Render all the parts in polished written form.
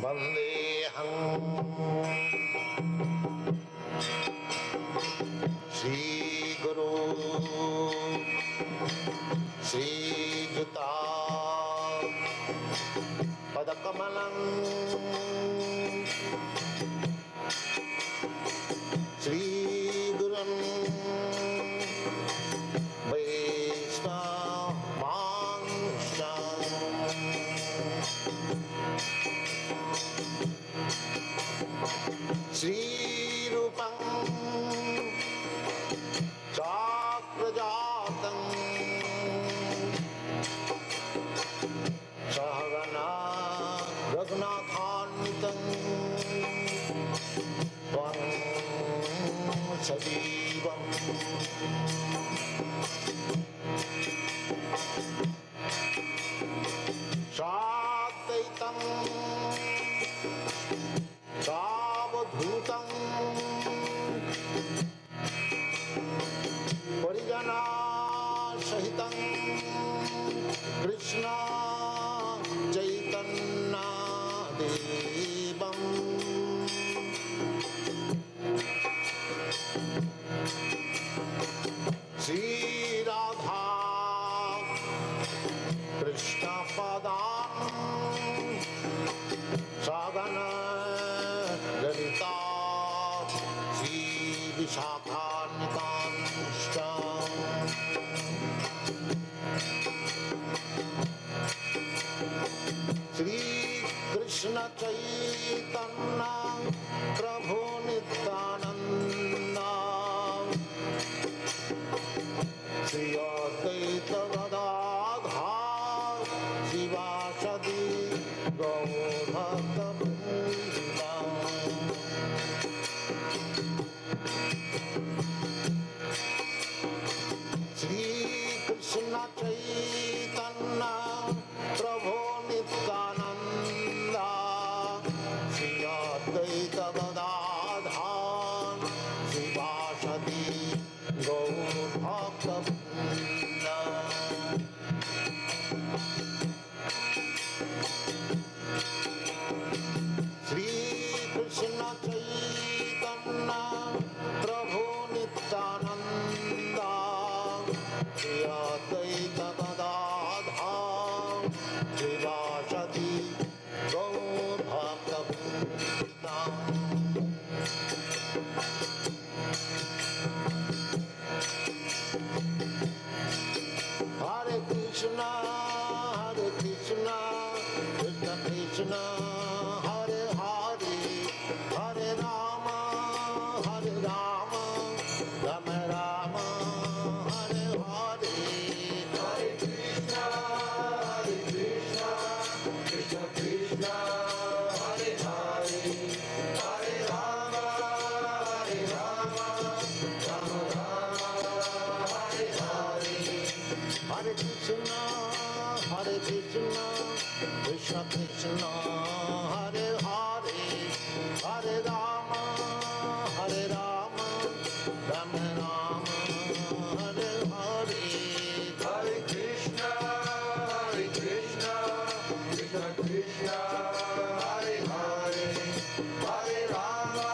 वंदेऽहं श्रीगुरो श्रीयुता पदकमलं श्रीगुरुं वैष्णवांश्च श्रीरूपं चाक्रजातं सहगना रघुनाथान्वितं त्वं सजीवं साद्वैतं सावधूतं परिजनसहितं कृष्ण चैतन्यदेवं श्रीराधा कृष्णपदां सगण ललिता श्रीविशाखान्वितांश्च श्रीकृष्ण चैतन्य प्रभु नित्यानंद श्री अद्वैत गदाधर शिवासदि गौरभक्तवृन्द श्रीकृष्ण चैतन्य प्रभु नित्यानंद श्री अद्वैत गदाधर शिवासदि गौरभक्तवृन्द श्रीकृष्ण चैतन्य प्रभु Nityanand Shri Advaita Gadadhar शिवासदि गौरभक्तवृन्द Hare Krishna, Krishna Krishna, Hare Hare, Hare Rama, Rama Rama, Hare Hare. Hare Krishna, Krishna Krishna, Hare Hare, Hare Rama, Rama Rama, Hare Hare. Hare Krishna, Krishna Krishna, Hare Hare, Hare Rama, Rama Rama, Hare Hare. Hare Krishna, Krishna Krishna, Hare Hare, Hare Rama,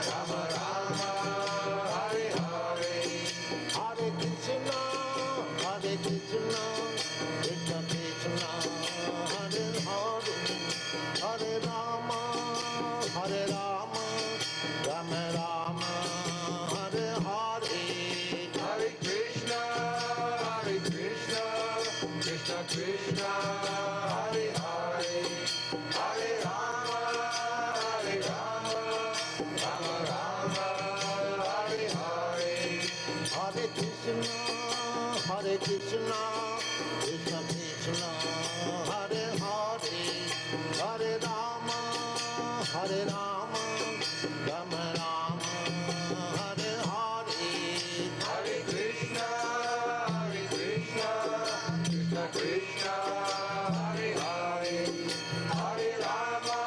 Rama Rama, Hare Hare. Hare Krishna, Krishna Krishna, Hare Hare, Hare Rama, Rama Rama, Hare Hare. Hare Krishna, Krishna Krishna, Hare Hare, Hare Rama, Rama Rama, Hare Hare. Hare Krishna, Krishna Krishna, Hare Hare, Hare Rama, Rama Rama, Hare Hare. Hare Krishna, Krishna Krishna, Hare Hare, Hare Rama,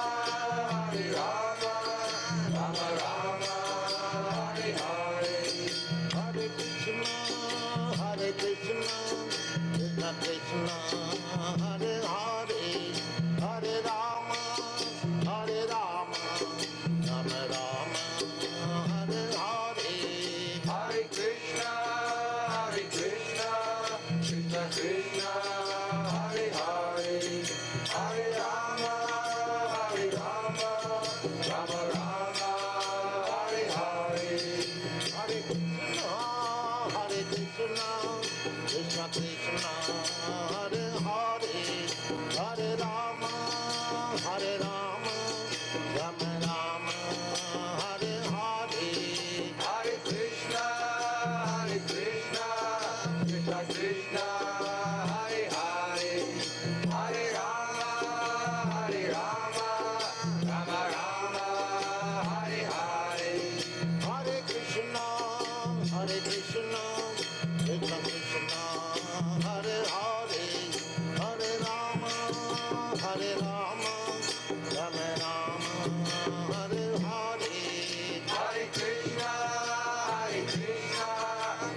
Rama Rama, Hare Hare. Hare Krishna, Krishna Krishna, Hare Hare, Hare Rama, Hare Rama, Rama Rama, Hare Hare. Hare Krishna, Krishna Krishna, Hare Hare, Hare Rama, Rama Rama, Hare Hare. Hare Krishna, Krishna Krishna, Hare Hare, Hare Rama, Rama Rama, Hare Hare. Hare Krishna, Krishna Krishna, Hare Hare, Hare Rama, Rama Rama, Hare Hare. Hare Krishna, Krishna Krishna, Hare Hare, Hare Rama, Rama Rama, Hare Hare. Hare Krishna,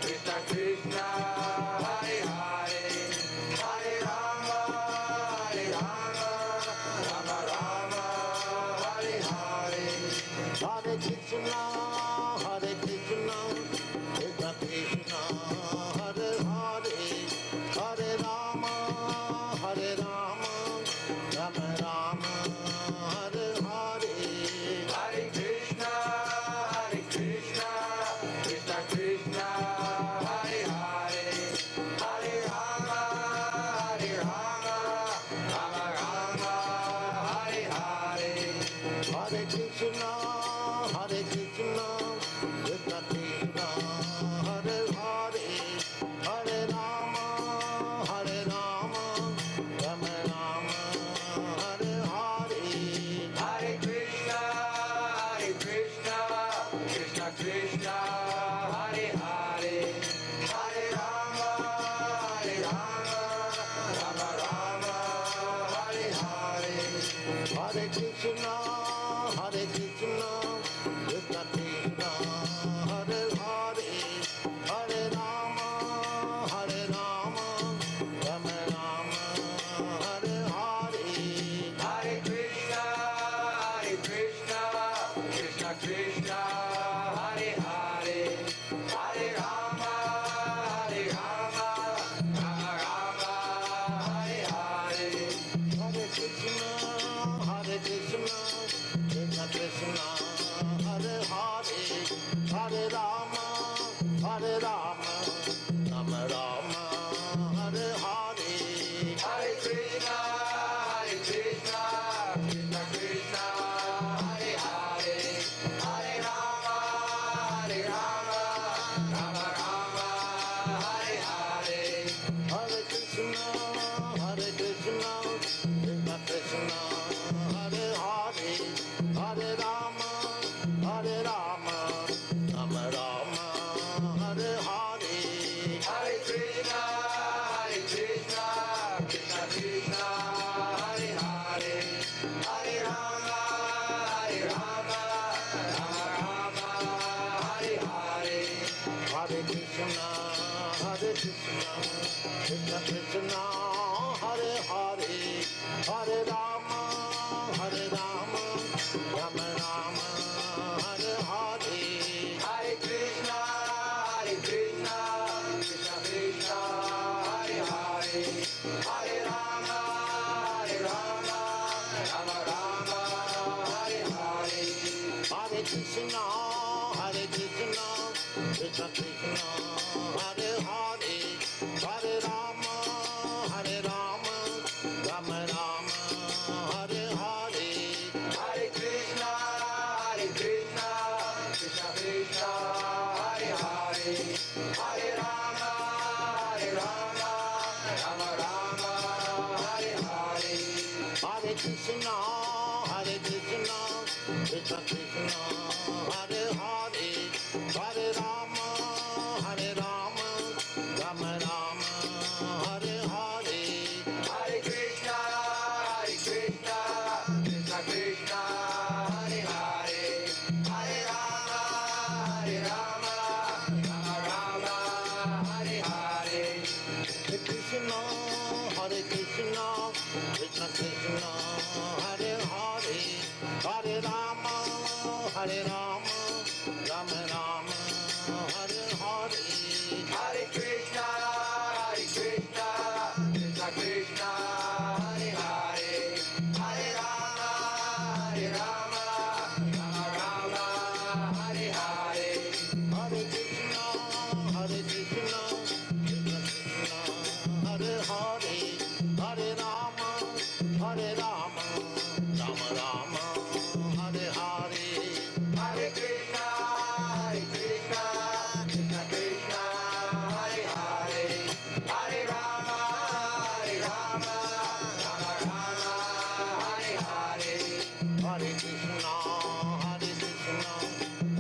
Krishna Krishna, Hare Hare, Hare Rama, Rama Rama, Hare Hare. Hare Krishna, Krishna Krishna, Hare Hare, Hare Rama, Rama Rama, Hare Hare. Hare Krishna, Krishna Krishna, Hare Hare, Hare Rama, Rama Rama, Hare Hare. Hare Krishna, Krishna Krishna, Hare Hare, Hare Rama, Rama Rama, Hare Hare. Hare Krishna, Krishna Krishna, Hare Hare, Hare Rama, Rama Rama, Hare Hare. Hare Krishna, Krishna Krishna, Hare Hare, Hare Rama, Rama Rama, Hare Hare. Hare Krishna, Krishna Krishna, Hare Hare, Hare Rama, Rama Rama, Hare Hare. Hare Krishna, Krishna Krishna, Hare Hare, Hare Rama, Rama Rama, Hare Hare. Hare Krishna, Krishna Krishna, Hare Hare, Hare Rama, Rama Rama, Hare Hare. Hare Krishna, Krishna Krishna, Hare Hare, Hare Rama, Rama Rama, Hare Hare. Hare Krishna, Krishna Krishna, Hare Hare, Hare Rama, Rama Rama, Hare Hare. Hare Krishna, Krishna Krishna, Hare Hare, Hare Rama, Rama Rama, Hare Hare. Hare Krishna, Krishna Krishna, Hare Hare, Hare Rama, Rama Rama, Hare Hare. Hare Krishna, Krishna Krishna, Hare Hare, Hare Rama, Rama Rama, Hare Hare. Hare Krishna, Krishna Krishna, Hare Hare, Hare Rama, Rama Rama, Hare Hare. Hare Krishna, Krishna Krishna, Hare Hare, Hare Rama, Rama Rama, Hare Hare. Hare Krishna, Krishna Krishna, Hare Hare, Hare Rama, Rama Rama, Hare Hare. Hare Krishna, Krishna, Krishna Krishna, Hare Hare, Hare Rama, Hare Rama, Rama Rama, Hare Hare. Hare Krishna, Krishna Krishna, Hare Hare, Hare Rama, Rama Rama, Hare Hare. Hare Krishna, Hare Krishna, Krishna Krishna, Hare Hare, Hare Rama, Hare Rama, Rama Rama, Hare Hare. Hare Krishna, Krishna Krishna, Hare Hare, Hare Rama, Rama Rama, Hare Hare. Hare Krishna,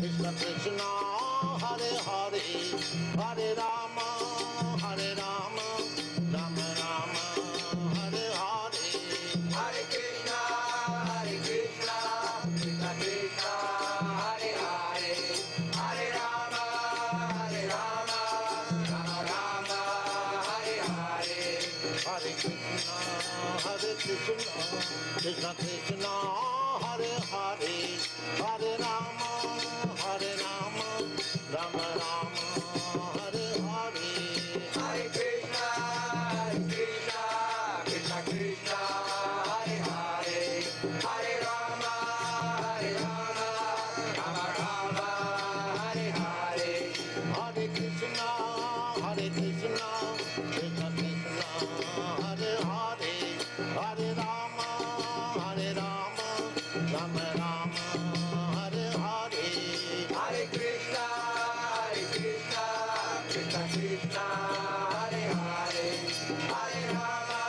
Krishna Krishna, Hare Hare, Hare Rama, Rama Rama, Hare Hare. Hare Krishna, Krishna Krishna, Hare Hare, Hare Rama, Rama Rama, Hare Hare. Hare Krishna, Krishna Krishna, Hare Hare, Hare Rama, Rama Rama, Hare Hare. Hare Krishna, Krishna Krishna, Hare Hare, Hare Rama, Rama Rama, Hare Hare. Hare Krishna, Krishna Krishna, Hare Hare, Hare Rama, Rama Rama, Hare Hare. Hare Krishna, Krishna Krishna, Hare Hare, Hare Rama, Rama Rama, Hare Hare. Hare Krishna, Krishna Krishna, Hare Hare, Hare Rama,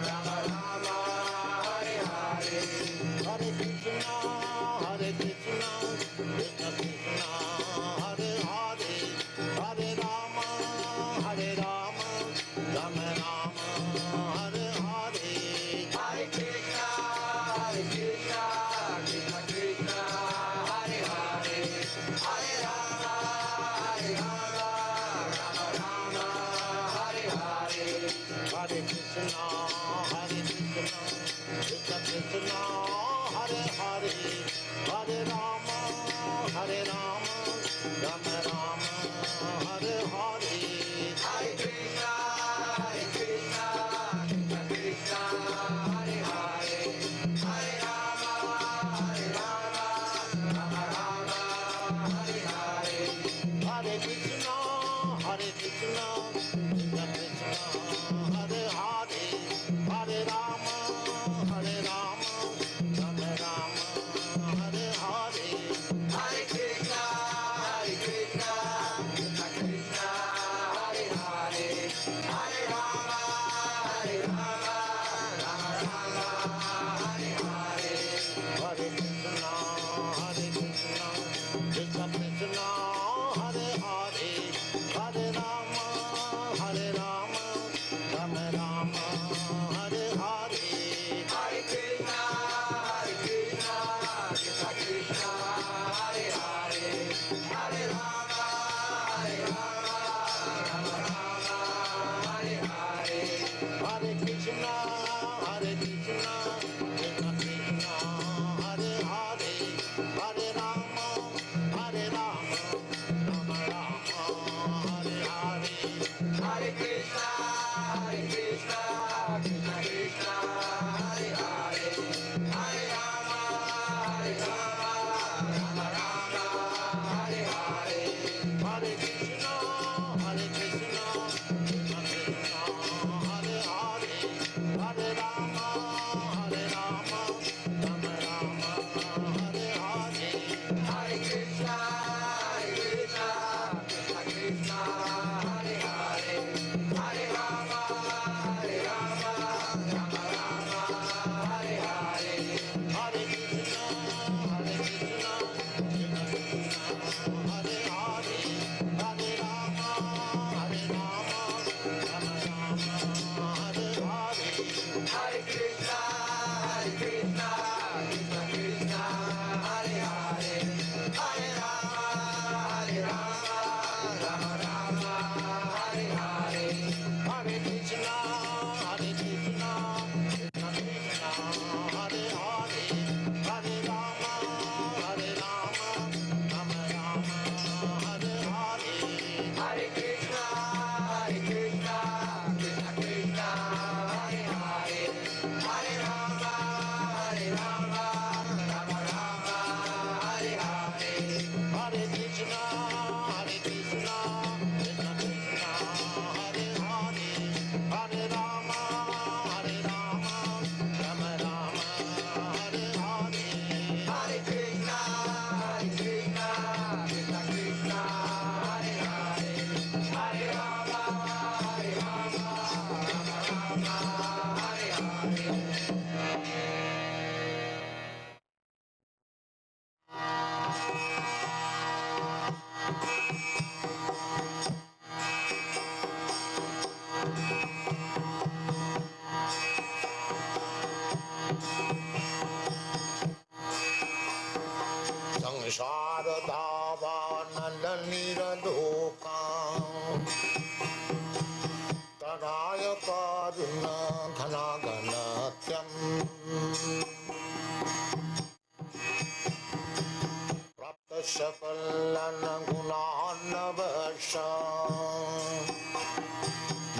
Rama Rama, Hare Hare. Hare Krishna, Krishna Krishna, Hare Hare, Hare Rama, Rama Rama, Hare Hare. Hare Krishna, Krishna Krishna, Hare Hare, Hare Rama, Rama Rama, Hare Hare. Hare Krishna, Krishna Krishna, Hare Hare, Hare Rama, Rama Rama, Hare Hare. Hare Krishna, Krishna Krishna, Hare Hare, Hare Rama, Rama Rama, Hare Hare. Hare Krishna, Krishna Krishna, Hare Hare, Hare Rama, Rama Rama, Hare Hare. Hare Krishna, Krishna Krishna, Hare Hare, Hare Rama, Rama Rama, Hare Hare. Hare Krishna, Krishna Krishna, Hare Hare, Hare Rama, Rama Rama, Hare Hare. Hare Krishna, Krishna Krishna, Hare Hare, Hare Rama, Rama Rama, Hare Hare. Hare Krishna, Krishna Krishna, Hare Hare, Hare Rama, Rama Rama, Hare Hare. Hare Krishna, Krishna Krishna, Hare Hare, Krishna, Hare Krishna, Krishna Krishna, Hare Hare, Hare Rama, Hare Rama, Rama Rama, Hare Hare. Hare Krishna, Krishna Krishna, Hare Hare, Hare Rama, Rama Rama, Hare Hare. Hare Krishna, Krishna Krishna, Hare Hare, Hare Rama, Rama, Rama Rama, Hare Hare. Hare Krishna, Krishna Krishna, Hare Hare, Hare Rama, Rama Rama, Hare Hare. संसार दावानलनिरलोका तराय कारुण घनाघनत्यम् प्राप्त सकलन गुणान्नवश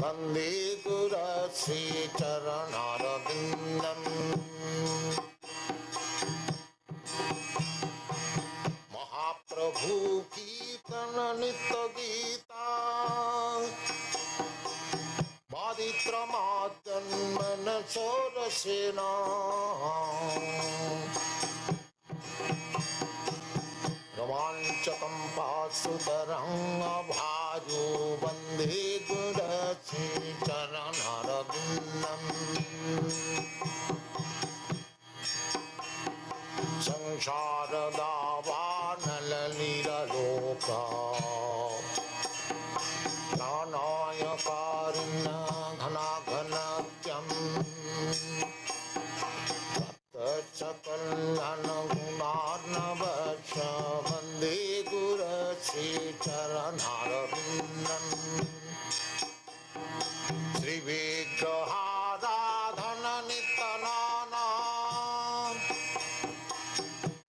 वन्दे गुरश्रीचरणारविन्दम् महाप्रभु कीर्तन नित्य गीता वादित्रमाजन्मन सोरसेना रोमाञ्चकं पाशुतरङ्गभाजो वन्दे गुरश्रीचरणारविन्दम् संसार दावानलनिरलोका नानाय कारुण्य घनाघनत्यम् सकलन गुणार्णवश वन्दे गुरश्रीचरणारविन्दम् श्रीविग्रहाराधन नित्यनाना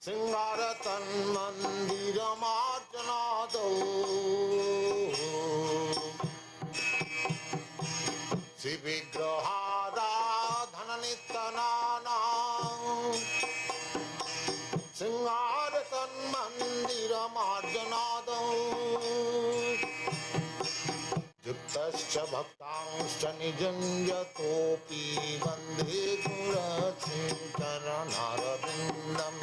सिंगार तन्मन्दिरमार्जनादौ श्रीविग्रहाराधन नित्यनाना सिंगार तन्मन्दिरमार्जनादौ युक्तश्च भक्तांश्च निजञ्जतोऽपि वन्दे गुरश्रीचरणारविन्दम्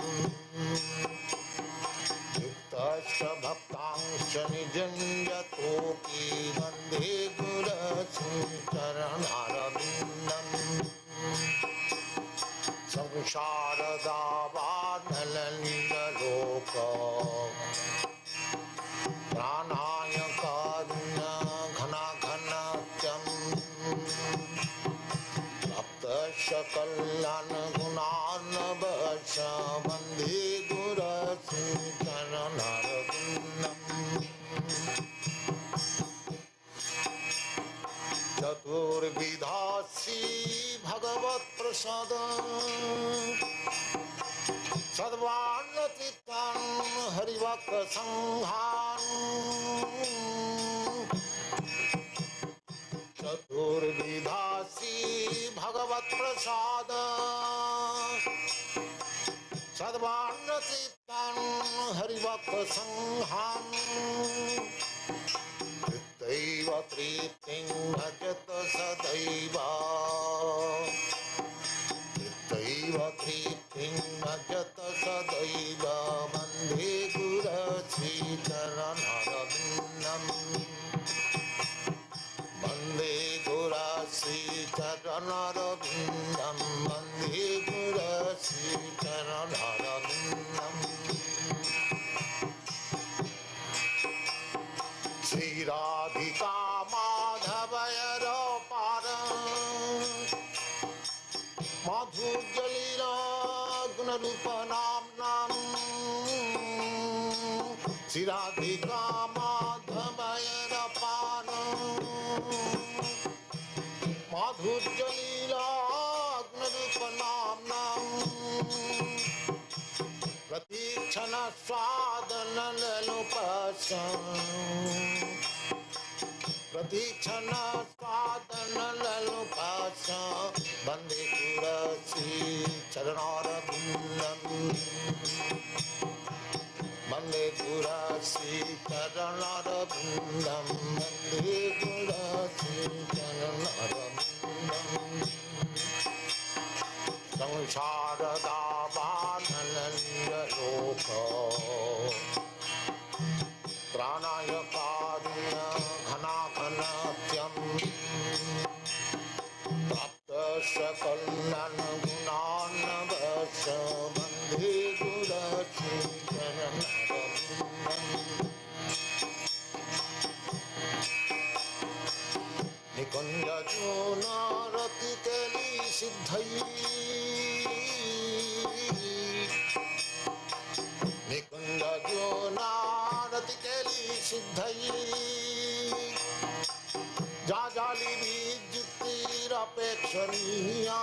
युक्तश्च भक्तांश्च निजञ्जतोऽपि वन्दे गुरश्रीचरणारविन्दम् संसार दावानलनिरलोका प्राणाय कारुण्य घनाघनत्यम् प्राप्त सकल्यान गुणार्णवश वन्दे गुरश्रीचरणारविन्दम् चतुर्विधा श्री भगवत्प्रसाद सद्वान्नचित्तान् हरिभक्त संघान् चतुर्विधा श्री भगवत्प्रसाद सद्वान्नचित्तान् हरिभक्त संघान् दैव प्रीतिं भजत सदैव दैव प्रीतिं भजत सदैव वन्दे गुरश्रीचरणारविन्दम् वन्दे गुरश्रीचरणारविन्दम् वन्दे गुरश्रीचरणारविन्दम् श्री राधिका माधवयर पार माधुर्यलीला गुणरूप नाम्नाम् श्री राधिका माधवयर पार माधुर्यलीलाग्नरूपनाम्नाम् प्रतीक्षण स्वादनलनुपास वन्दे गुरश्री चरणारविन्दम् वन्दे गुरश्री चरणारविन्दम् वन्दे गुरश्री चरणारविन्दम् संसारदावानललोक प्राणाय कारुण्य घनाघनत्यम् प्राप्तस्य कल्याणगुणान्नवस्य वन्दे गुरश्री चरणारविन्दम् निकुञ्जनारतिकेलिसिद्धैः जाजालिभिर्युक्तिरपेक्षणीया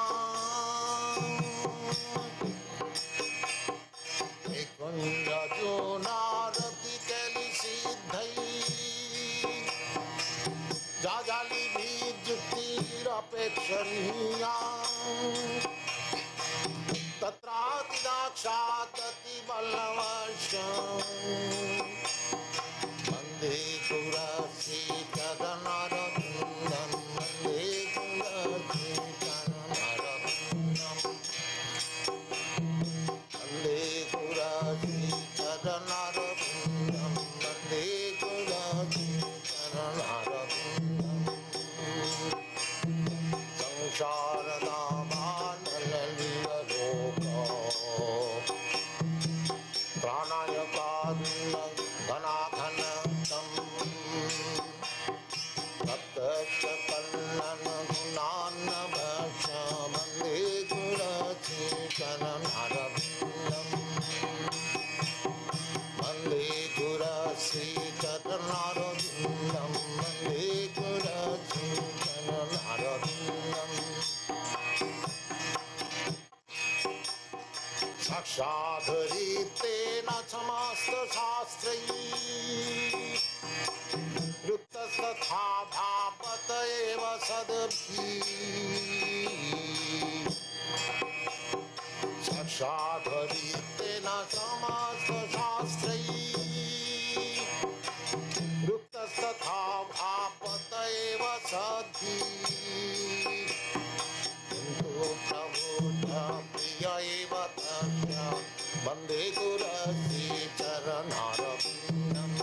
निकुञ्जनारतिकेलिसिद्धैः जाजालिभिर्युक्तिरपेक्षणीया तत्रातिदाक्षाततिबलवश्य वन्दे गुरश्री चरणारविन्दम् वन्दे गुरश्री चरणारविन्दम् वन्दे गुरश्री चरणारविन्दम् वन्दे गुरश्री चरणारविन्दम् संसारदावानललिलोक प्राणाय कारुण्य घनाघनतम् भक्तस्य कल्याणगुणान्नवश्य वन्दे गुरश्री चरणारविन्दम् वन्दे गुरश्री चरणारविन्दम् वन्दे गुरश्री चरणारविन्दम् साक्षाद्धरितेन समस्तशास्त्रैः युक्तस्तथा भावत एव सद्भिः साक्षाद्धरितेन समस्तशास्त्रैः युक्तस्तथा भावत एव सद्भिः किन्तु प्रभुः प्रिय एव तस्य वन्दे गुरश्री चरणारविन्दम्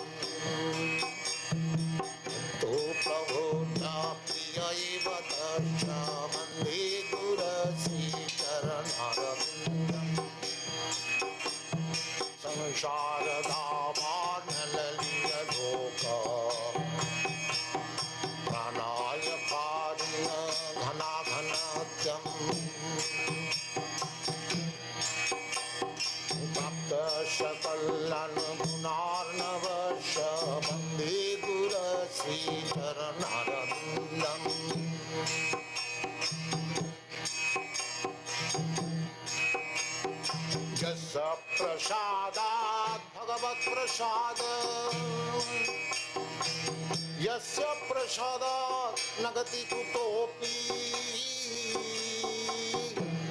किन्तु प्रभुः प्रिय एव तस्य वन्दे गुरश्री चरणारविन्दम् संसारदावानललिलोक प्राणाय कारुण्य घनाघनत्यम् प्राप्तस्य कल्याणगुणार्णवस्य वन्दे गुरश्री चरणारविन्दम् यस्य प्रसादात् भगवत्प्रसाद यस्य प्रसादात् न गति कुतोऽपि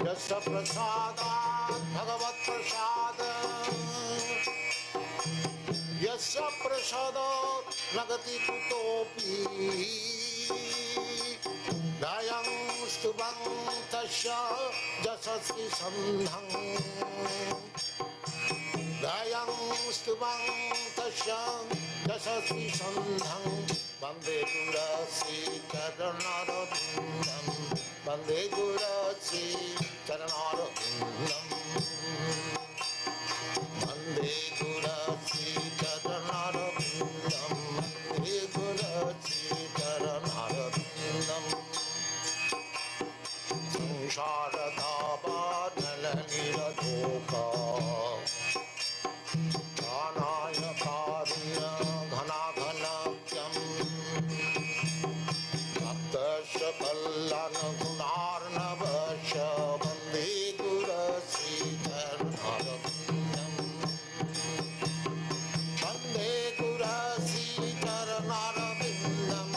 यस्य प्रसादात् भगवत्प्रसाद यस्य प्रसादात् न गति कुतोऽपि दयं स्तुवं तस्य यशस्वी सन्धं दयं स्तुवं तस्य यशस्वी सन्धं वन्दे गुरश्री चरणारविन्दम् वन्दे गुरश्री चरणारविन्दम् वन्दे गुरश्री चरणारविन्दम् वन्दे गुरश्री चरणारविन्दम् संसारदावानललिलोक प्राणाय कारुण्य घनाघनत्यम् भक्तस्य कल्याण गुणार्णवश वन्दे गुरश्रीचरणरविन्दम् वन्दे गुरश्रीचरणरविन्दम्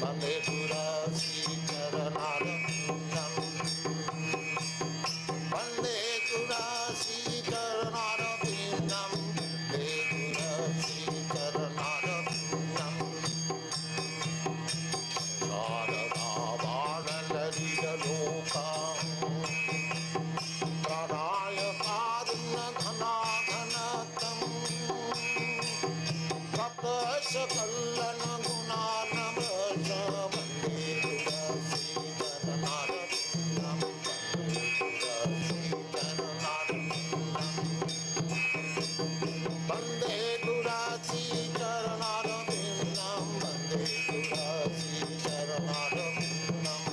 वन्दे गुरश्रीचरणरविन्दम् वन्दे गुरश्रीचरणरविन्दम् वन्दे गुरश्रीचरणरविन्दम् शारदा वाणललितलोकाम् प्रणय कारुण्यघनाघनतम् कपशकल्लन गुणार्णवश वन्दे गुरश्रीचरणरविन्दम् वन्दे गुरश्रीचरणरविन्दम् वन्दे गुरश्रीचरणरविन्दम्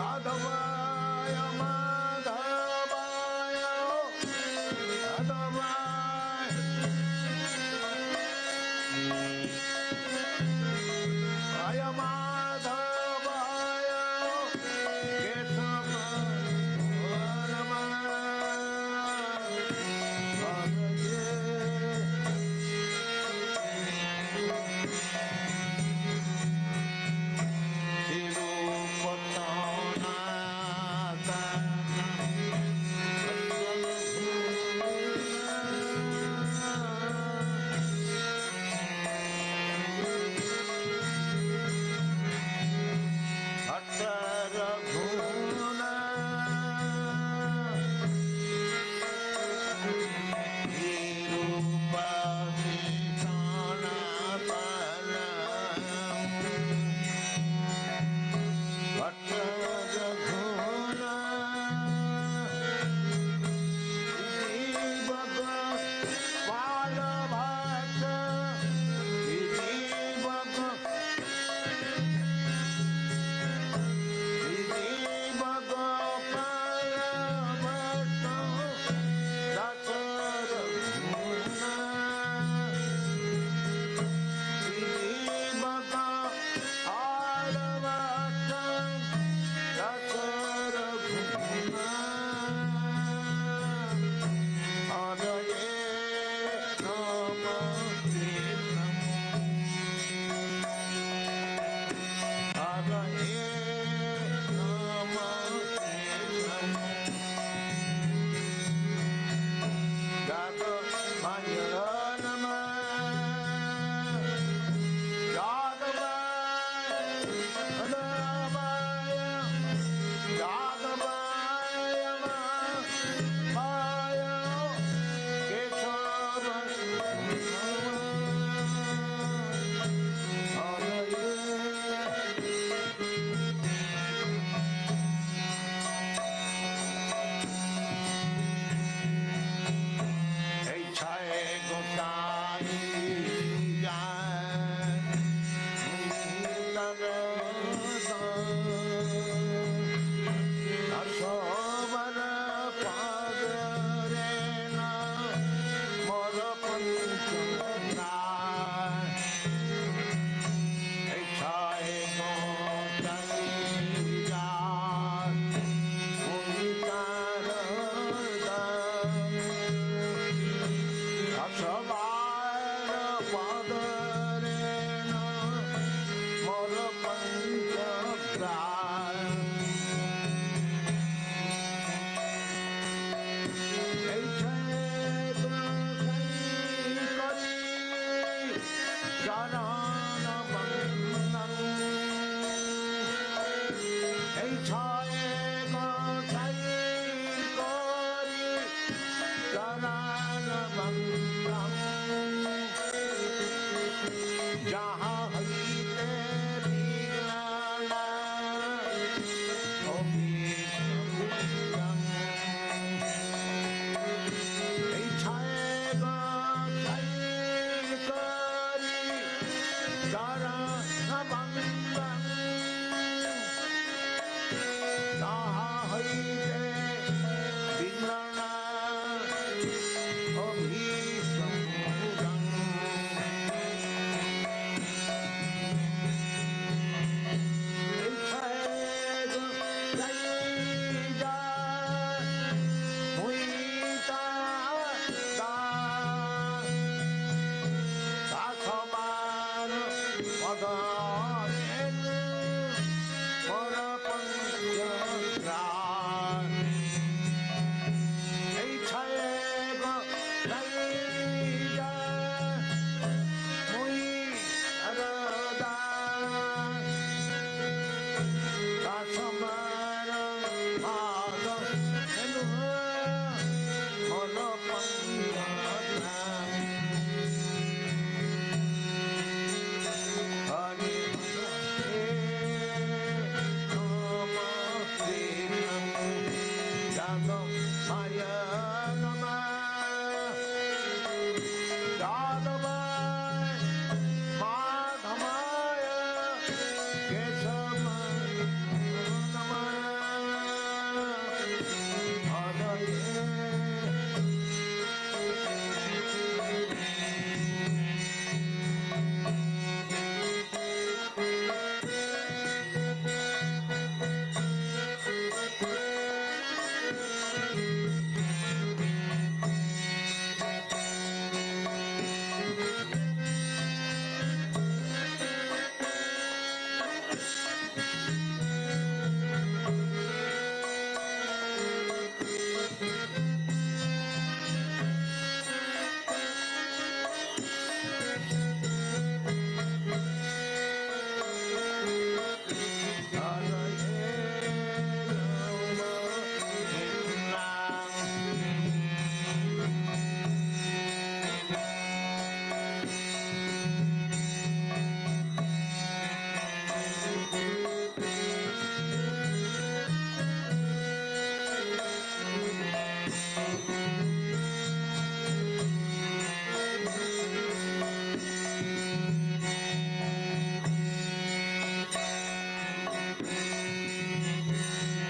यादवाय माधवाय यादवाय आय माधवाय केशव नमः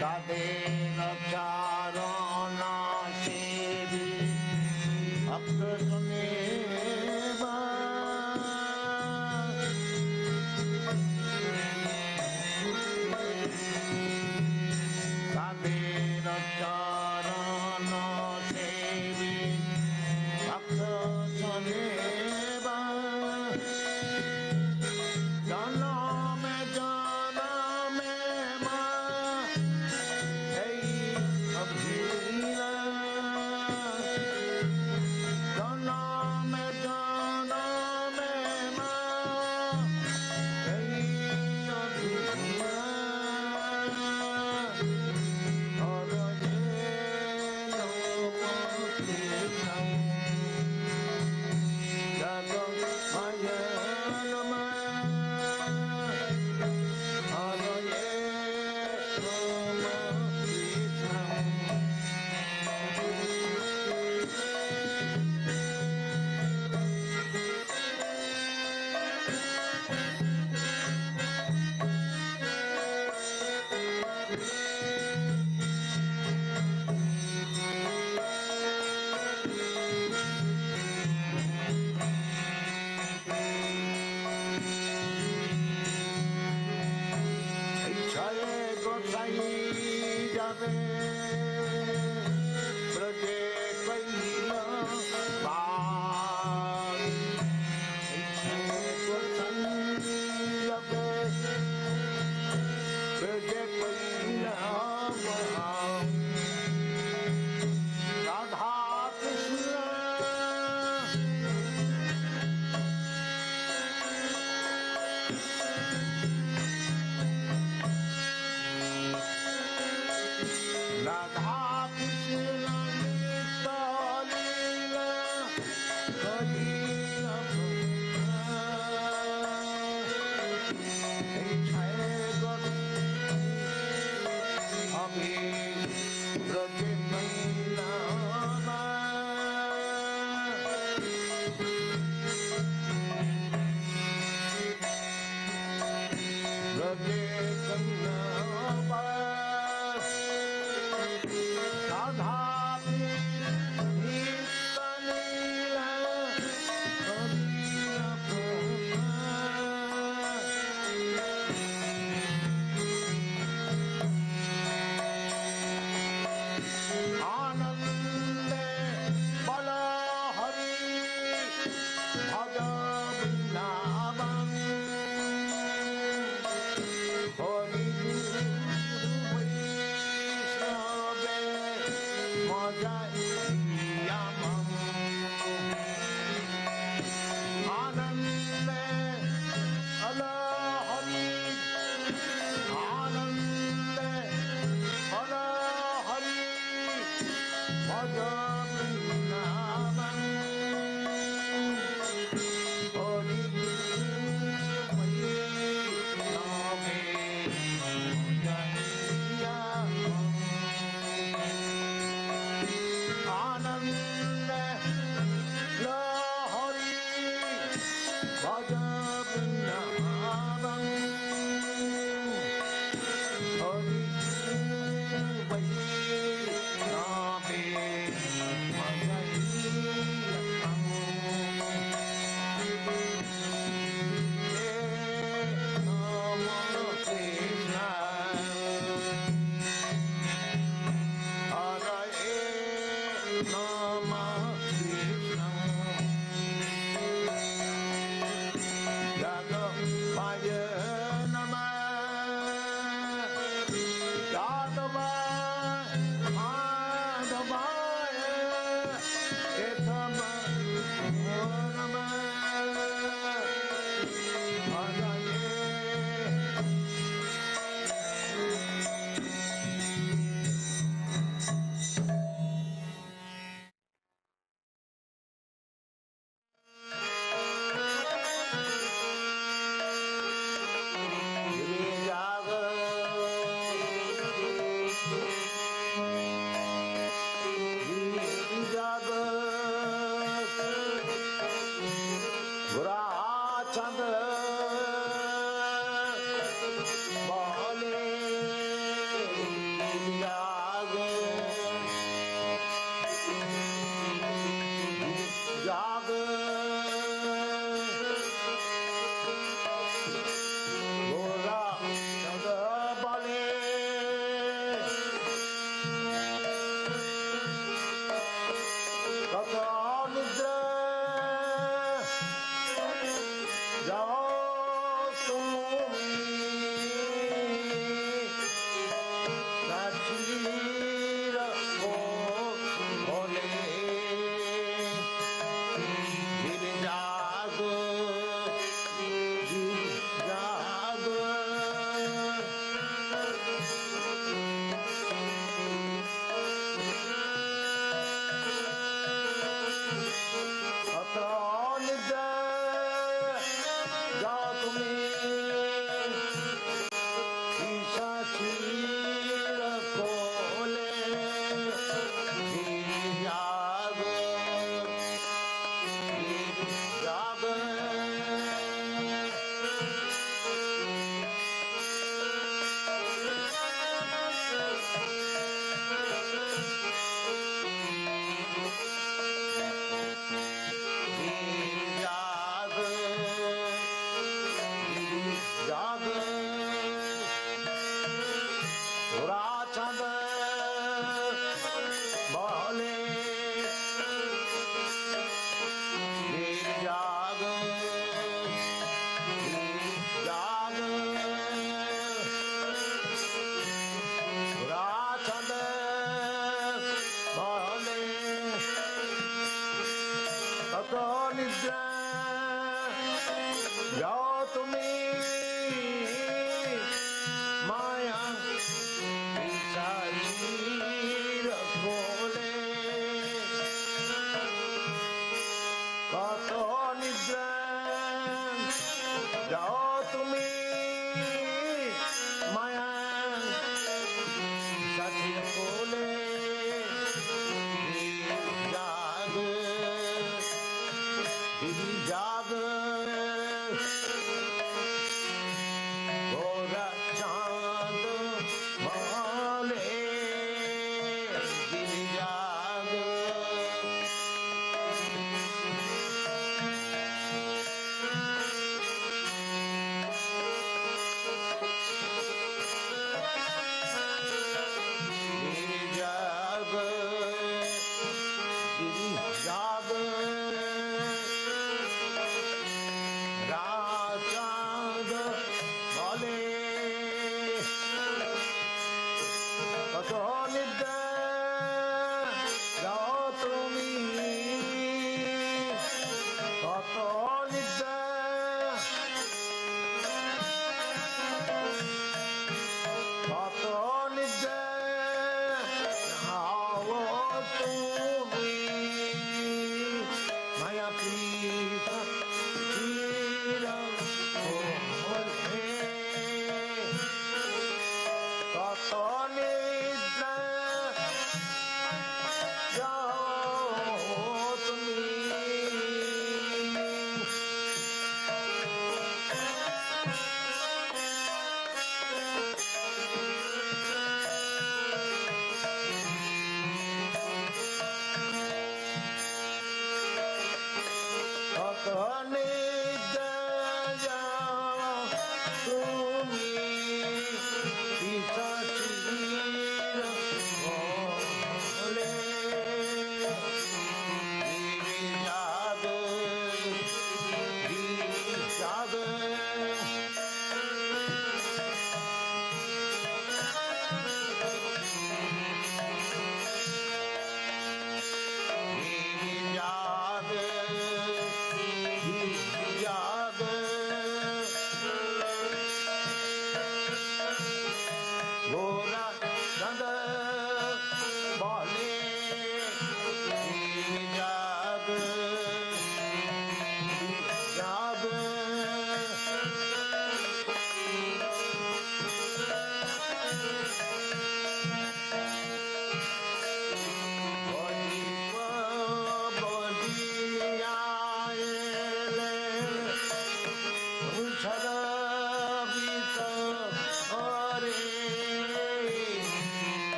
तादेन चारण सेवी भक्त सुनेवा तादेन चारण सेवी भक्त सुनेवा जनमे जनमे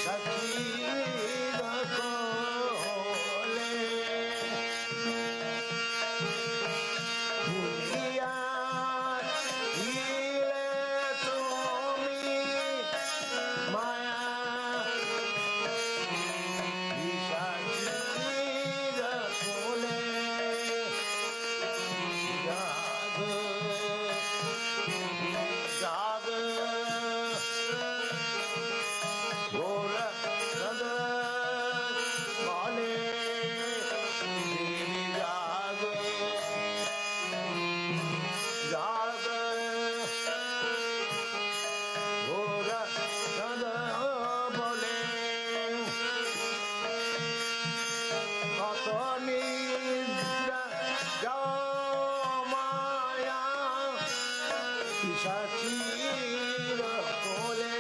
सचीर कोले भूलिया हिले तुमी माया सचीर कोले जाग जाग घोर सद काले देवी जाग जाग घोर सद बोले कत निद्रा जाओ माया पिशाचीर कोले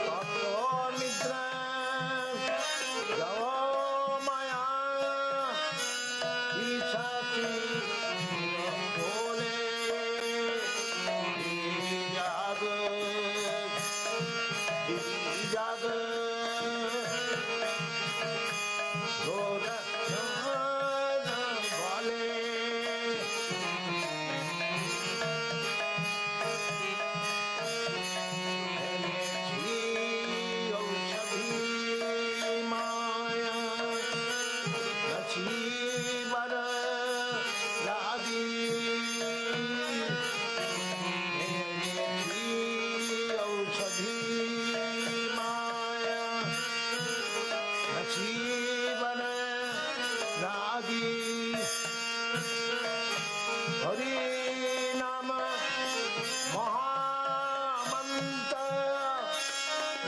कत निद्रा जाओ माया पिशाचीर कोले जाग जाग घोर सद बोले माया बर लागी औषधि माया बर लागी हरि नाम महामंत्र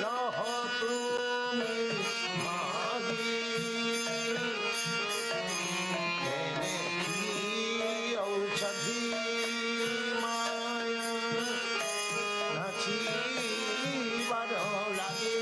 लह तुमी मागी औषधि माया नाची बर लागी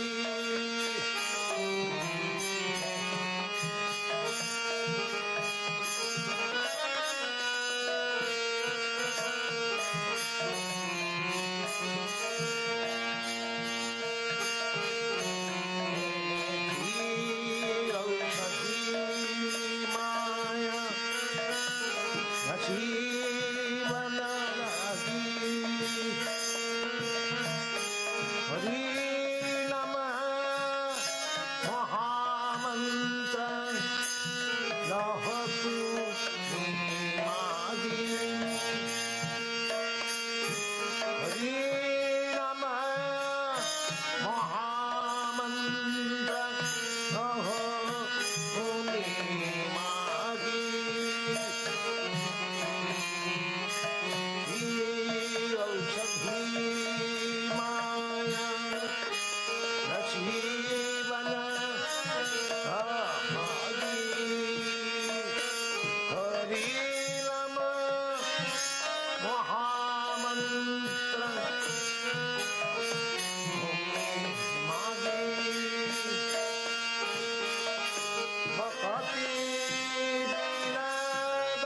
जीवन लगी हरि नम महामंत्र लहतु मागी हरि नम महामंत्र लहतु मागी औषधि माया जीवन हरि नम महामंत्र मागे भक्ति विनद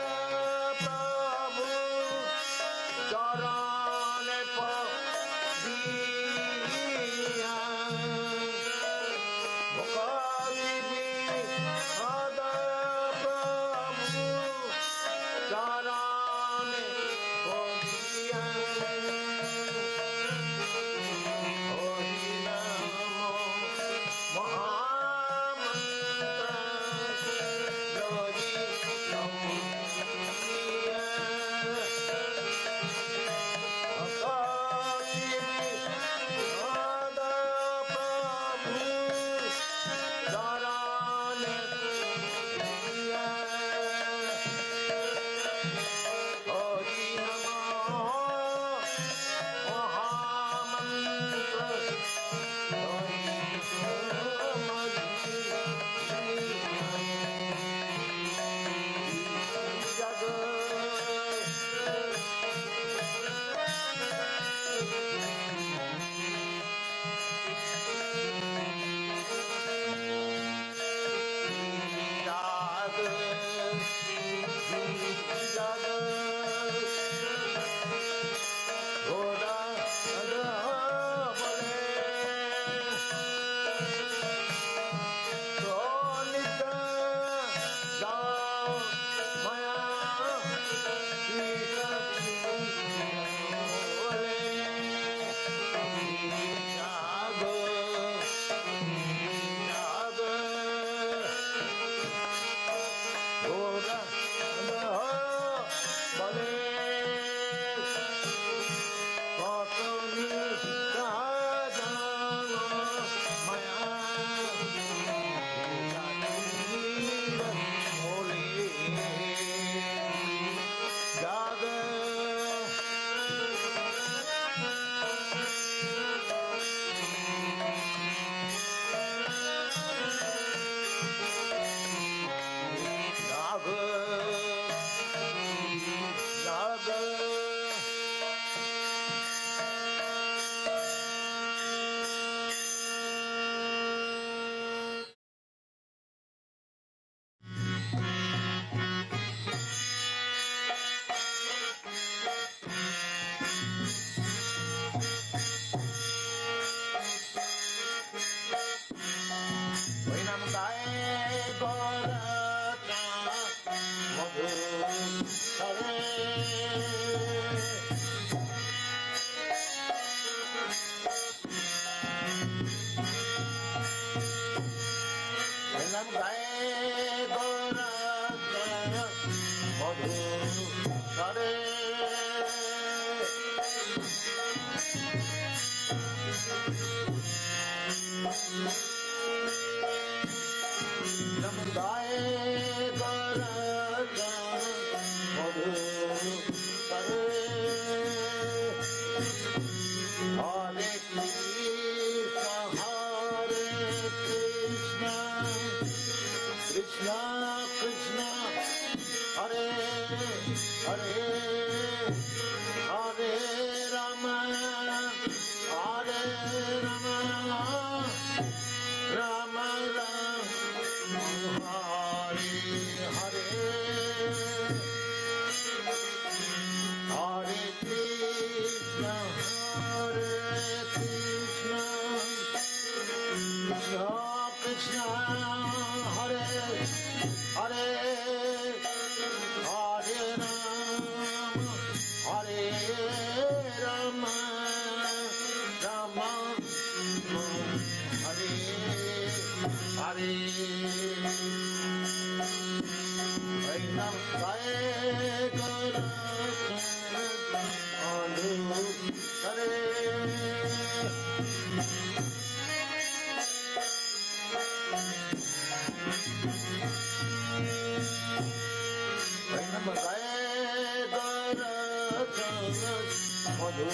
प्रभु चरण पदिया भक्ति विनद प्रभु चरण पदिया हरि नाम महामंत्र लहरी नमः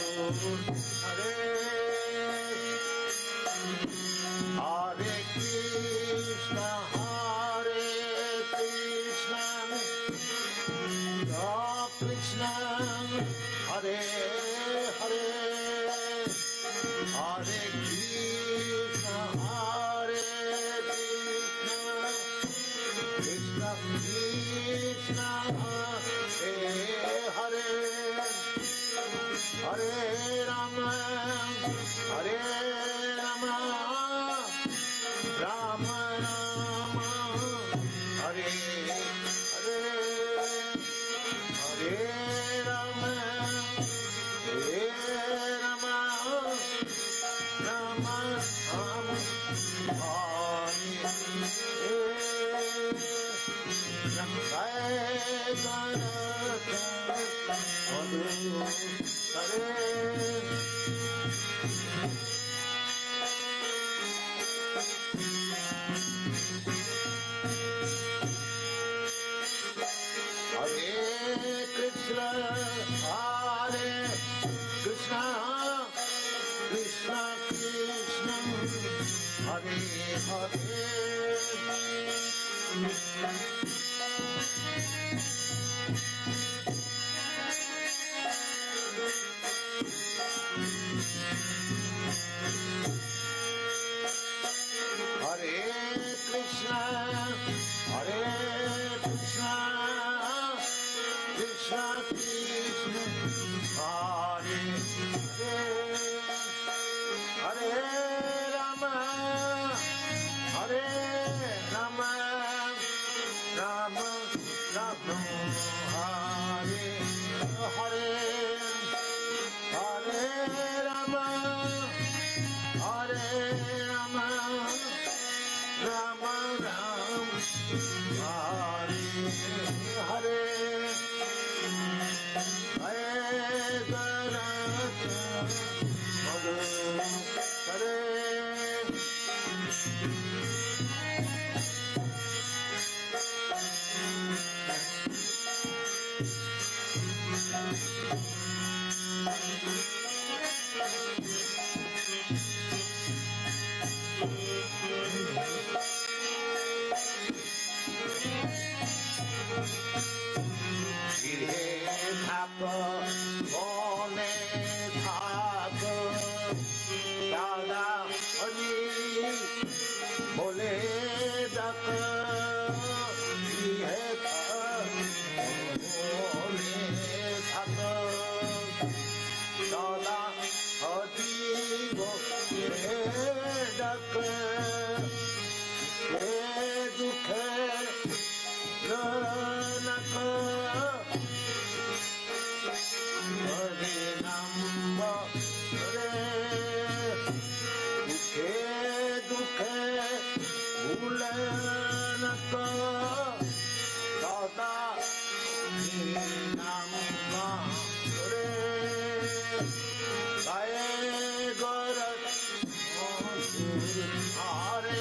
Hare Hare Krishna Krishna Hare Hare Hare Krishna Krishna Krishna Hare Hare Rama Hare Rama Rama Rama Hare Hare Hare Rama Hare Rama Rama Rama Krishna Krishna Krishna Hare Hare Hare Krishna Krishna Krishna Hare Hare Hare Rama Hare Rama Rama Rama Hare Hare Hare Rama Hare Rama Rama Ram Hare Hare Hare Hare Mone Thakur Dada Hari Bole Dak Ihe Bole Thakur Dada Hari Bole Dak Ye Dukhe Ranak Hare Namba Hare Dukhe Bhulanaka Dada Namba Hare Gaye Garat Hare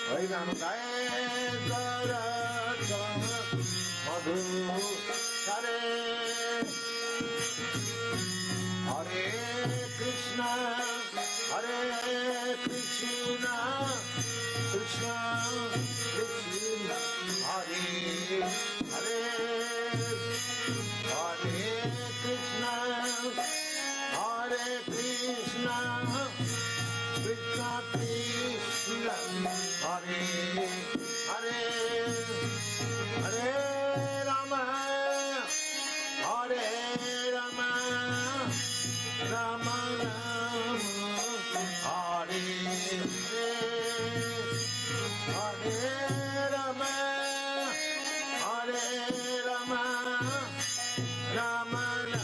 Hare Ram Gaye Garat Madhu Hare Hare Krishna Krishna Krishna Hare Hare Hare Krishna Krishna Krishna Krishna Hare Hare Hare Rama Hare Rama Rama Rama Hare Hare Hare Rama Hare Rama Rama Rama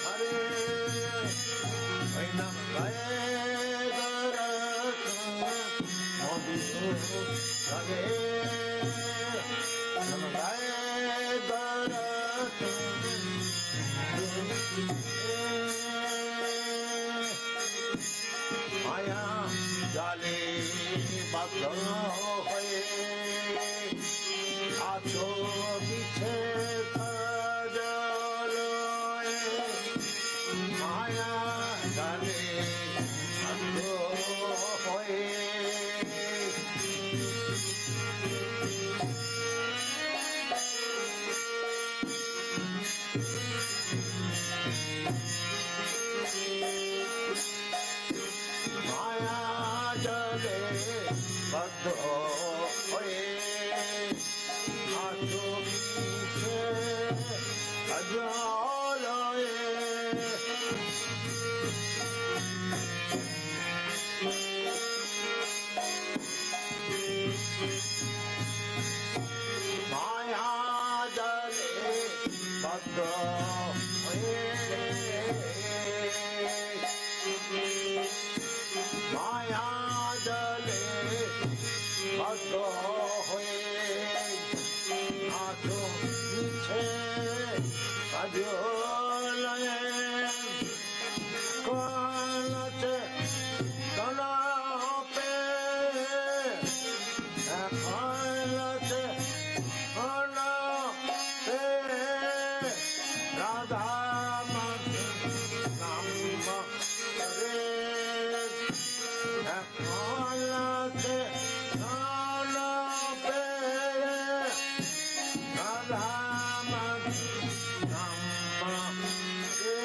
Hare Hare Nam Gaye Garat Madhu Hare Nam Gaye Garat Maya Jal বাধ্য হয়ে আছো বিছে জলয়ে মায়া জালে বাধ্য হয়ে মায়া জলে বাধ্য হয়ে আছো বিছে জলয়ে মায়া জলে বাধ্য হয়ে মায়া জলে বাধ্য হয়ে আছো মিছে কাজলয়ে কালচে কলাপে কালচে কলাপে রাধা নাম রে কালচে কলাপে রাধা নাম রে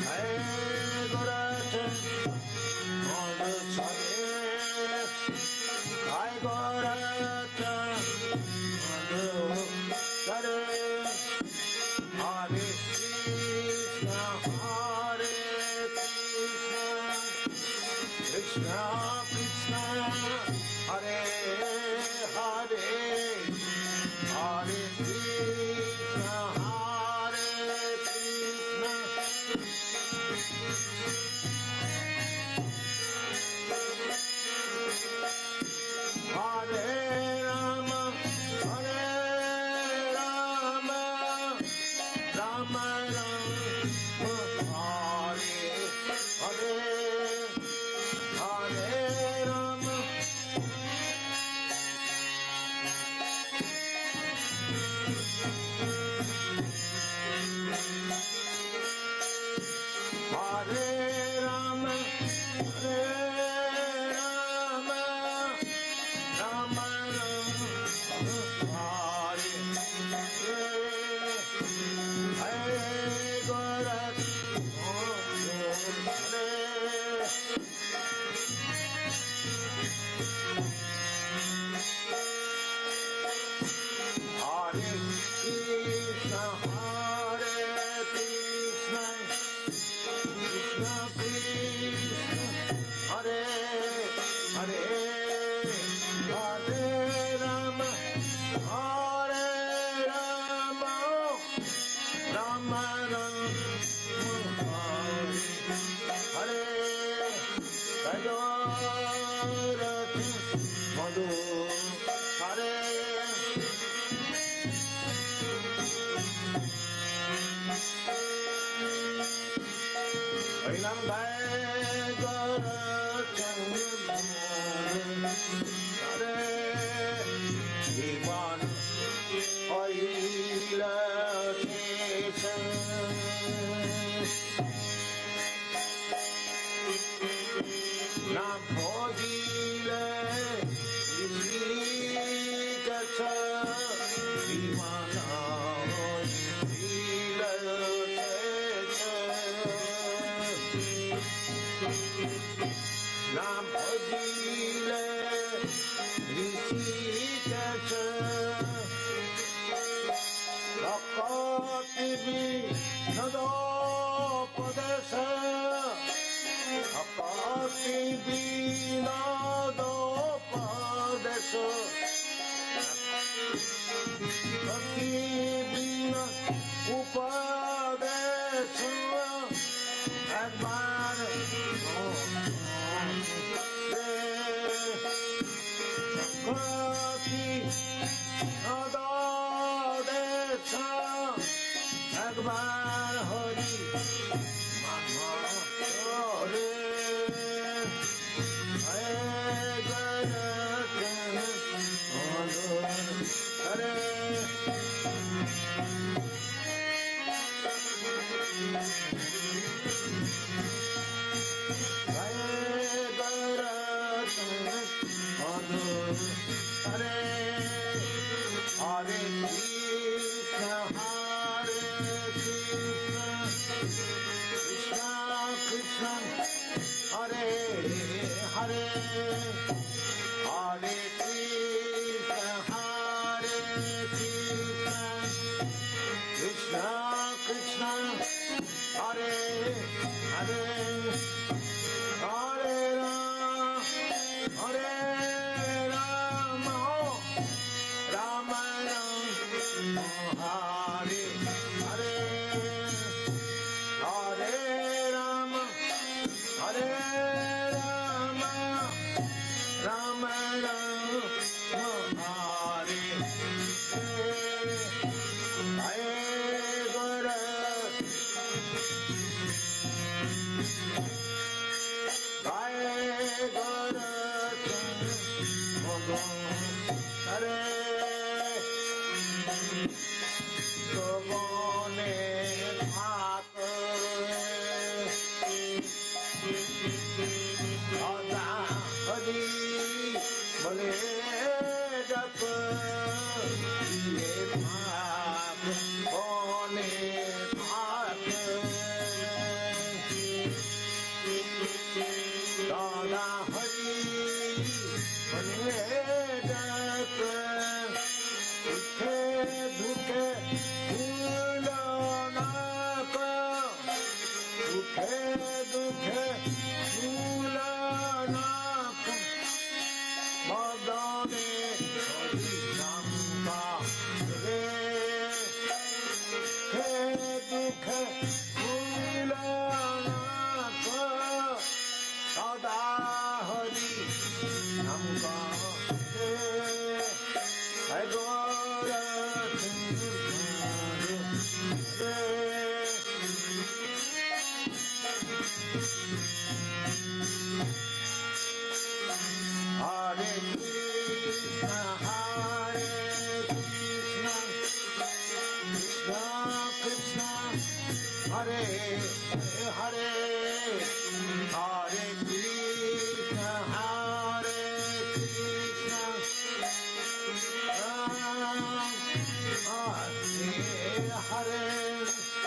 হে গোরাতে মন ছড়ে হায় গোরাতে মন ছড়ে হরে কৃষ্ণ কৃষ্ণ কৃষ্ণ হরে হরে হরে কৃষ্ণ হরে কৃষ্ণ হরে রাম হরে রাম রাম রাম হরে হরে হরে রাম হরে রাম হরে রাম রাম রাম হরে হরে গোরখ হরে Hare Krishna, Hare Krishna, Krishna Krishna, Hare Hare, Hare Rama, Hare Rama, Rama Rama, Hare Hare, Rajaratha Madhu, Hare Nam Bhai Gorachandra Hare Divan Oila Kesha Nam Bhodile Kasha Divana Oila Kesha Nam Bhodile Rishikasha Lakati Vinado Padasha Lakati Vinado Padasha Lakati Vinado Upadasha Admar একবার Hari Hare Hare Krishna Krishna Krishna Hare Hare Hare Rama Rama Rama Hare Hare Hare Rama Hare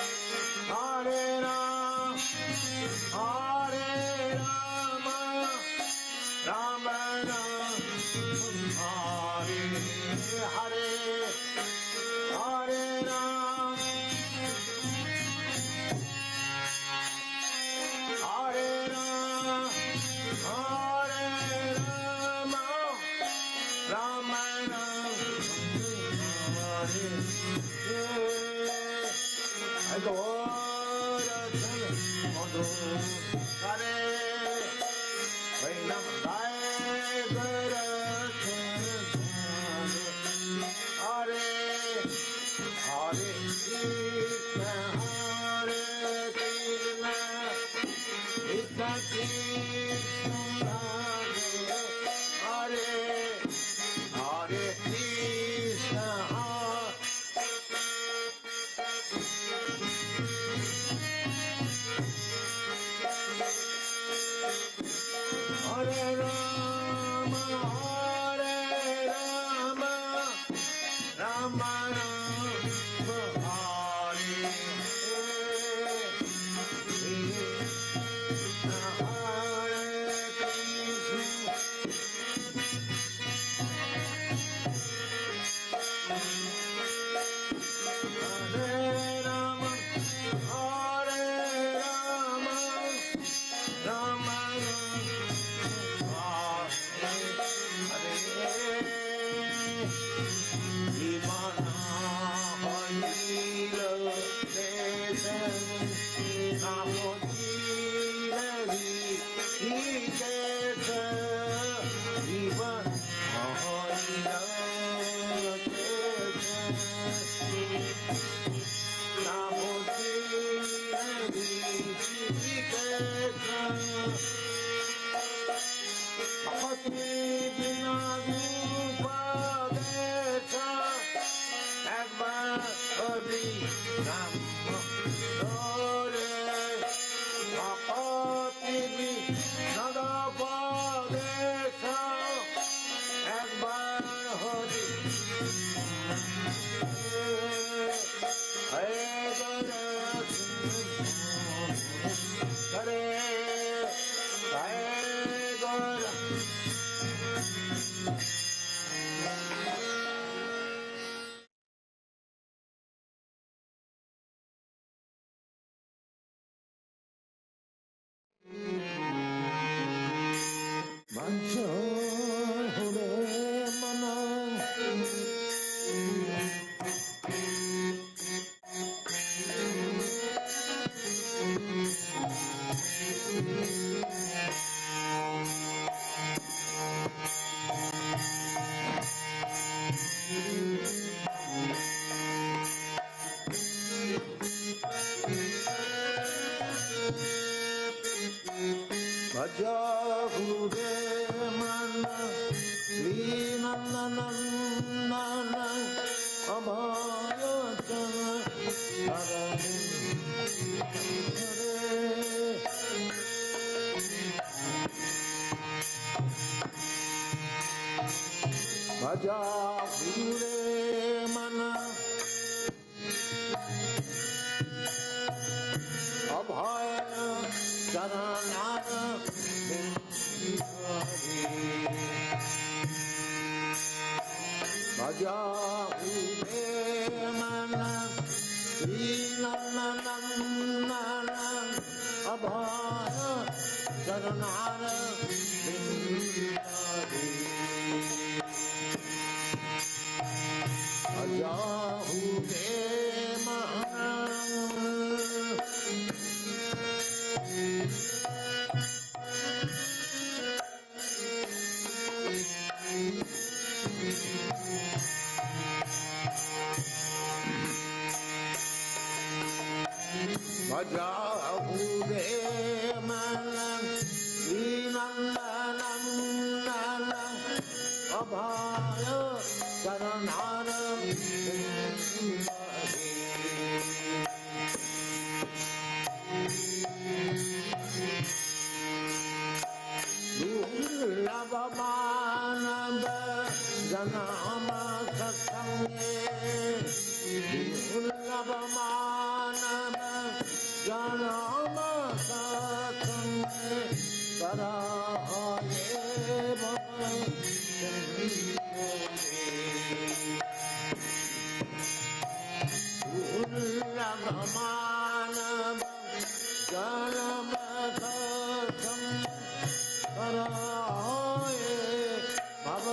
Rama Rama Rama Hare Hare Hare Hare भजाहुरे मन अभय चरणार भजाहुरे मन श्री नंदनंदन अभय चरणार भजाहुरे भजाहुरे मन श्री नंदनंदन अभय चरणार दुर्लभ मानव जन्म सत्संगे दुर्लभ मानव जन्म सत्संगे कराये दुर्लभ मानव जन्म सत्संगे कराये भव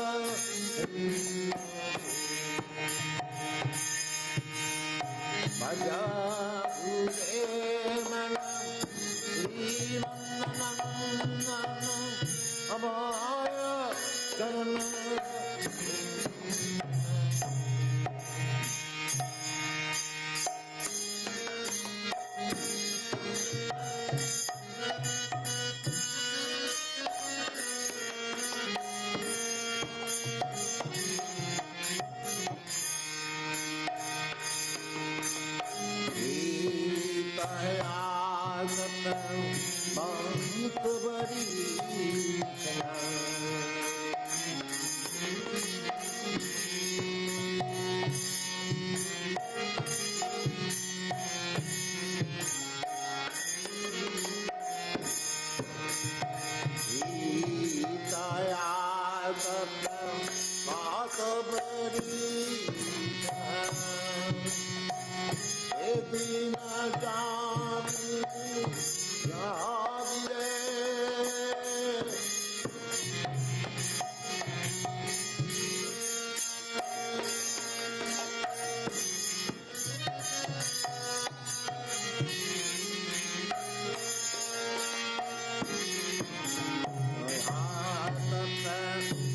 भजाहुरे मन श्री नंदनंदन अभय चरणार बहुत बड़ी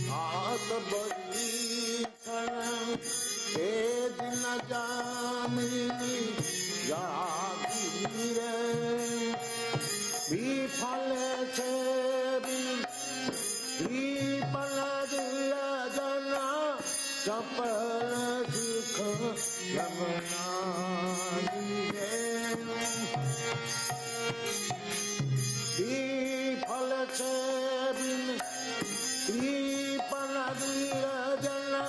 बात बड़ी दिन जामिनी विफल से विफल दिया जना सफल सुख यमुना विफल से विफल दिया जना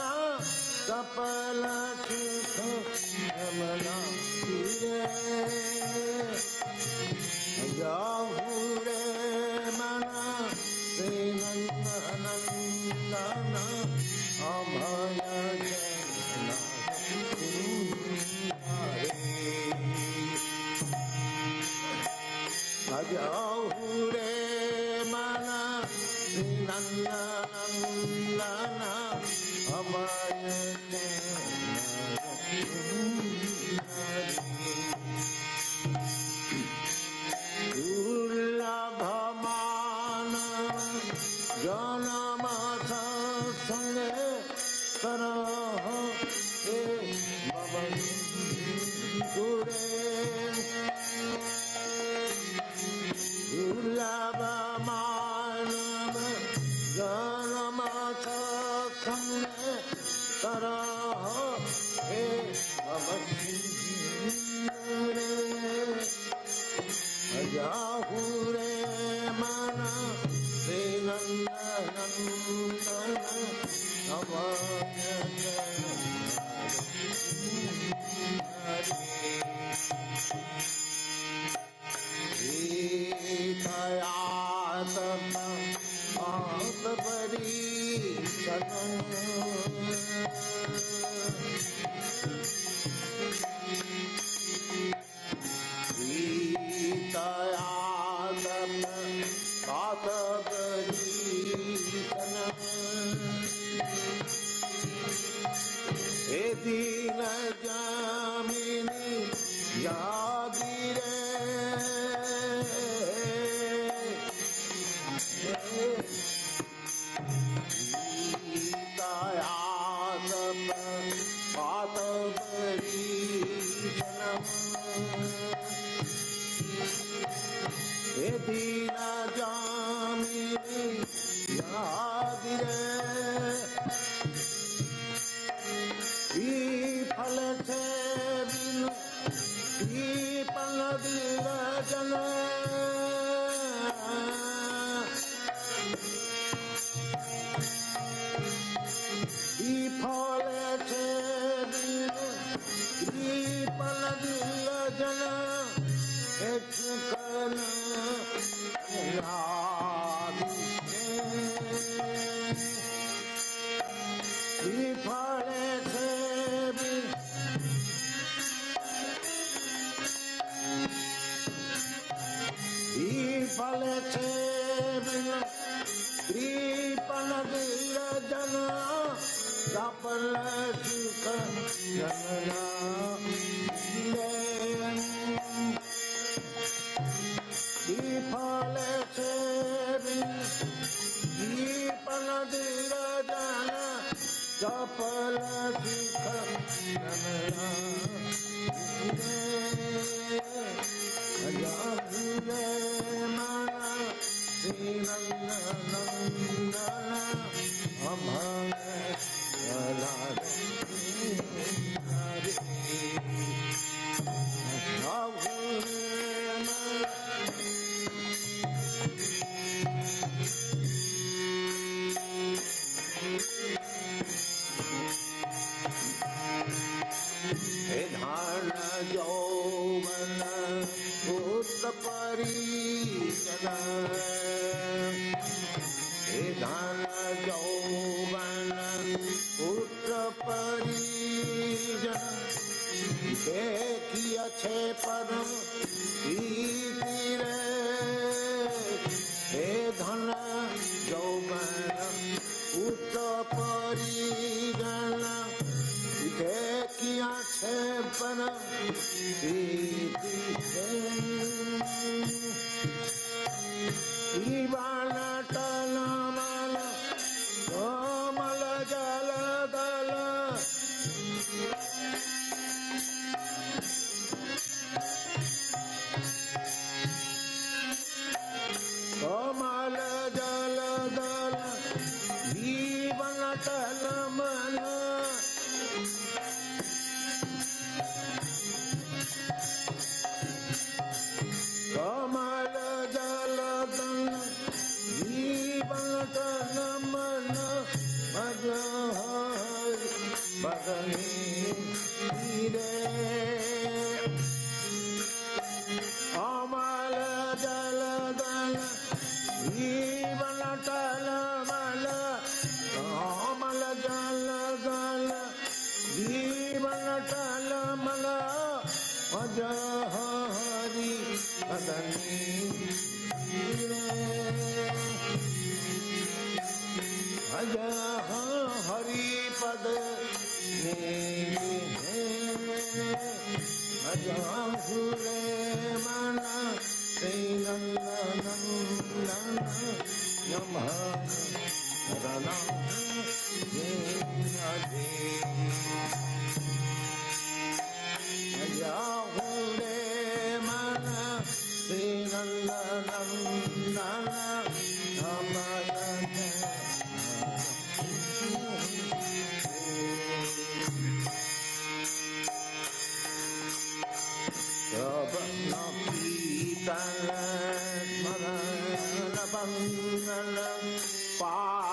सफल सुख यमुना भजाहुरे मन श्री नंदनंदन अभय भजाहुरे मन श्री नंदनंदन अभय दुर्लभ मानव जन्म सत्संगे करह हे बबंधुरे दुर्लभ मानव जन्म सत्संगे करह हे बबंधुरे भजाहुरे मन श्री नंदनंदन अभय दीन जामिनी यागिरे गीतायातप पातपरीशनम् हे दीन जामिनी यागिरे फल से बिनु पल विरजन फल से बिनु पल विरजन एक कन फल से फल से बिनु कृपण विरजन सफल सुख जनना फल से बिनु कृपण विरजन सफल सुख जनना धान यौवन पुत्र परिजन हे धान यौवन पुत्र परिजन देखिए छे परम प्रीति रे हे धन यौवन पुत्र परिजन देखिया छे परम प्रीति जीवन टलमल कोमल जल दल कोमल जल दल जीवन टलमल कमल जल दल जीवन टलमल भज बदनी रे कमल जल दल जीवन टलमल कमल जल दल जीवन टलमल भज हरि बदनी भज हरि पद भज सुरे मन श्री नंदन नमः रणम रे मन श्री नंदन पीतल स्मरण मंगल पा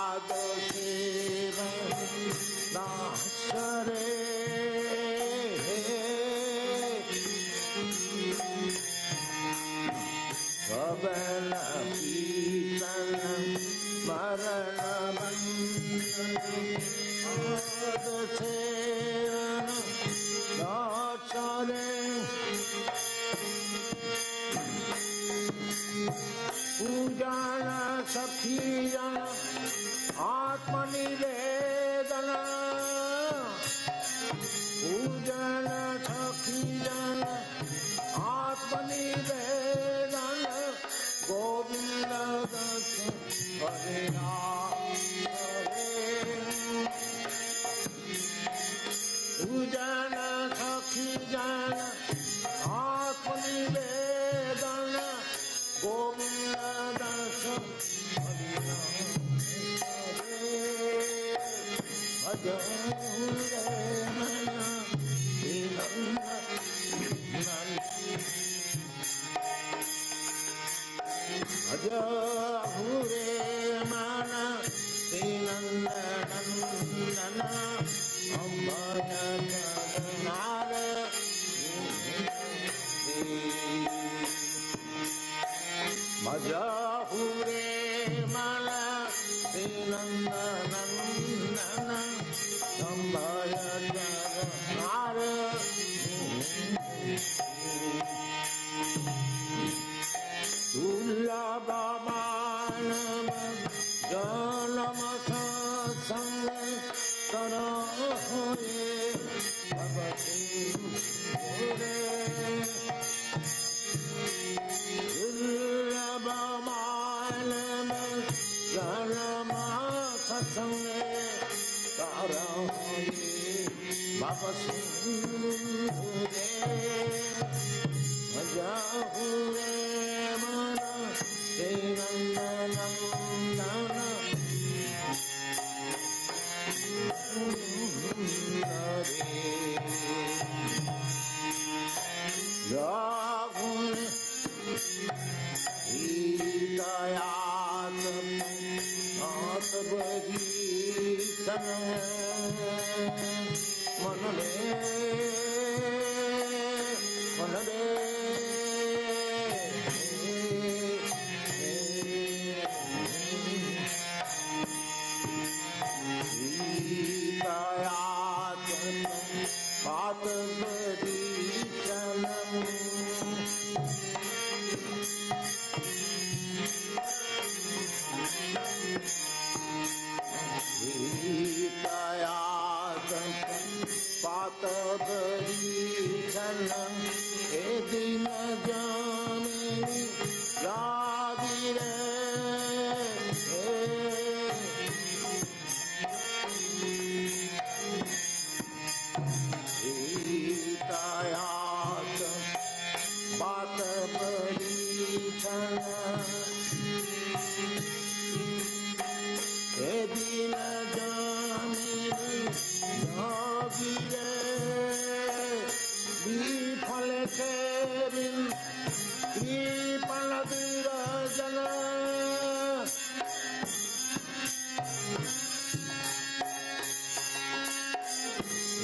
पूजन सखी जन आत्मनिवेदन पूजन सखी जन आत्मनिवेदन गोविंद दत्त हरे राम हरे पूजन सखी जन आत्मनिवेदन गोविंद दत्त हरे राम हरे भज हुरे मन नंदन अम्बय नार भज हुरे मन नंदन अम्बय नार दुर्लभमान जन्म सत्संग करो हे भगवती दुर्लभमान जन्म सत्संग करो हे भगवती हुए मन नंदन मन बात बड़ी चलन बात बड़ी चलन ए दिन जानी यादी रे बात बड़ी ए दिन जानी विफल के बिन कृपण विरजन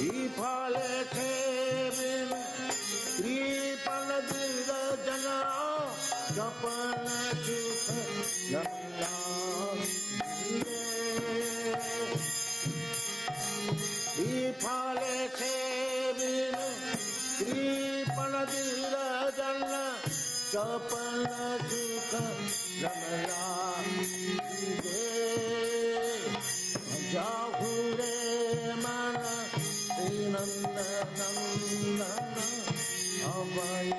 विफल के बिन कृपण विरजन जपन सुख विफल के बिन कृपण विरजन जपन सुख रमला जाहु रे मन नंदन अभय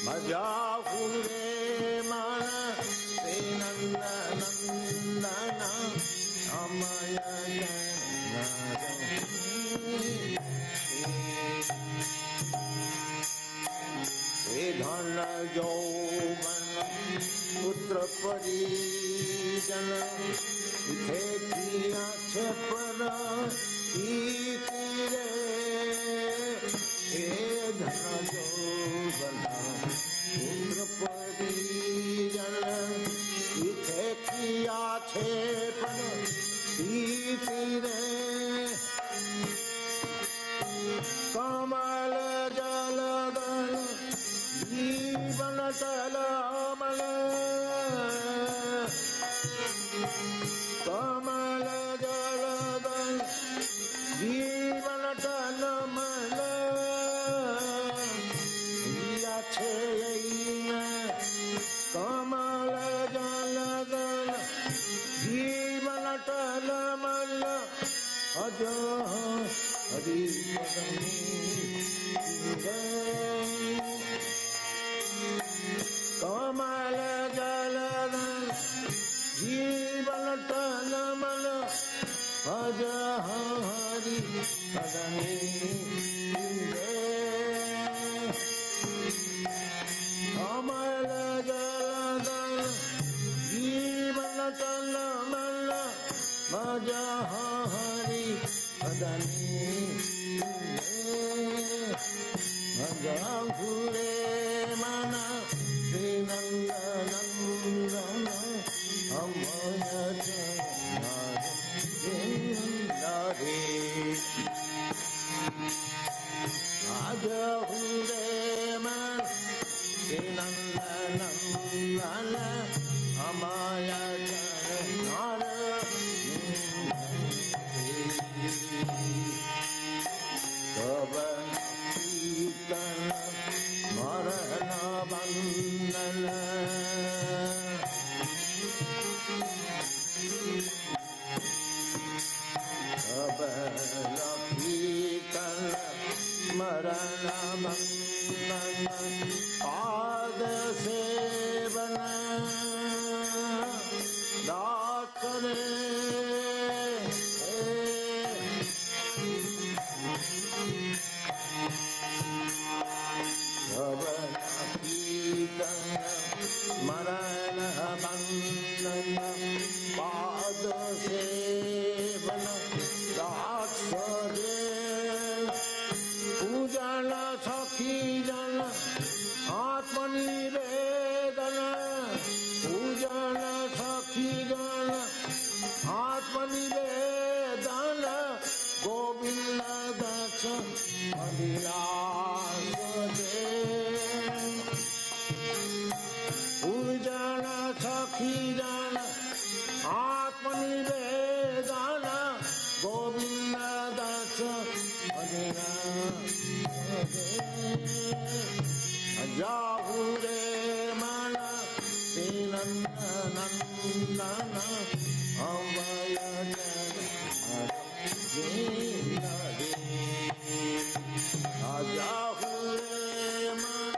भजाहु रे मन नंदन अमय धन यौवन पुत्र परिजन थे किया पर हे धन यौवन पुत्र परिजन थे किया पर कमल जल जीवन तल मल कमल जल दल जीवन तल मल छे कमल जल दल जीवन तल मल अज हरि कमल जल दल जीवन तल मल अज हरि पदनी कमल जल दल जीवन तल मल अज हरि पदनी घुरे मन श्री नंदन अमय आज घुरे मन श्री नंदन अमय मरण बंदन मरण बंदन पाद सेवन दासरे मरण बंदन पाद सेवन दासरे पूजन सखी जन आत्मनिवेदन पूजन सखी जन आत्मनिवेदन गोविंद दक्ष अभिलाष दे पूजन सखी जन आत्मनिवेदन गोविंद दक्ष अभिलाष जाहु रे मन श्री नंदन अमय जाहु रे मन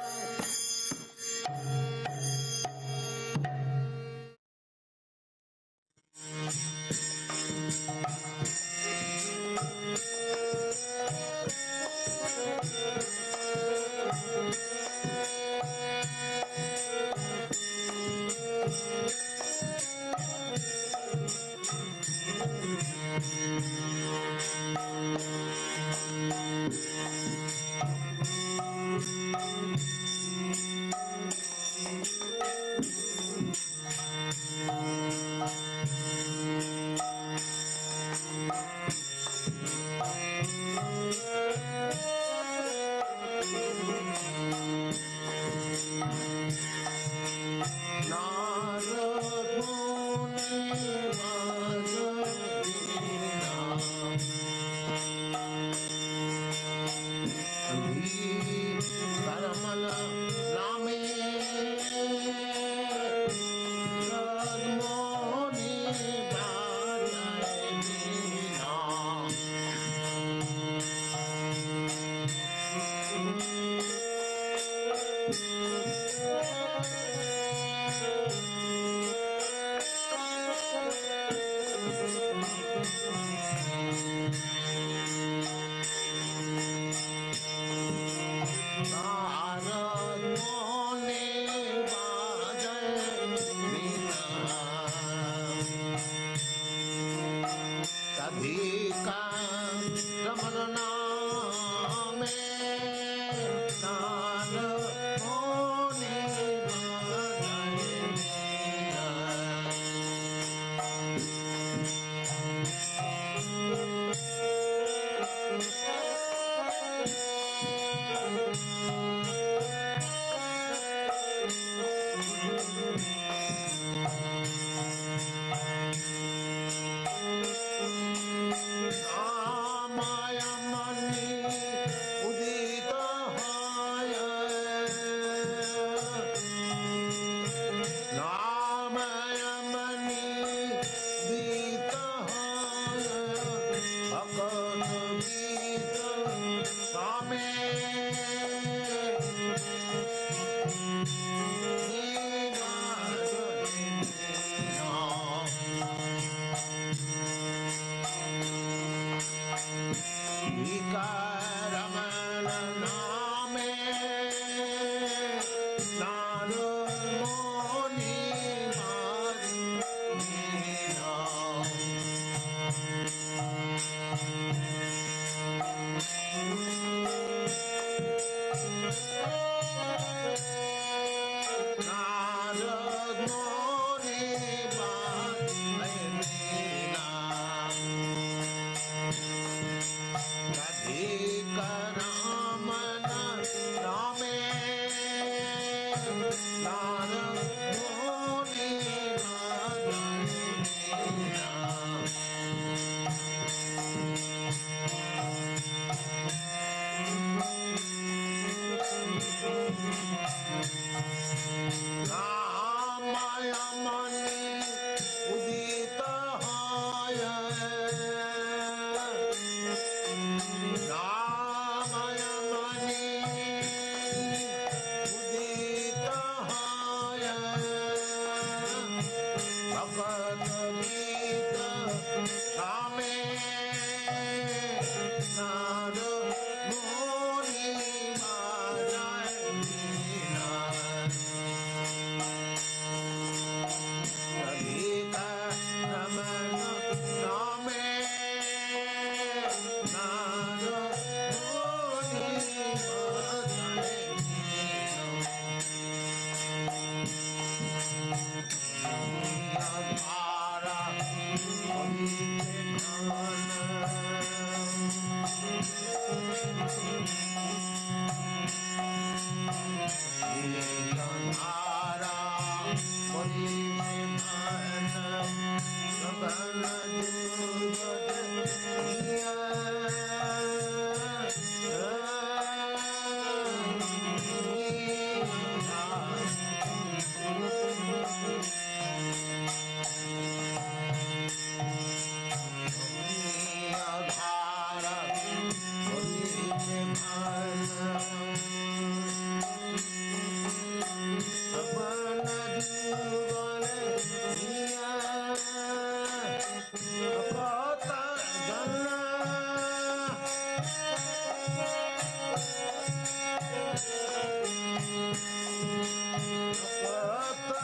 Pata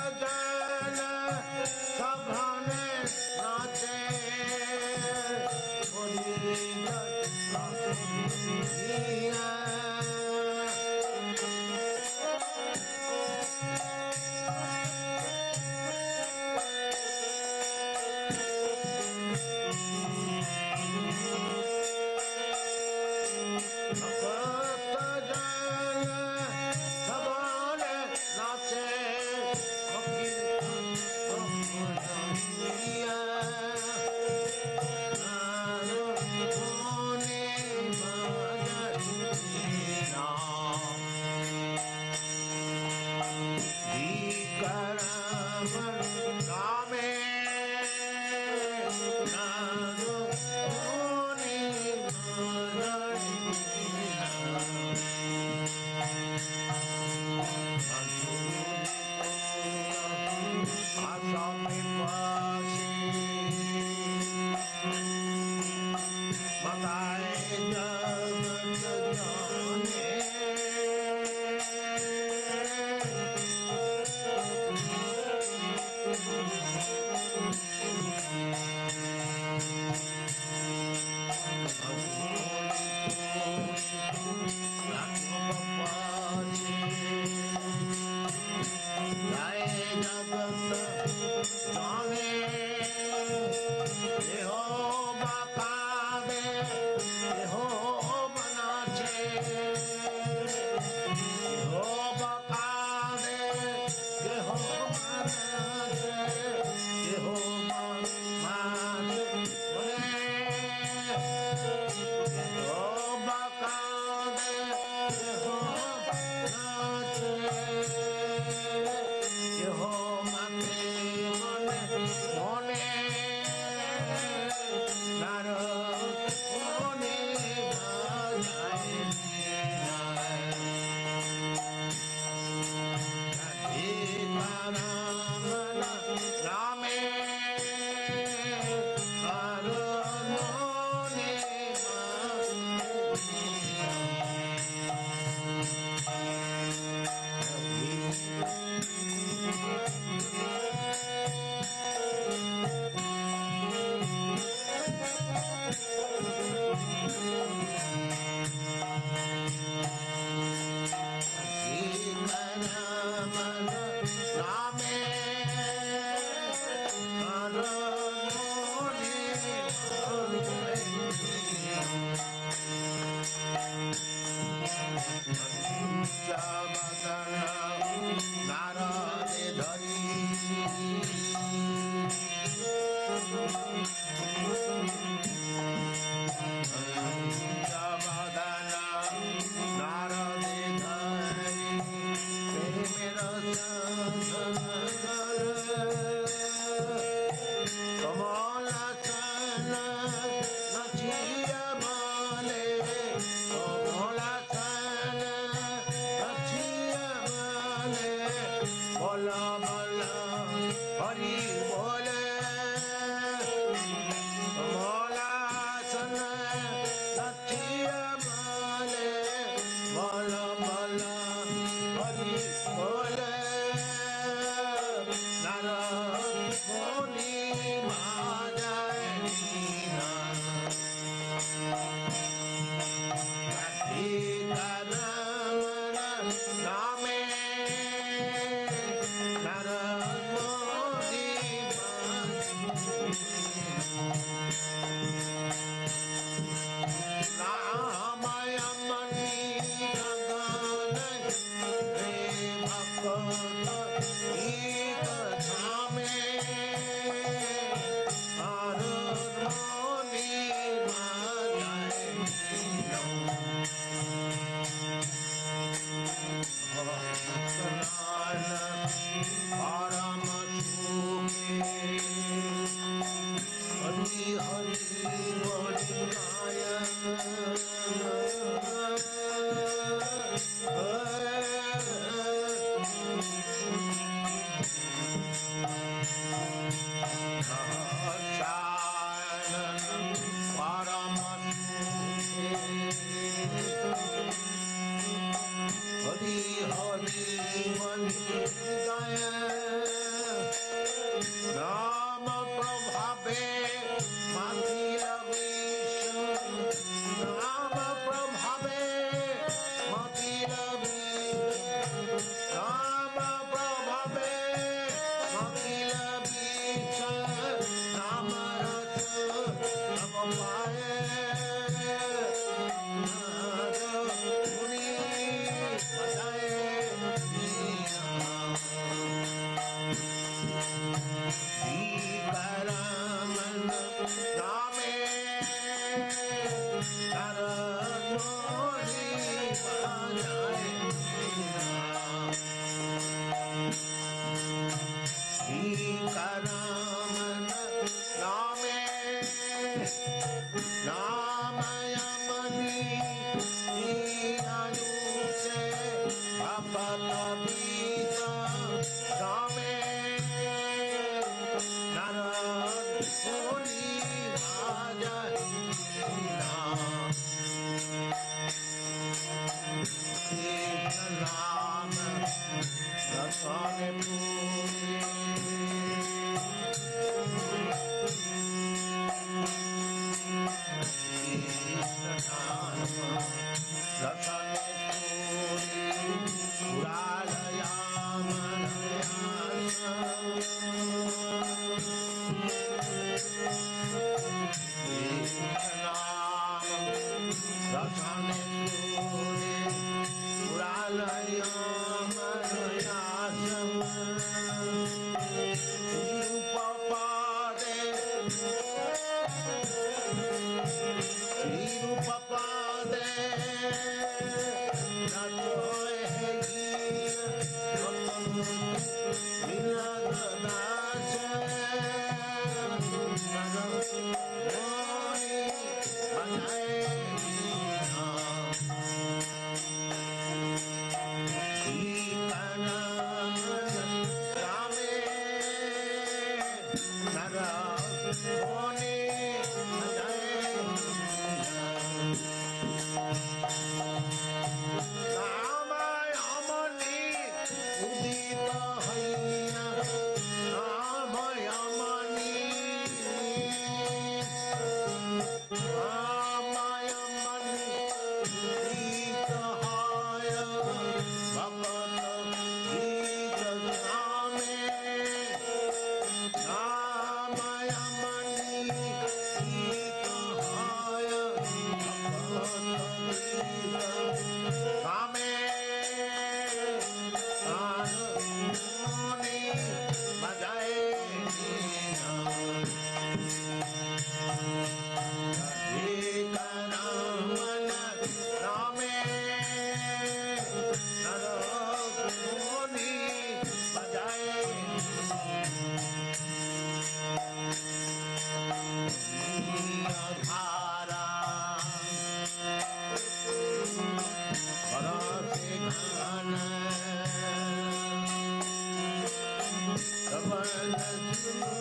Thank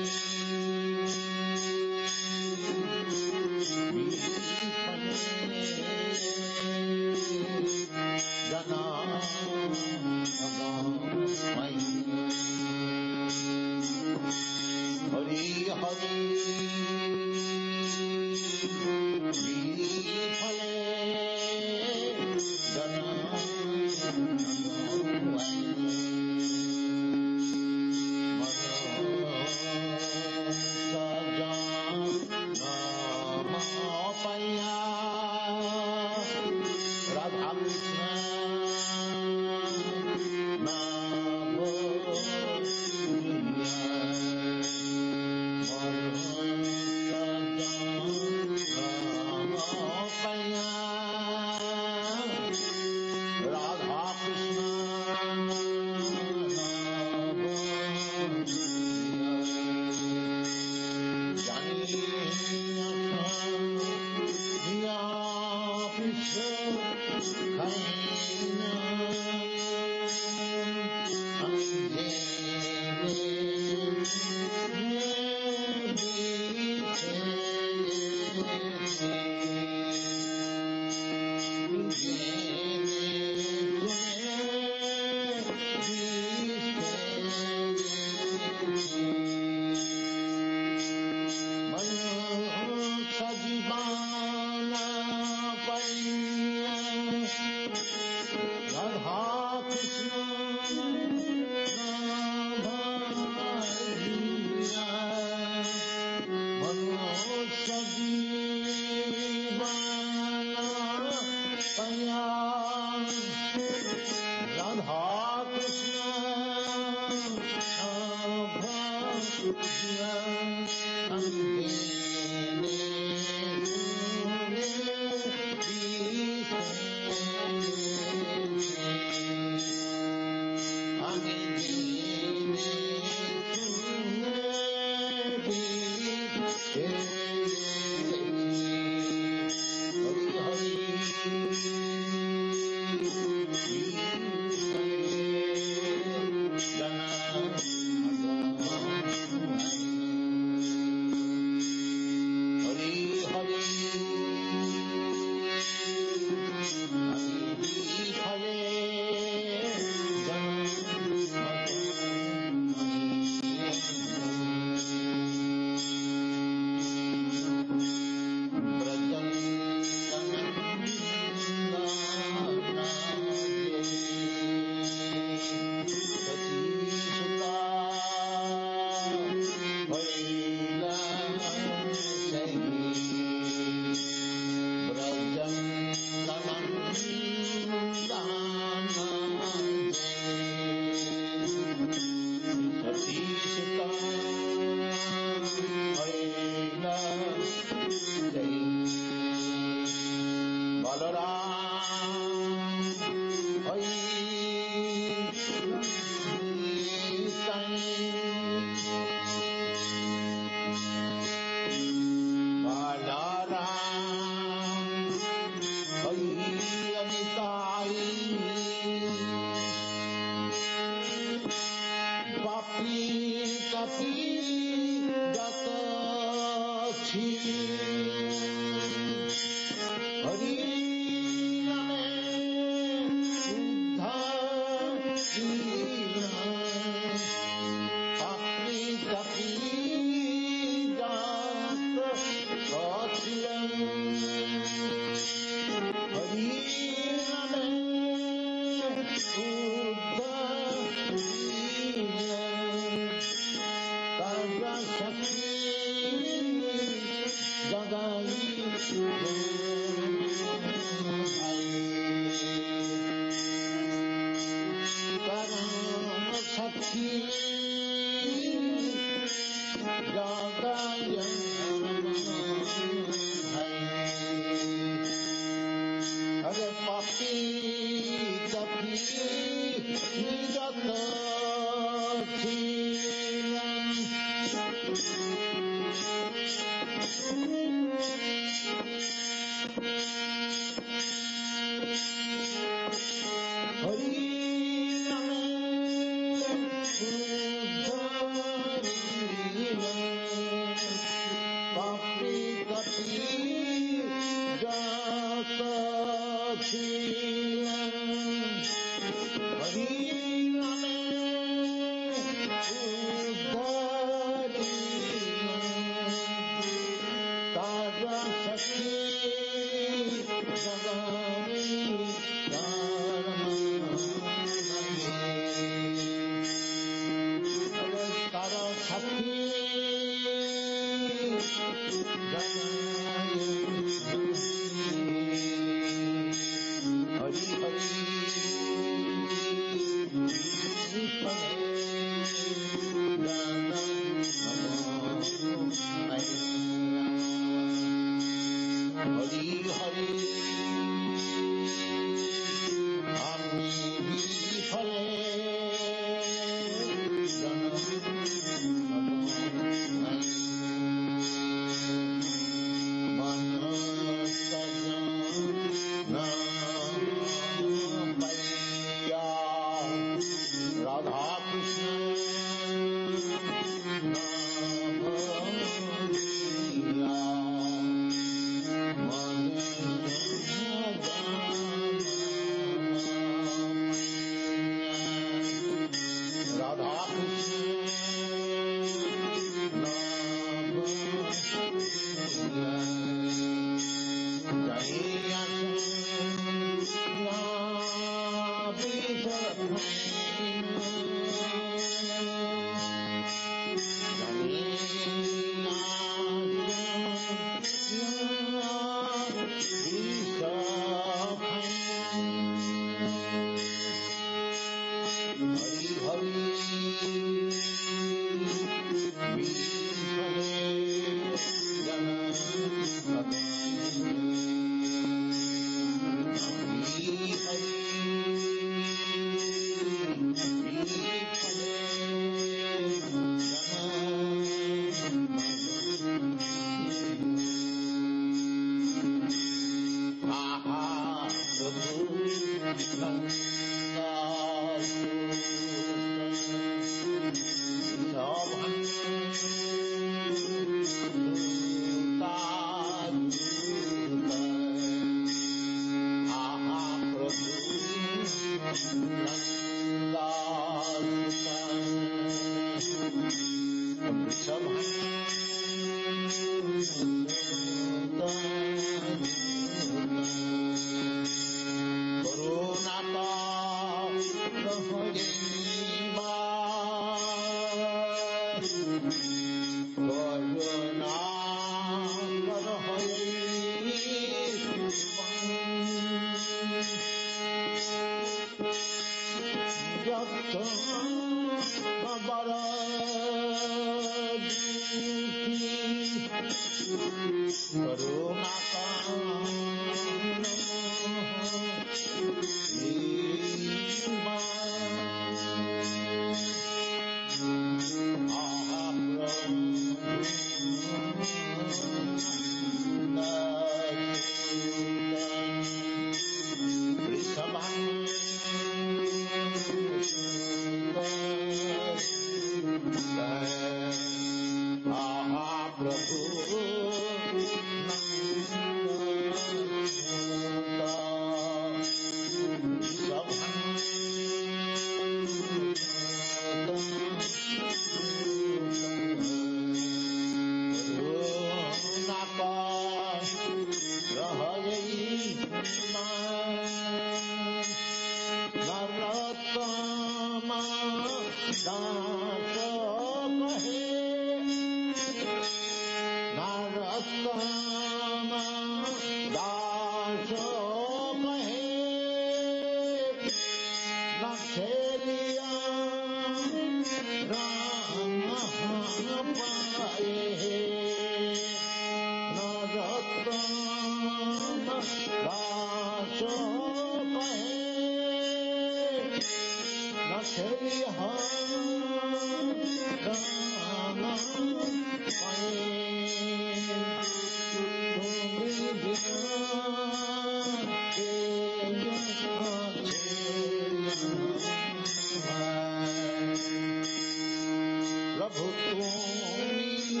प्रभु तुम्ही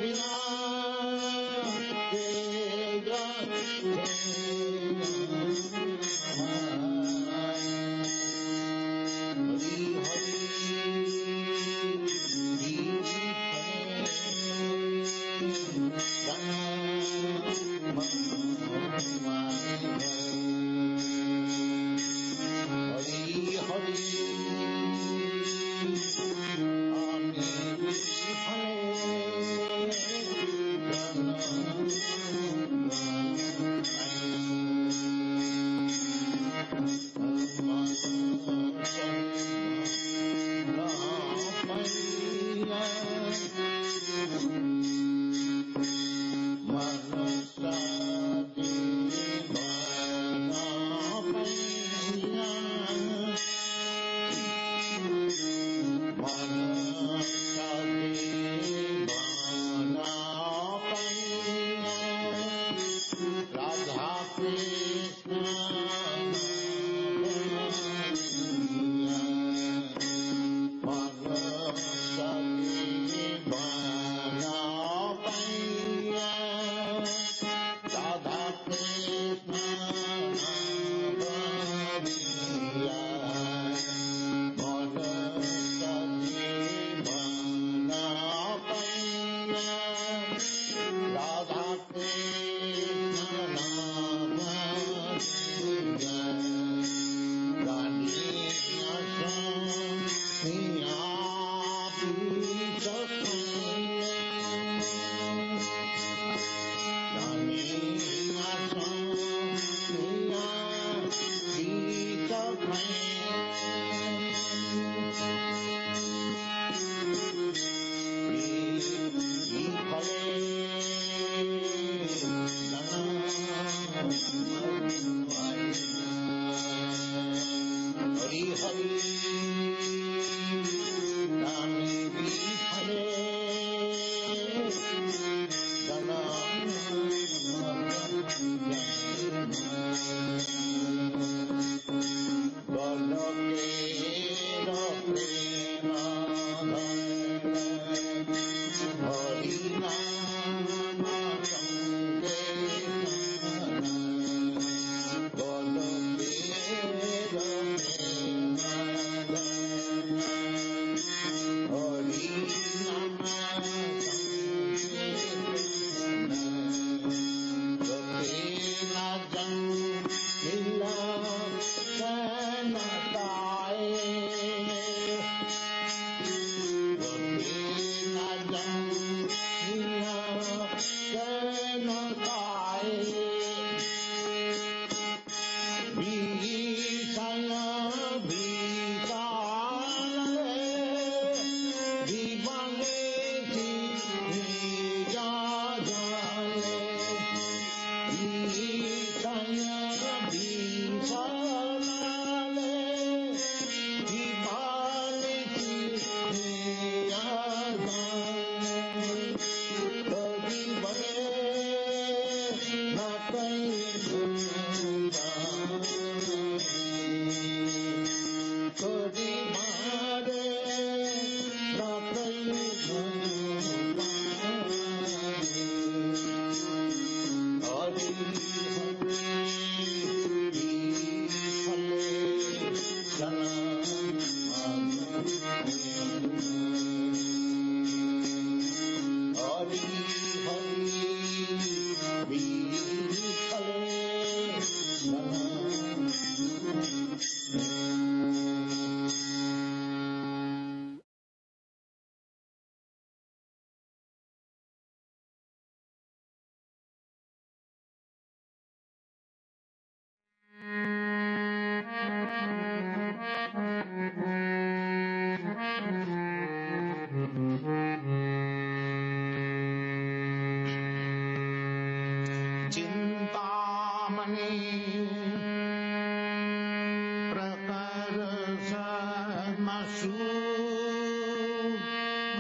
बिना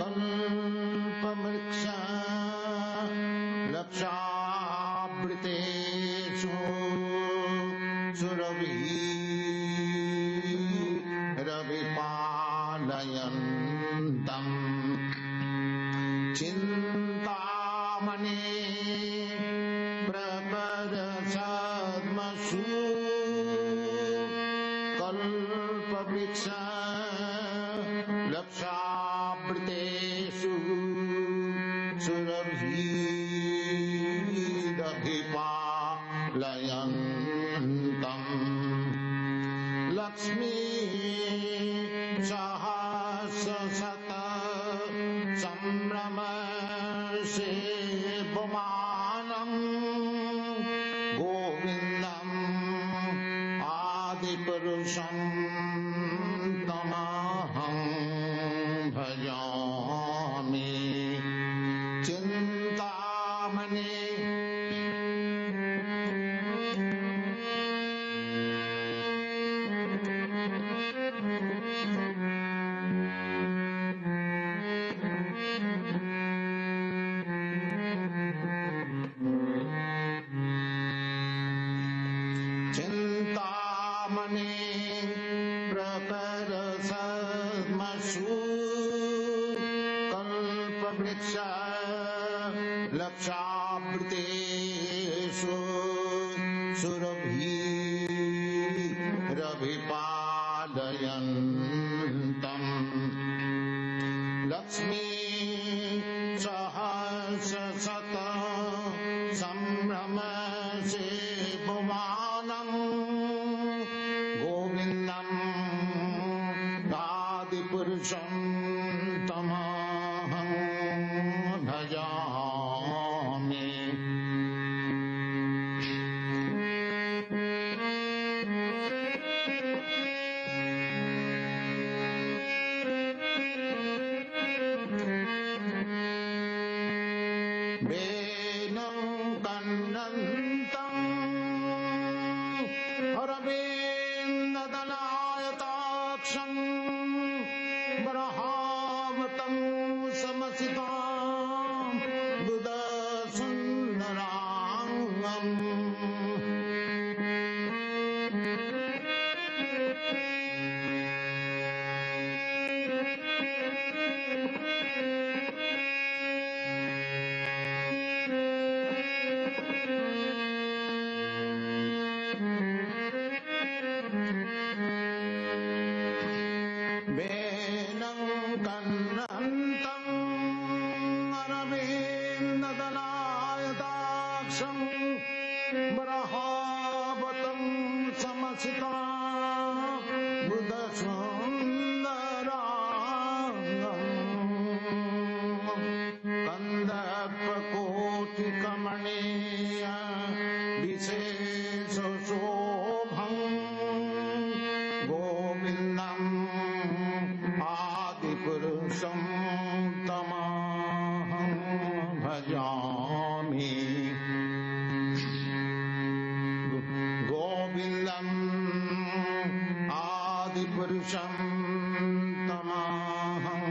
कल्पवृक्ष लक्षावृते सुरभि रविपालयन्तम् चिन्तामणि प्रपरसद्मसु कल्पवृक्ष लक्षावृतेषु सुरभिरभिपालयन्तम् लक्ष्मी सहस्रशत संभ्रम सेवमानम् गोविन्दम् आदिपुरुषम् तमहं भजामि चिन्तामणि प्रकरसद्मसु कल्पवृक्ष लक्षावृतेषु सुरभिरभिपालयन्तम् लक्ष्मी सहस्रशत संभ्रम सेवमानम् गोविन्दम् आदिपुरुषं तमहं भजामि वेणं कन्नन्तम् अरविन्ददलायताक्षं बरहावतं समसितां बुधसुन्दराङ्गम् वेणं कन्नन्तम् अरविन्ददलायताक्षं बरहावतं समसितां बुधसुन्दराङ्गम् कन्दर्पकोटिकमनीय विशेषशोभम् गोविन्दम् आदिपुरुषं तमहं भजामि गोविन्दम् आदिपुरुषं तमहं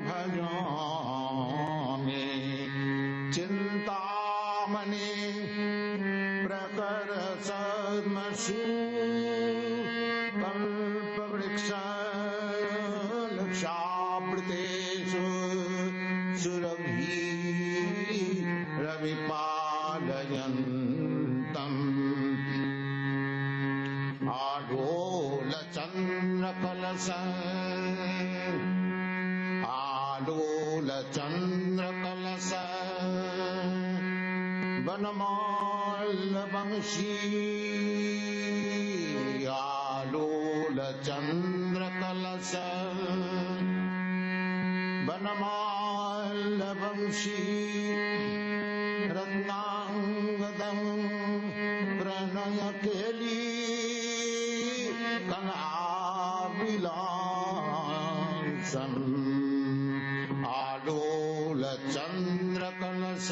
भजामि चिन्तामणि प्रकरसद्मसु कल्पवृक्ष लक्षावृतेषु सुरभिरभिपालयन्तम् आलोलचन्द्रकलश आलोलचन्द्रकलश वनमाल्यवंशी आलोलचन्द्रकलश वनमाल्यवंशी रत्नाङ्गदं प्रणयकेली कलाविलासम् आलोलचन्द्रकलश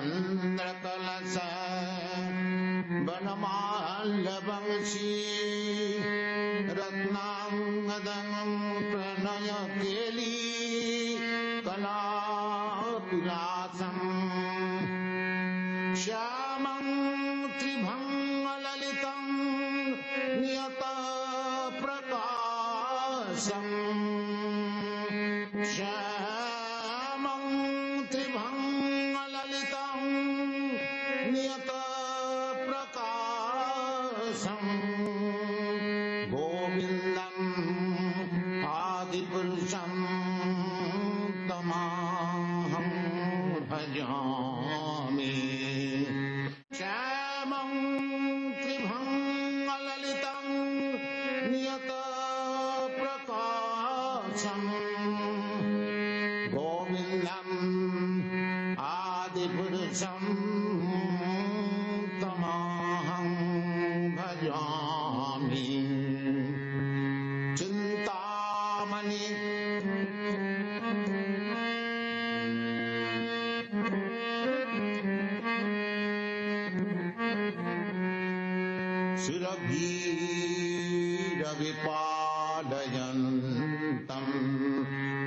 आलोलचन्द्रकलश धर्ममाल्यवंशी रत्नांगदं प्रणय केली कलापिलासम् श्यामं त्रिभंगललितं नियतप्रकाशम् श्यामं त्रिभंगललितं नियतप्रकाशम् गोविन्दम् आदिपुरुषं तमाहं भजामि श्यामं त्रिभंगललितं नियतप्रकाशम् गोविन्दम् आदिपुरुषं तमाहं भजामि चिन्तामणि सुरभीरविपालयन्तम्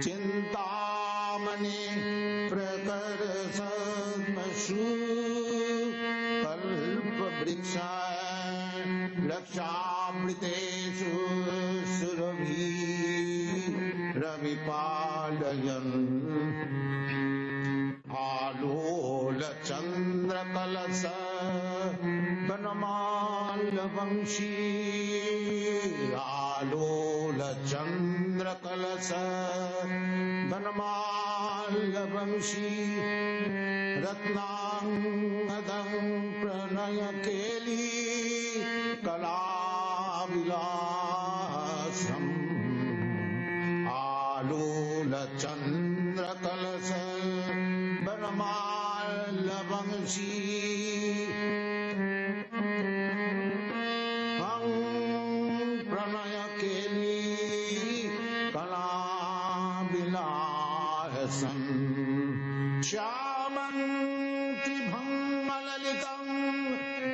चिन्तामणि प्रकरसत्मषु कल्पवृक्षाय लक्षामृतेषु सुरभीरविपालयन् आलोलचन्द्रकलश वनमाल्यवंशी आलोलचन्द्रकलश वनमाल्यवंशी रत्नांगदं प्रणय केली कलाविलासम् आलोलचन्द्रकलश वनमाल्यवंशी प्रणय केली कलाविलासम् श्यामं त्रिभंगललितं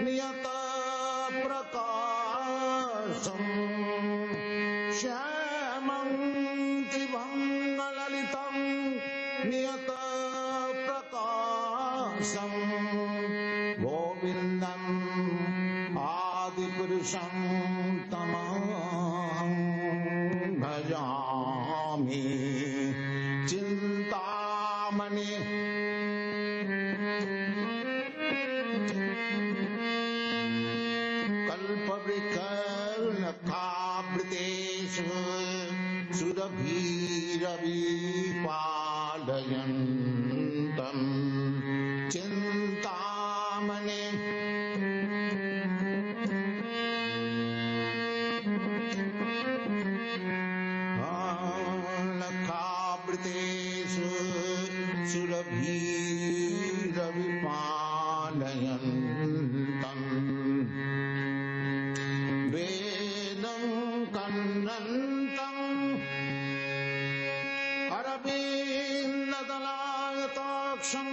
नियतप्रकाशम् श्यामं त्रिभंगललितं नियतप्रकाशम् गोविन्दम् आदिपुरुषं तमाहं भजामि चिन्तामणि कल्पवृक्षलतावृतेषु सुरभीरविपालयन्तम् चिन्तामणि लतावृतेषु सुरभीरविपालयन्तम् वेदं कन्नन्तम् अरविन्ददलायताक्षं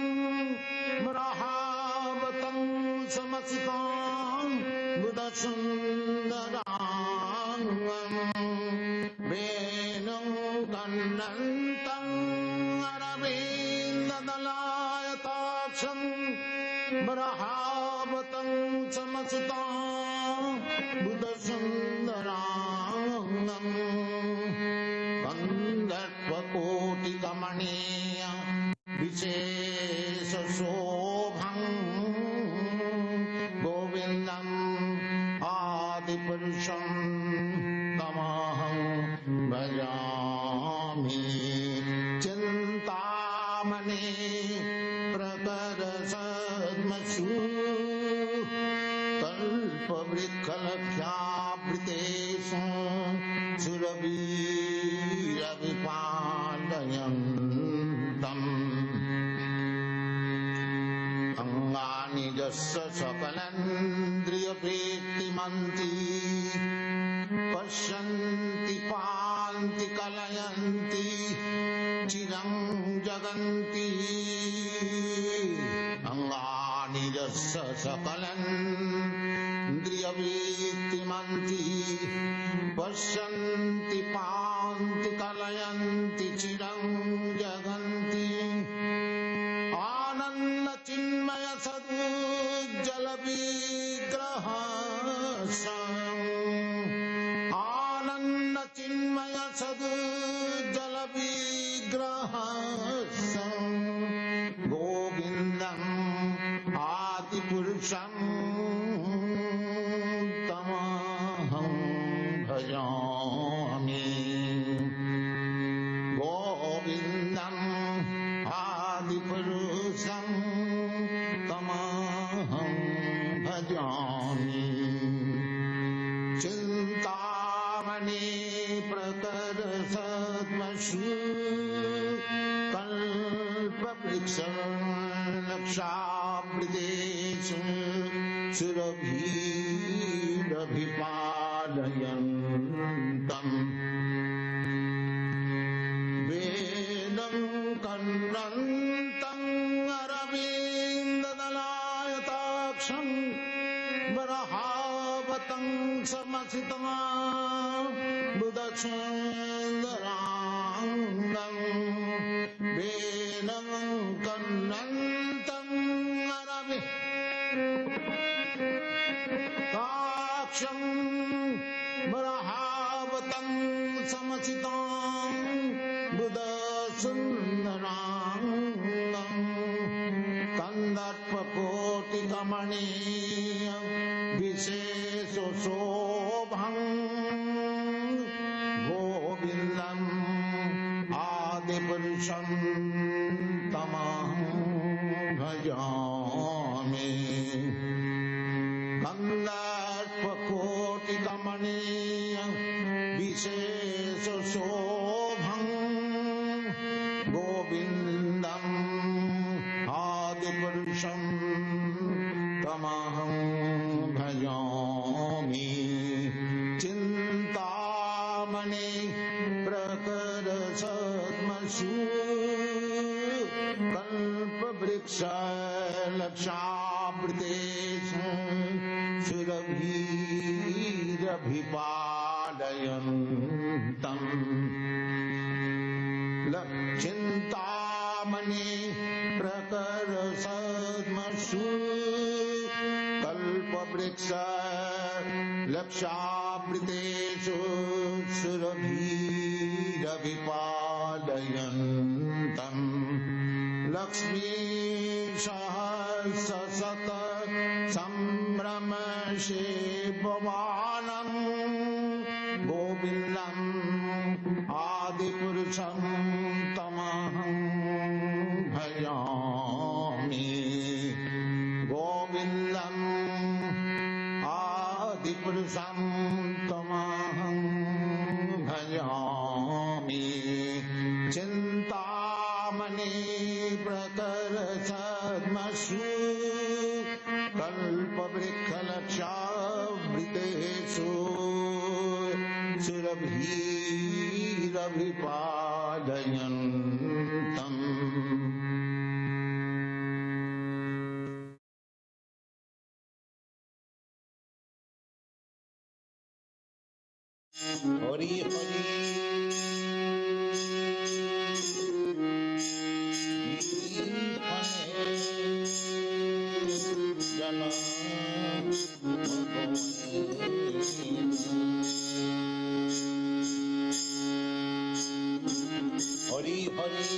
मृहावतं समसितां बुधसुन्दराङ्गम् वेणुं कन्नन्तम् अरविन्ददलायताक्षं मृहावतं समसितां बुधसुन्दराङ्गम् गन्धर्वकोटिकमनीय विशेषशोभं गोविन्दम् आदिपुरुषं तमहं भजामि चिन्तामणि प्रकरसद्मसु कल्पवृक्षलक्षावृतेषु सुरभीरविपालयन्तम् अंगानि यस्य सकलेन्द्रियवृत्तिमन्ति पश्यन्ति पान्ति कलयन्ति चिरं जगन्ति अंगानि यस्य सकलेन्द्रियवृत्तिमन्ति पश्यन्ति पान्ति कलयन्ति चिरं जगन्ति आनन्दचिन्मय सदुज्जल विग्रह आनन्दचिन्मय सदुज्जल विग्रह गोविन्दम् आदिपुरुषं तमहं भजामि गोविन्दम् आदिपुरुषं तमहं भजामि चिन्तामणि प्रकरसद्मषु कल्पवृक्ष लक्षावृतेषु सुरभिरभिपालयन्तम् वेदं कन्नन्तम् अरविन्ददलायताक्षं वरहावतं समसितं बुधक्षेन्द्राङ्गम् वेदं कन्नन्तम् अरविन्दाक्षं वरहावतं समसितं बुधसुन्दराङ्गम् कन्दर्पकोटिकमणीय विशेषशोभं गोविन्दम् आदिपुरुषं तमहं भजामि कन्दर्पकोटिकमणीय विशेषशोभं गोविन्दम् आदिपुरुषं तमहं भजामि चिन्तामणि प्रकरसद्मषु कल्पवृक्ष लक्षावृतेषु सुरभिरभिपालयन्तम् चिन्तामणि प्रकरसद्मषु कल्पवृक्ष लक्षावृतेषु सुरभिरभिपालयन्तम् लक्ष्मी सहस्रशत सम्भ्रमशे भवानम् गोविन्दम् आदिपुरुषं तमहं भजामि गोविन्दम् आदिपुरुषं तमहं भजामि चिन्तामणि प्रकरसद्मषु कल्पवृक्षलक्षावृतेषु सुरभिरभिपालयन्तम् हरि हरि हरि हरि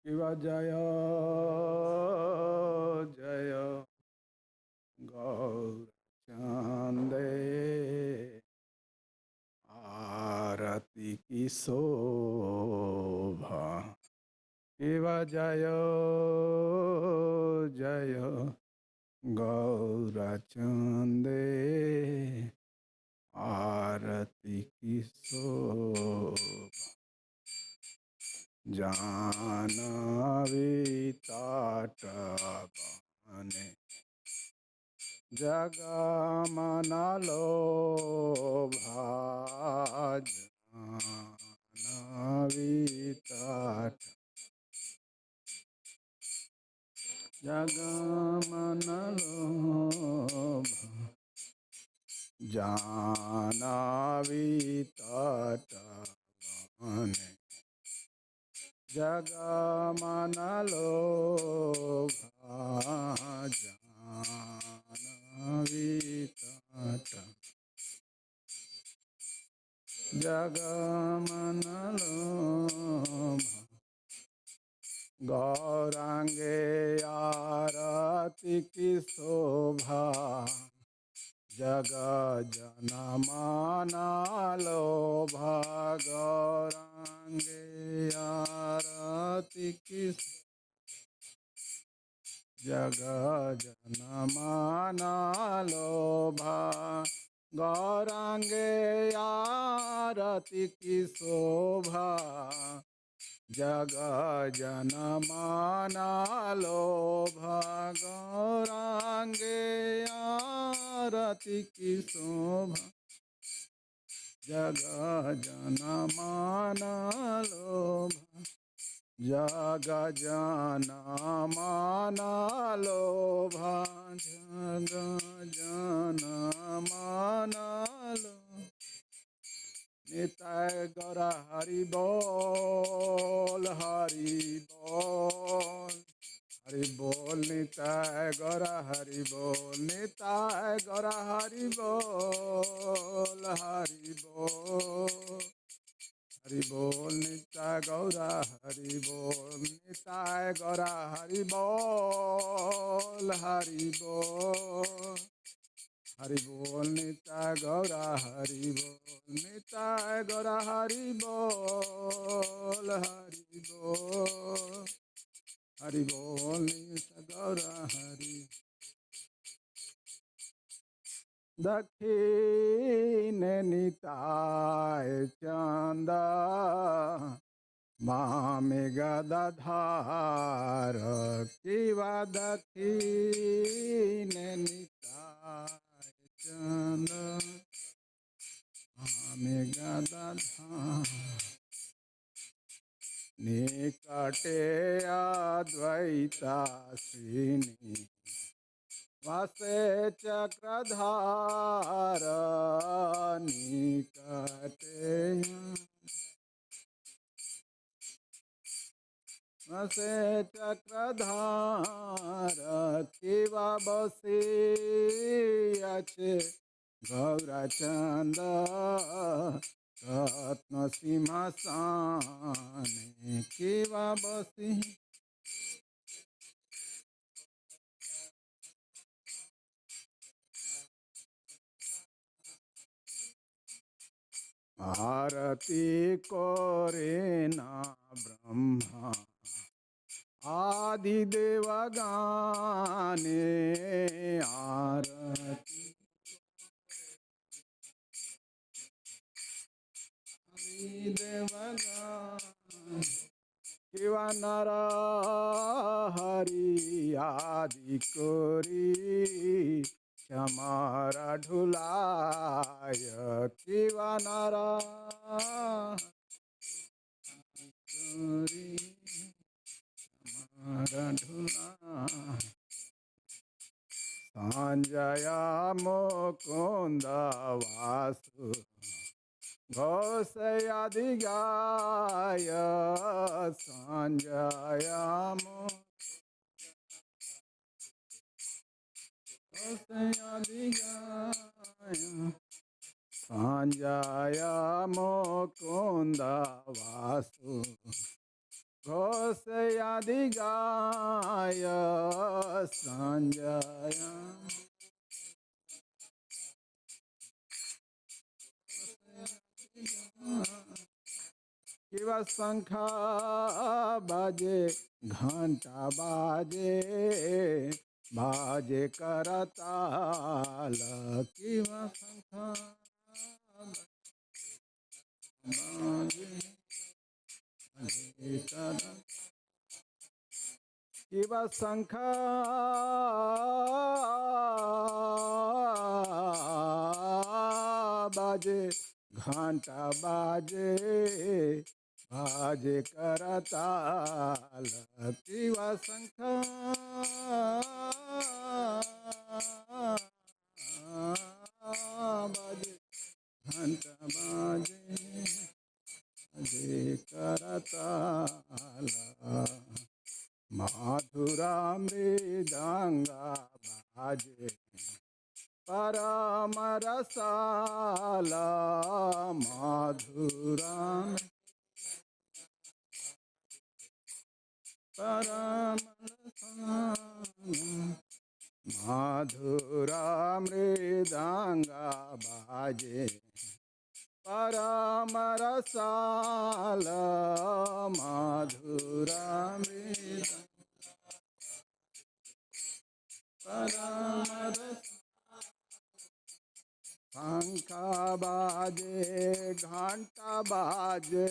शिव जय जय गौरचंदे आरती की शोभा। शिव जय जय गौरचंदे आरती की शोभा। जानवी ताटवाने जगमनलो जानवी ताट जगमनलो जानवी ताटवाने जगमनलो जानवी ताट जगमनलो गौरांगे आरती की शोभा। जग जनमाना लोभा गौरांगे आरती की जग जनमाना लोभा गौरांगे आरती की शोभा। जग जनमाना लोभा गौरांगे आरती की शोभा। जग जनमाना लोभा जग जनमाना लोभा जग जनमाना लोभा। निताय गौर हरि बोल हरि बोल हरि बोल निताय गौर हरि बोल निताय गौर हरि बोल हरि बोल हरि बोल निताय गौर हरि बोल निताय गौर हरि बोल हरि बोल हरि बोल निताय गौरा हरि बोल निताय गौरा हरि बोल हरि बोल हरि बोल निताय गौरा हरि। दक्षिण निताय चंदा मामे गदाधार किवा दक्षिण निताय चंद मामे गदाधार निकटे अद्वैता श्रीनि वसे चक्रधार निकटे वसे चक्रधार किवा बसे अच्छे गौरचंद रत्न सिंहासन किवा बसी। आरती करे ना ब्रह्मा आदि देवगाने आरती देवगान किवा नर हरि आदि कोरी क्षमारा ढुलाय किवा नर कोरी क्षमारा ढुलाय संजय मुकुंद वासु घोषयाधिगाय संजय घोषयाधिगाय संजय मुकुंद वासु घोषयाधिगाय संजय किवा शंख बाजे घंटा बाजे बाजे करताल किवा शंख बाजे किवा शंख बाजे घंटा बाजे बाजे करताल किवा शंख बाजे घंटा बाजे बाजे करताल माधुरा मृदंगा बाजे परम रसाला माधुरा परम माधुरा मृदंगा बाजे परम रसाला माधुरा मृदंगा परम रसाला शंख बाजे घंटा बाजे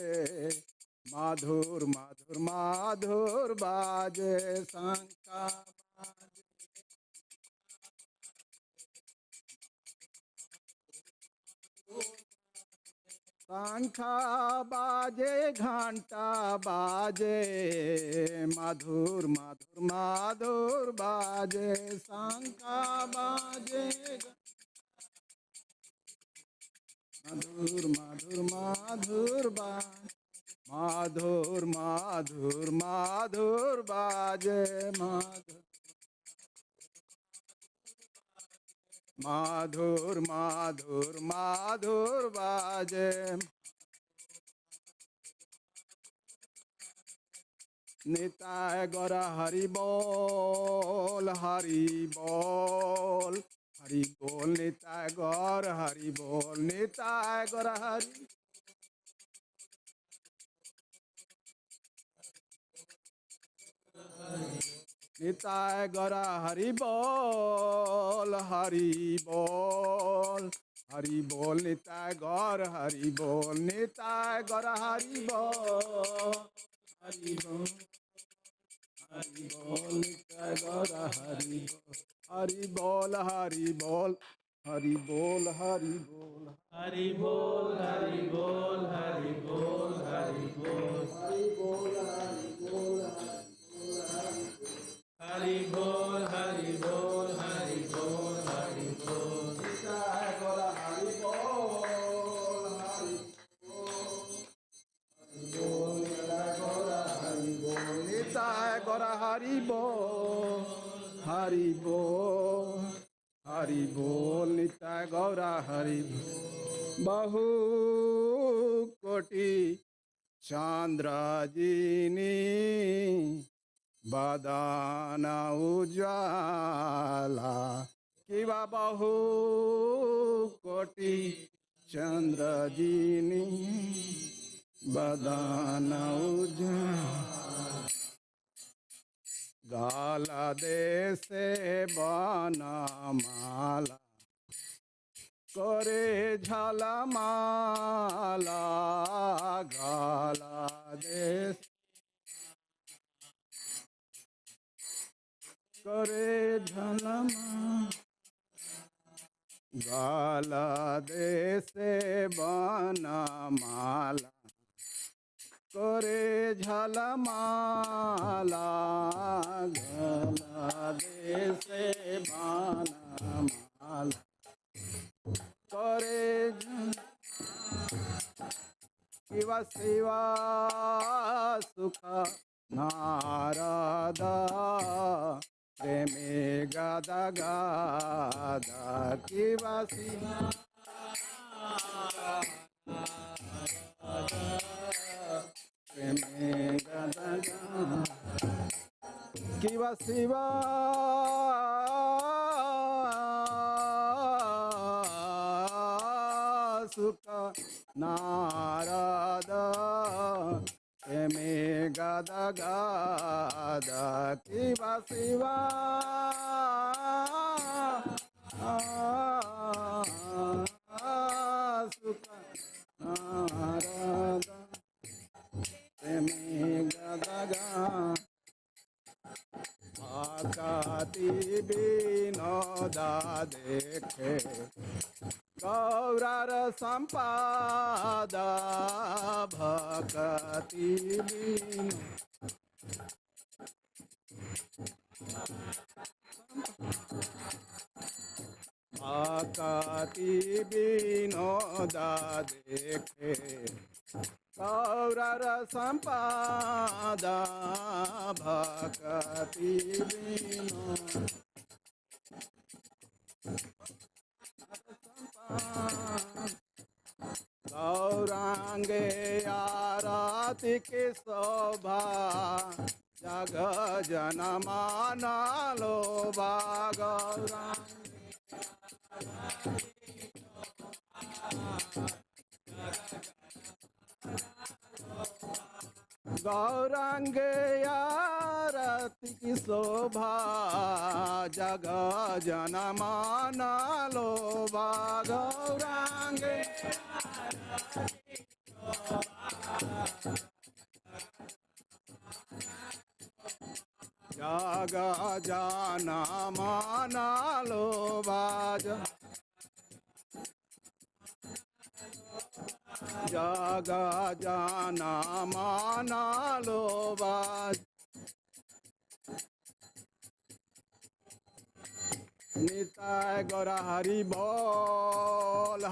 माधुर माधुर माधुर बाजे शंख बाजे शंख बाजे घंटा बाजे माधुर माधुर माधुर बाजे शंख बाजे माधुर माधुर माधुर माधुर माधुर माधुर बाजे माधुर माधुर माधुर बाजे निताय गौर हरि बोल हरि बोल हरि बोल निताय गौर हरि बोल निताय गौर हरि निताय गौर हरि बोल हरि बोल हरि बोल निताय गौर हरि बोल निताय गौर हरि बोल हरि बोल हरि बोल निताय गौर हरि बोल हरि बोल हरि बोल हरि बोल हरि बोल हरि बोल हरि बोल हरि बोल हरि बोल हरि बोल हरि बोल हरि बोल हरि बोल हरि बोल हरि बोल निताय गौर हरि बोल हरि बोल निताय गौर हरि बोल निताय गौर हरि बोल हरि बोल हरि बोल निताय गौर हरि बहु कोटि चंद्रजिनी बदन उज्ज्वला किवा बहु कोटि चंद्रजिनी बदन उज्ज्वला गाला देशे बनमाला करे झलमाला गाला देश करे झलमा गाला देशे बनमाला करे झलमाला गाला देशे बनमाला करे शिवा शिवा सुख नारदा प्रेमे गादा गादा शिवा शिवा प्रेमे गादा गादा शिवा शिवा सुख नारदा प्रेमे गादा गादा शिवा शिवा सुख नारदा प्रेमे गादा गादा आकाति विनोदा देखे गौरार संपादा भक्ति आकाति विनोदा देखे गौरार संपादा भक्ति विनोदा गौरांगे आरती की शोभा जग जन माना लोभा गौरांगे आरती की शोभा जग जन माना लोभा गौरांगे जग जन माना लोभा जग जन माना लोभा निताय गौरा हरि बोल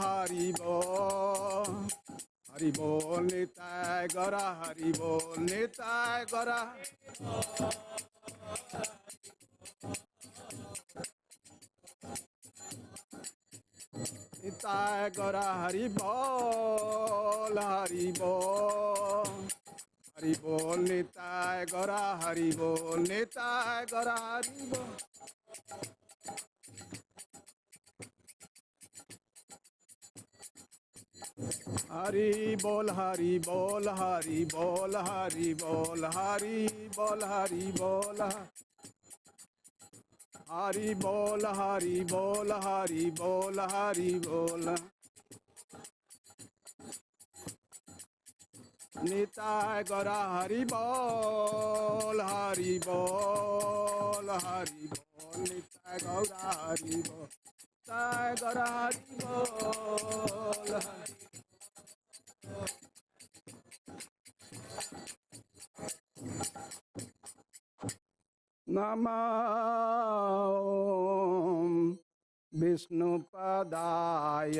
निताय गौरा हरि बोल निताय गौरा निताय गौरा हरि बोल निताय गौरा हरि बोल निताय गौरा हरि बोल हरि बोल हरि बोल हरि बोल हरि बोल हरि बोल हरि बोल हरि बोल हरि बोल हरि बोल हरि बोल निताय गौरा हरि बोल निताय गौरा हरि बोल निताय गौरा हरि बोल नमः विष्णुपदाय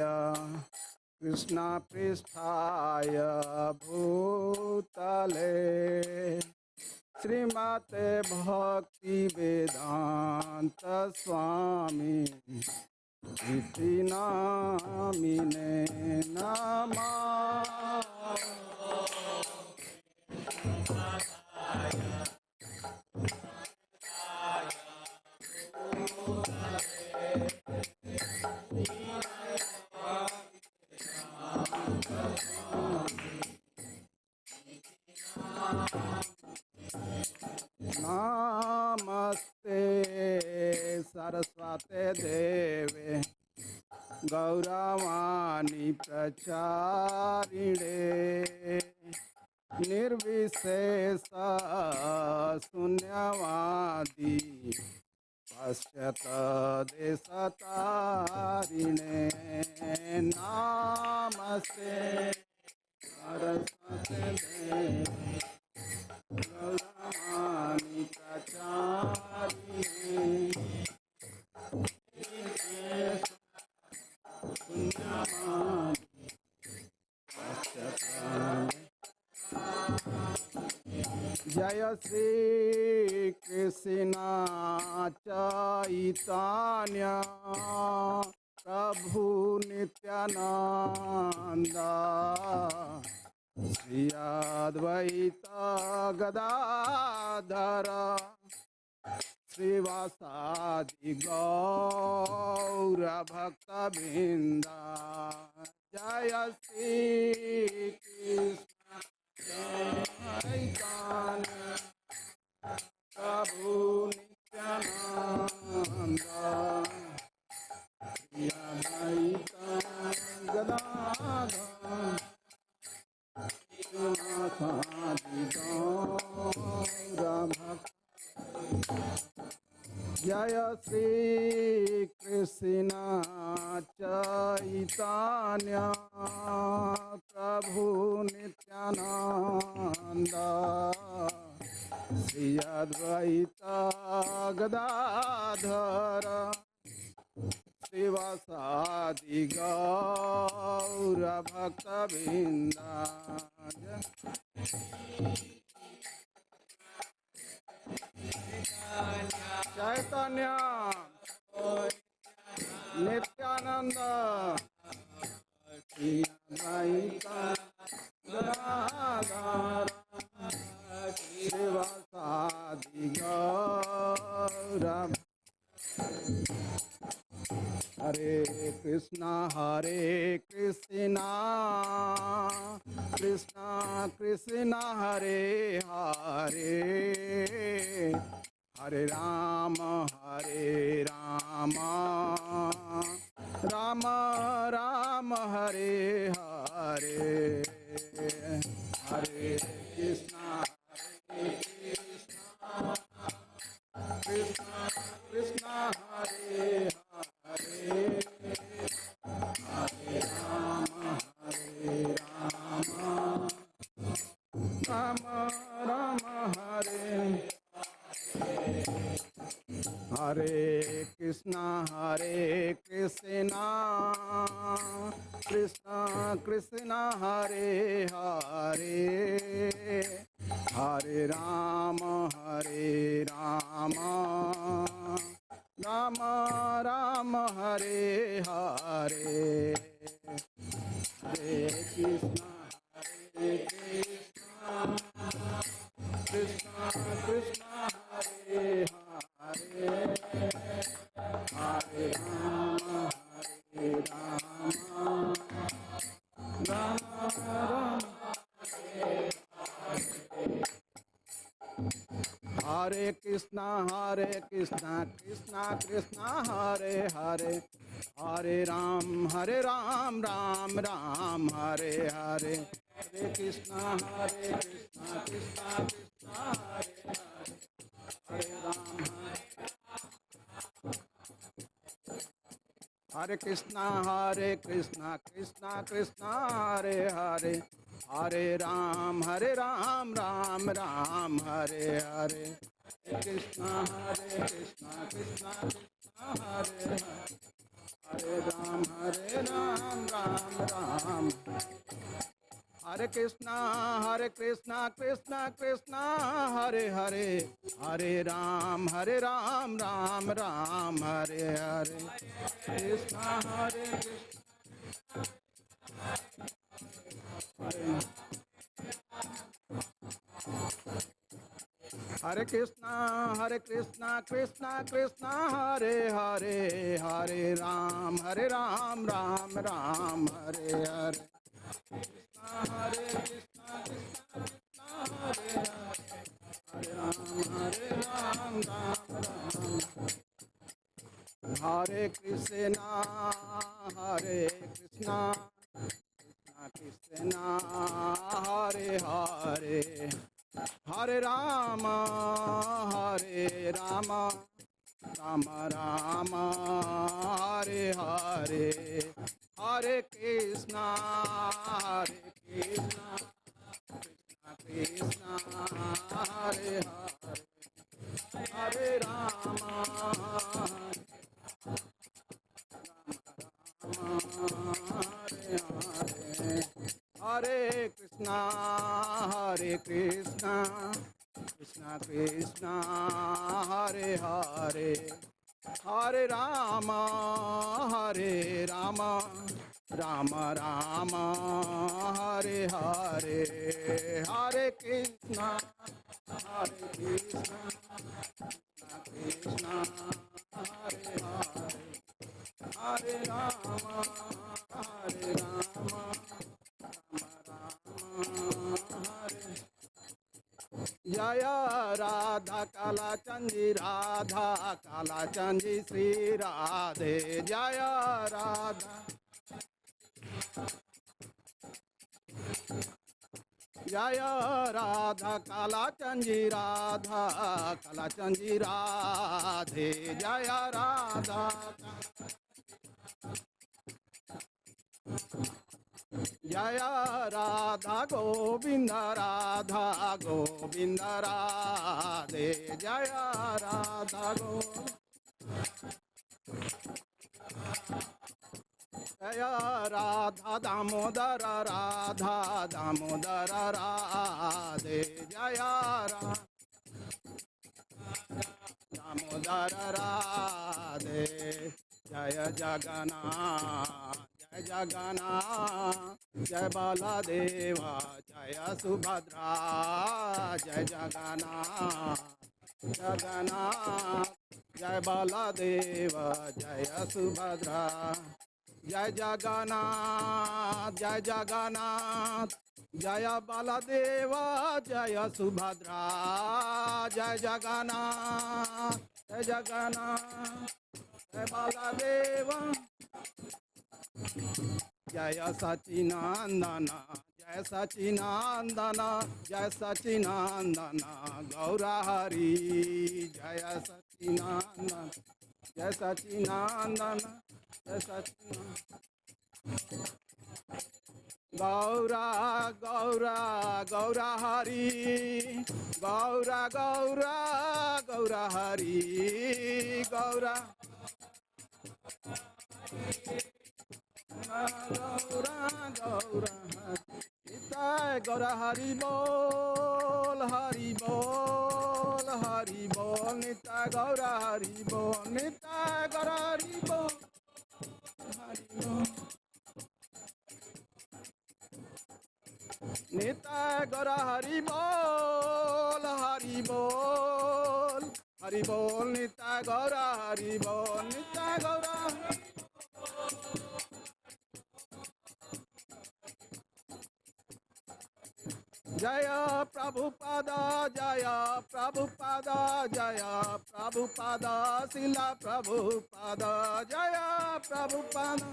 कृष्णपृष्ठाय भूतले श्रीमते भक्ति वेदांत स्वामी इति नामिने नमः नमस्ते सरस्वते देवे गौरवाणी प्रचारिणे निर्विशेष शून्यवादी पश्यत देशतारिणे नामस्ते सरस्वते गौरवाणी प्रचारिणे जय श्री कृष्ण चैतन्य प्रभु नित्यानंद श्री अद्वैत गदाधर श्रीवासादि गौर भक्तवृंद जय श्री कृष्ण चैतन्य प्रभु नित्यानंद श्री अद्वैत गदाधर श्रीवासादि गौर भक्त जय श्री कृष्ण चैतन्य प्रभु नित्यानंद श्री अद्वैत गदाधर श्रीवासादि गौर भक्तवृंद चैतन्य नित्यानंद श्री अद्वैत गदाधर श्रीवासादि गौर हरे कृष्णा कृष्णा कृष्णा हरे हरे हरे राम राम राम हरे हरे हरे कृष्णा कृष्णा कृष्णा हरे हरे हरे राम राम राम हरे हरे कृष्णा कृष्णा कृष्णा हरे हरे हरे राम राम राम हरे हरे हरे कृष्णा कृष्णा कृष्णा हरे हरे हरे राम राम राम हरे कृष्णा कृष्णा कृष्णा हरे हरे हरे राम राम राम हरे हरे हरे कृष्णा कृष्णा कृष्णा हरे हरे हरे राम हरे कृष्णा कृष्णा कृष्णा हरे हरे हरे राम राम हरे हरे हरे कृष्णा कृष्णा कृष्णा हरे हरे हरे राम राम हरे कृष्णा कृष्णा हरे हरे हरे राम राम हरे हरे कृष्णा हरे Krishna Krishna Hare Hare Hare Ram Ram Hare Hare Krishna Krishna Krishna Hare Hare Hare Ram Ram Hare Krishna, Hare Krishna, Krishna Krishna, Hare Hare, Hare Rama, Hare Rama, Rama Rama, Hare Hare, Hare Krishna, Hare Krishna, Krishna Krishna, Hare Hare, Hare Rama, Hare Hare, Hare Krishna, Hare Krishna, Krishna Krishna, Hare Hare, Hare Rama, Hare Rama, Rama Rama, Hare Hare, Hare Krishna, Hare Krishna, Krishna Krishna, Hare Hare, Hare Rama, Hare Rama, Rama Rama, Hare. Jaya Radha Kala Chandji, Radha Kala Chandji, Sri Radhe. Jaya Radha, Jaya Radha Kala Chandji, Radha Kala Chandji, Radhe. Jaya Radha, Jaya Radha Govinda, Radha Govinda, Radhe. Jaya Radha Govinda, Jaya Radha Damodara, Radha Damodara, Radhe. Jaya Radha Damodara, Radhe. Jaya Jagannath, Jai Jagannath, Jai Baladeva, Jaya Subhadra, Jai Jagannath, Jagannath, Jai Baladeva, Jaya Subhadra, Jai Jagannath, Jai Jagannath, Jaya Baladeva, Jaya Subhadra, Jai Jagannath, Jai Jagannath, Jai Baladeva, Jaya Sachinandana, Jaya Sachinandana, Jaya Sachinandana, Gaura Hari, Jaya Sachinandana, Jaya Sachinandana, Jaya Sachinandana. Gaura, Gaura, Gaura Hari, Gaura, Gaura, Gaura Hari, Gaura, Gaura, Gaura, Nitai Gaura Hari Bol, Hari Bol, Hari Bol, Nitai Gaura Hari Bol, Nitai Gaura Hari Bol, Hari Bol. Nitai Gaura Hari Bol, Hari Bol, Hari Bol, Nitai Gaura Hari Bol, Nitai Gaura. Jaya Prabhupada, Jaya Prabhupada, Jaya Prabhupada, Srila Prabhupada, Jaya Prabhupada.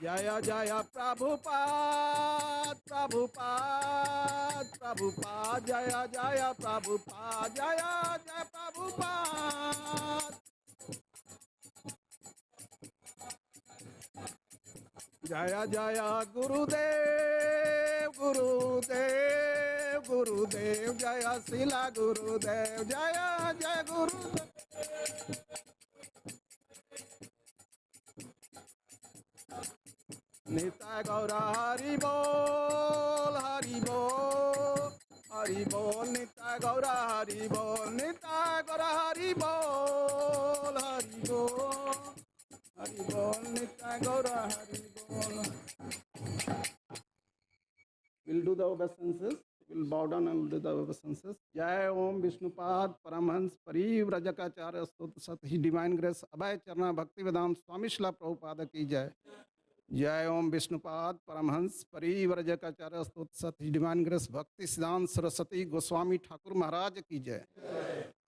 Jaya Jaya Prabhupada, Prabhupada, Prabhupada, Jaya Jaya Prabhupada, Jaya Jaya Prabhupada. Jaya Jaya Gurudev, Gurudev, Gurudev, Jaya Srila Gurudev, Jaya Jaya Gurudev. Nitai Gaura Hari Bol, Hari Bol, Hari Bol, Nitai Gaura Hari Bol, Nitai Gaura Hari Bol, Hari Bol, Hari Bol, Nitai Gaura Hari Bol. We'll do the obeisances. We'll bow down and do the obeisances. Jai Om Vishnupad Paramhans Parivrajakacarya Stot Sat His Divine Grace Abhay Charna Bhakti Vedanta Swami Srila Prabhupada ki jai. जय ओम Vishnupad Paramhans परिव्रजकाचार्य स्तुत divine grace भक्ति सिद्धांत सरस्वती गोस्वामी ठाकुर महाराज की जय।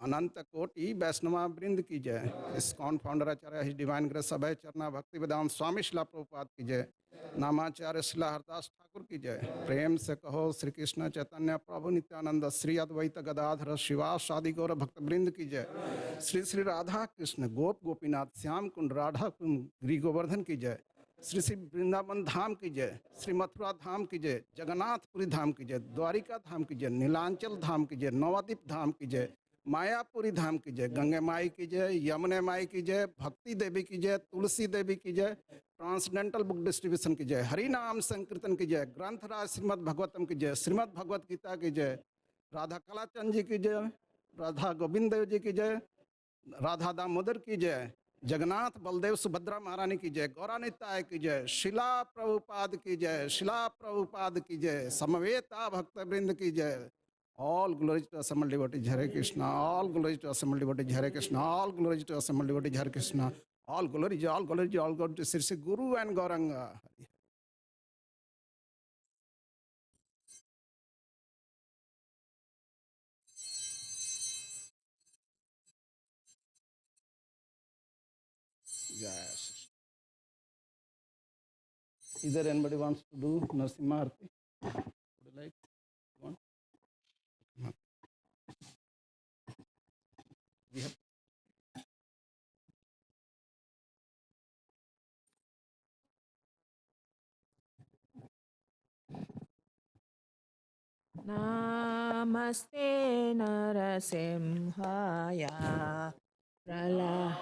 अनंत कोटि वैष्णवा वृंद की जय। ISKCON founder आचार्य his divine grace अभय चरना भक्ति वेदांत स्वामी शिला प्रभुपाद की जय। नामाचार्य शिला हरदास ठाकुर की जय। प्रेम से कहो श्री कृष्ण चैतन्य प्रभु नित्यानंद श्री अद्वैत गदाधर शिवास आदि गौर भक्त वृंद की जय। श्री श्री राधा कृष्ण गोप गोपीनाथ श्याम कुंड राधा कुंड गिरि गोवर्धन की जय। श्री श्री वृंदावन धाम की जय। श्री मथुरा धाम की जय। जगन्नाथपुरी धाम की जय। द्वारिका धाम की जय। नीलांचल धाम की जय। नवद्वीप धाम की जय। मायापुरी धाम की जय। गंगे माई की जय। यमुने माई की जय। भक्ति देवी की जय। तुलसी देवी की जय। ट्रांसडेंटल बुक डिस्ट्रीब्यूशन की जय। हरि नाम संकीर्तन की जय। ग्रंथराज श्रीमद् भगवतम की जय। श्रीमद् भगवत गीता की जय। राधा कलाचंद जी की जय। राधा गोविंद देव जी की जय। राधा दामोदर की जय। जगन्नाथ बलदेव सुभद्रा महारानी की जय। गौरानिताय की जय। शिला प्रभुपाद की जय। शिला प्रभुपाद की जय। समवेता भक्त वृंद की जय। All glories to assembled devotees, Hare Krishna. All glories to assembled devotees, Hare Krishna. All glories to assembled devotees, Hare Krishna. All glories, all glories, all glories to Sri Sri Guru and Gauranga. Yes. Either anybody wants to do Narasimha Arti? Would you like one? We have Namaste Narasimhaya Narasimhaya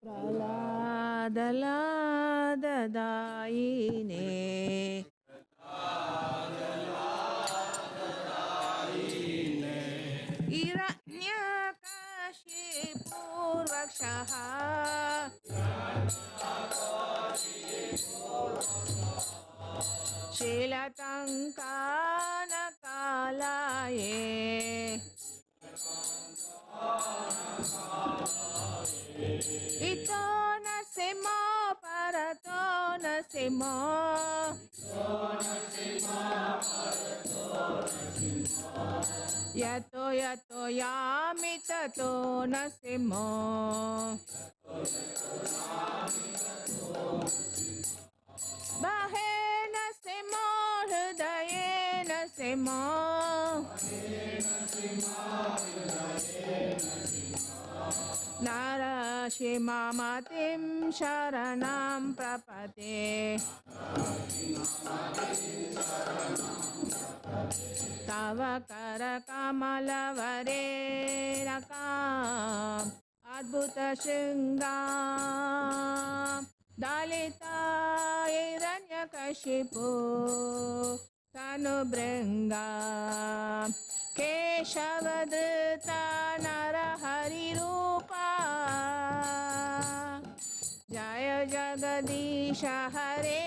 Praladadayine Hiranyakashipurvakshaha Shilatankanakalaye Ito nasimo parato nasimo Yato yato yamitato nasimo Bahe nasimo hridaye nasimo Narashimamatim sharanam prapate Tava karakamalavare rakam Adbhuta shringam Dalita Hiranyakashipu Tanubringam Keshavadrita Narahari Rupa Jaya Jagadisha Hare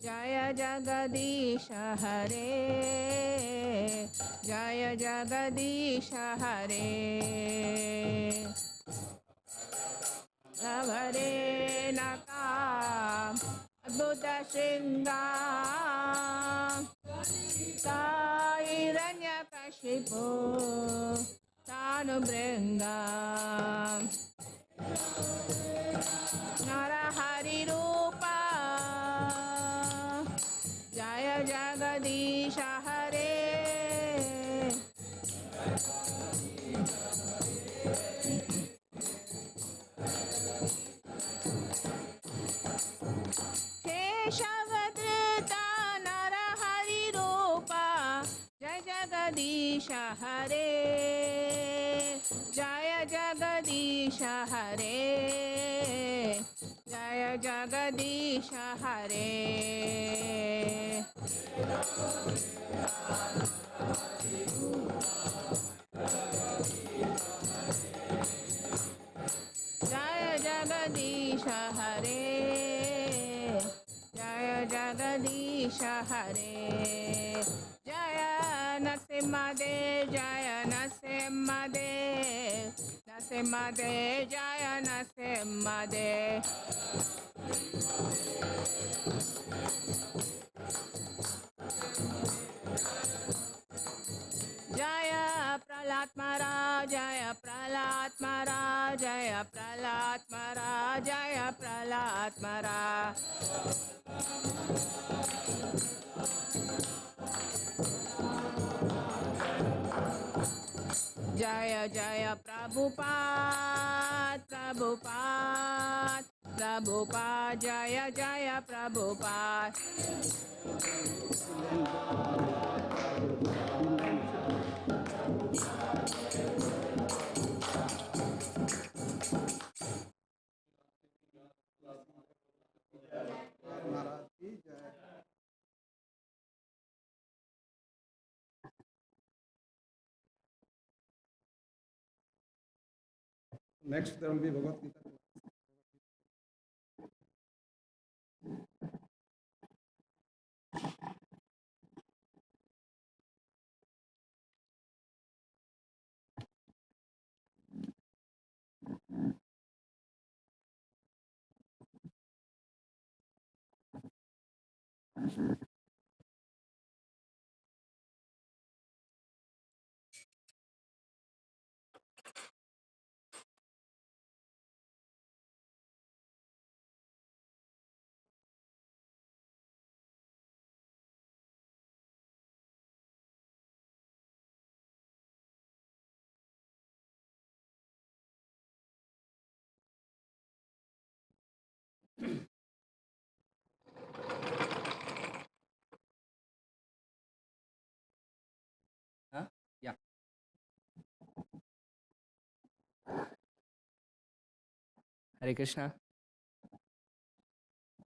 Jaya Jagadisha Hare Jaya Jagadisha Hare Ravare Nakam Adbhuta Shringam Hiranyakashipu Tanubringam Narahari Rupa Jaya Jagadisha Hare Keshavadrita Narahari Rupa Jaya Jagadisha Hare Jaya Jagadisha Hare Jaya Jagadisha Hare Jaya Jagadisha Hare Jaya Jagadisha Hare Jaya Narasimhadev Jaya Narasimhadev Narasimhade, Jaya Narasimhade. Jaya Pralat Maharaj, Jaya Pralat Maharaj, Jaya Pralat Maharaj, Jaya Pralat Maharaj. Jaya Jaya Prabhupada, Prabhupada, Prabhupada, Jaya Jaya Prabhupada. महाराज की जय। Next there will be Bhagavad Gita. Huh? Yeah. Hare Krishna.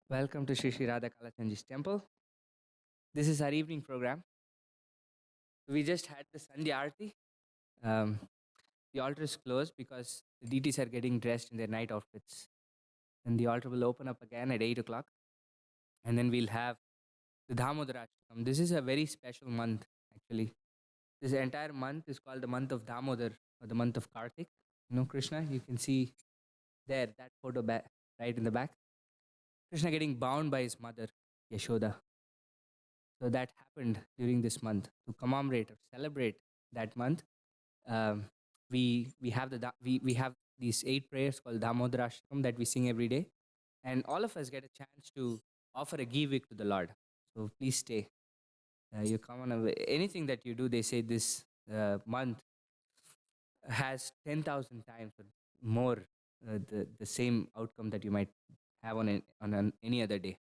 Welcome to Shri Shri Radha Kalachandji's temple. This is our evening program. We just had the Sandhya Arati. The altar is closed because the deities are getting dressed in their night outfits. And the altar will open up again at 8 o'clock. And then we'll have the Damodara Ashtakam. This is a very special month, actually. This entire month is called the month of Damodar, or the month of Kartik. You know, Krishna, you can see there, that photo right in the back. Krishna getting bound by his mother, Yashoda. So that happened during this month. To commemorate or celebrate that month, we have we have these 8 prayers called Damodara Ashtakam that we sing every day, and all of us get a chance to offer a givik to the Lord. So please stay. You come on anything that you do. They say this month has 10,000 times or more the same outcome that you might have on any other day.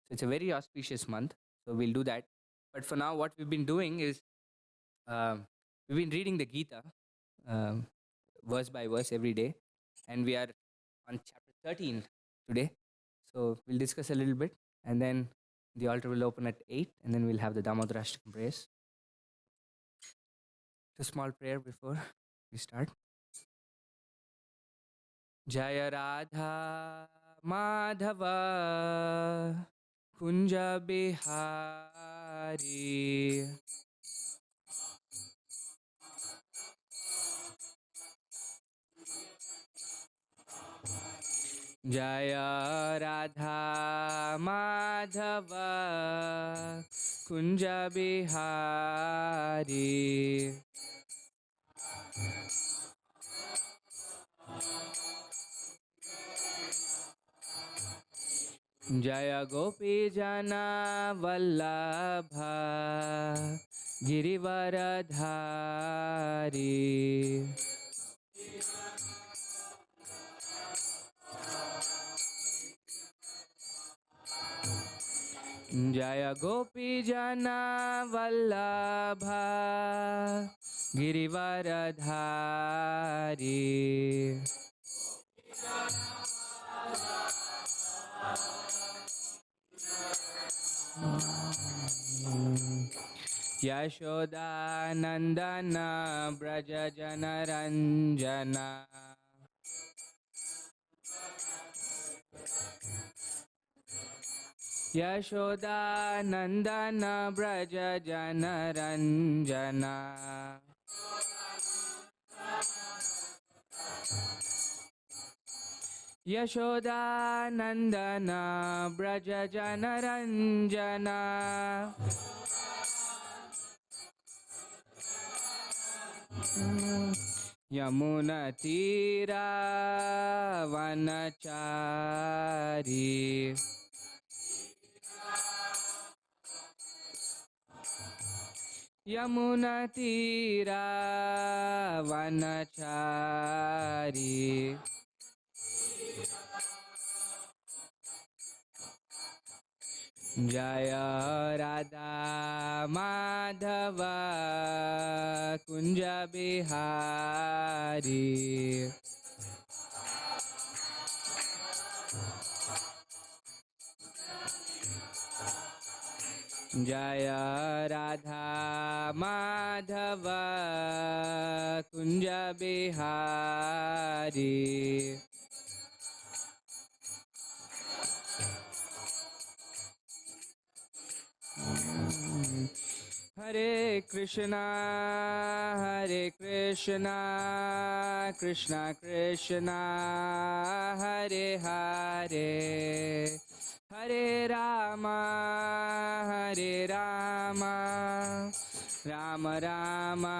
So it's a very auspicious month. So we'll do that. But for now, what we've been doing is we've been reading the Gita verse by verse every day, and we are on chapter 13 today. So we'll discuss a little bit, and then the altar will open at 8, and then we'll have the Damodara Ashtakam prayers. A small prayer before we start. Jaya Radha Madhava Kunja Bihari Jaya Radha Madhava Kunja Bihari Jaya Gopi Jana Vallabha Girivaradhari Jaya Gopi Jana Vallabha Girivaradhari Yashoda Nandana Braja Janaranjana Yashoda Nandana Braja Janaranjana Yashoda Nandana Braja Janaranjana Yamuna Tira Vanachari Yamuna Tira Vanachari Jaya Radha Madhava Kunja Bihari Jaya Radha Madhava Kunja Bihari Hare Krishna, Krishna Krishna, Hare Hare, Hare Rama, Rama Rama,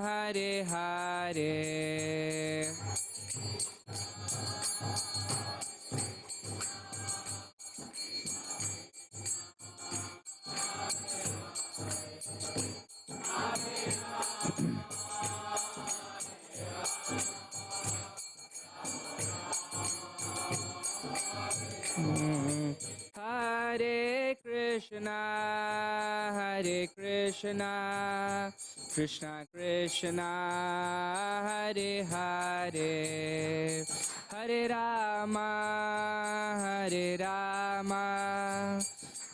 Hare Hare. Hare Krishna, Krishna Krishna, Hare Hare, Hare Rama,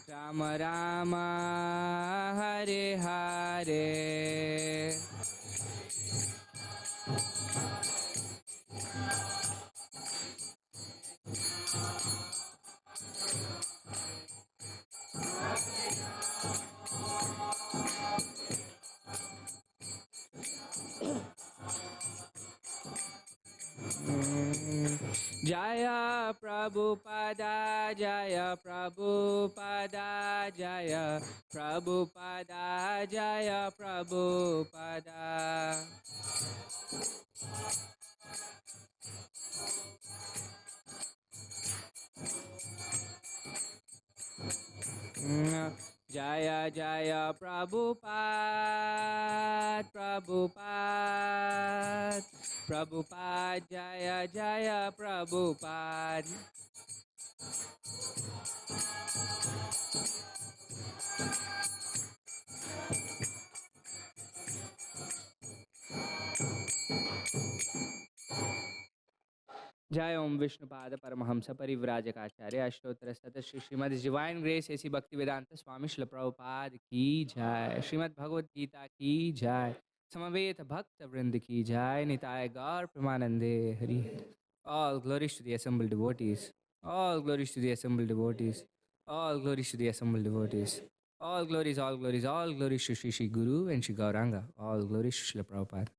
Rama Rama, Hare Hare. Jaya Prabhupada, Jaya Prabhupada, Jaya Prabhupada, Jaya Prabhupada. Jaya Jaya Prabhupada, Prabhupada, Prabhupada, Jaya Jaya Prabhupada. Jai Om Vishnupada Paramahamsa Parivrajakaacharya Ashtottara Sata Shri Srimad His Divine Grace A.C. Bhaktivedanta Swami Srila Prabhupada Ki Jai Srimad Bhagavad Gita Ki Jai Samaveta Bhakta Vrinda Ki Jai Nitaya Gaur Pramanande Hari. All glories to the assembled devotees. All glories to the assembled devotees. All glories to the assembled devotees. All glories, all glories, all glories to Shri Shri Guru and Shri Gauranga. All glories to Srila Prabhupada.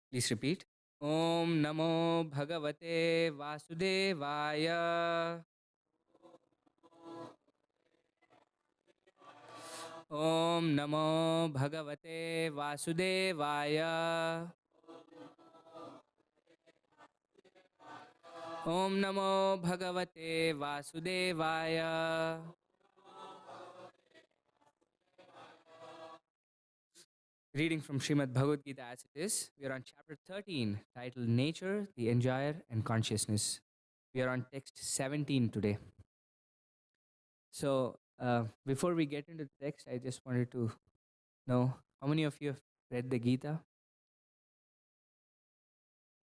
Please repeat. Om Namo Bhagavate Vasudevaya. Om Namo Bhagavate Vasudevaya. Om Namo Bhagavate Vasudevaya. Reading from Srimad Bhagavad Gita as it is, we are on chapter 13, titled Nature, the Enjoyer, and Consciousness. We are on text 17 today. So, before we get into the text, I just wanted to know how many of you have read the Gita?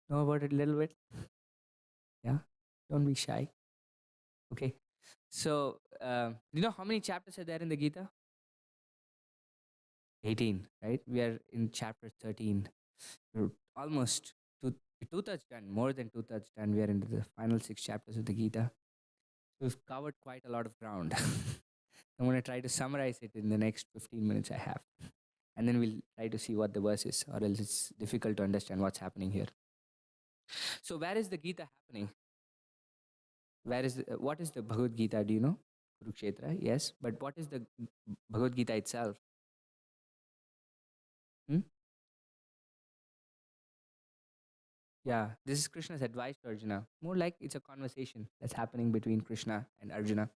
Know about it a little bit? Yeah? Don't be shy. Okay. So, do you know how many chapters are there in the Gita? 18, right? We are in chapter 13. We're almost two-thirds done, more than two-thirds done. We are into the final 6 chapters of the Gita. We've covered quite a lot of ground. I'm going to try to summarize it in the next 15 minutes I have. and then we'll try to see what the verse is, or else it's difficult to understand what's happening here. So, where is the Gita happening? What is the Bhagavad Gita? Do you know? Kurukshetra, yes, but what is the Bhagavad Gita itself? Hmm? Yeah, this is Krishna's advice to Arjuna. More like it's a conversation that's happening between Krishna and Arjuna.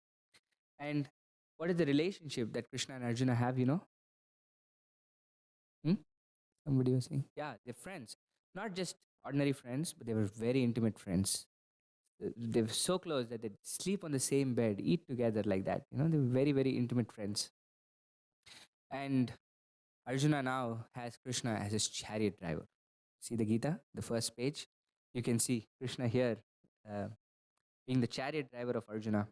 And what is the relationship that Krishna and Arjuna have, you know? Hmm? Somebody was saying, yeah, they're friends. Not just ordinary friends, but they were very intimate friends. They were so close that they sleep on the same bed, eat together like that. You know, they were very, very intimate friends. And Arjuna now has Krishna as his chariot driver. See the Gita, the first page? You can see Krishna here uh, being the chariot driver of Arjuna,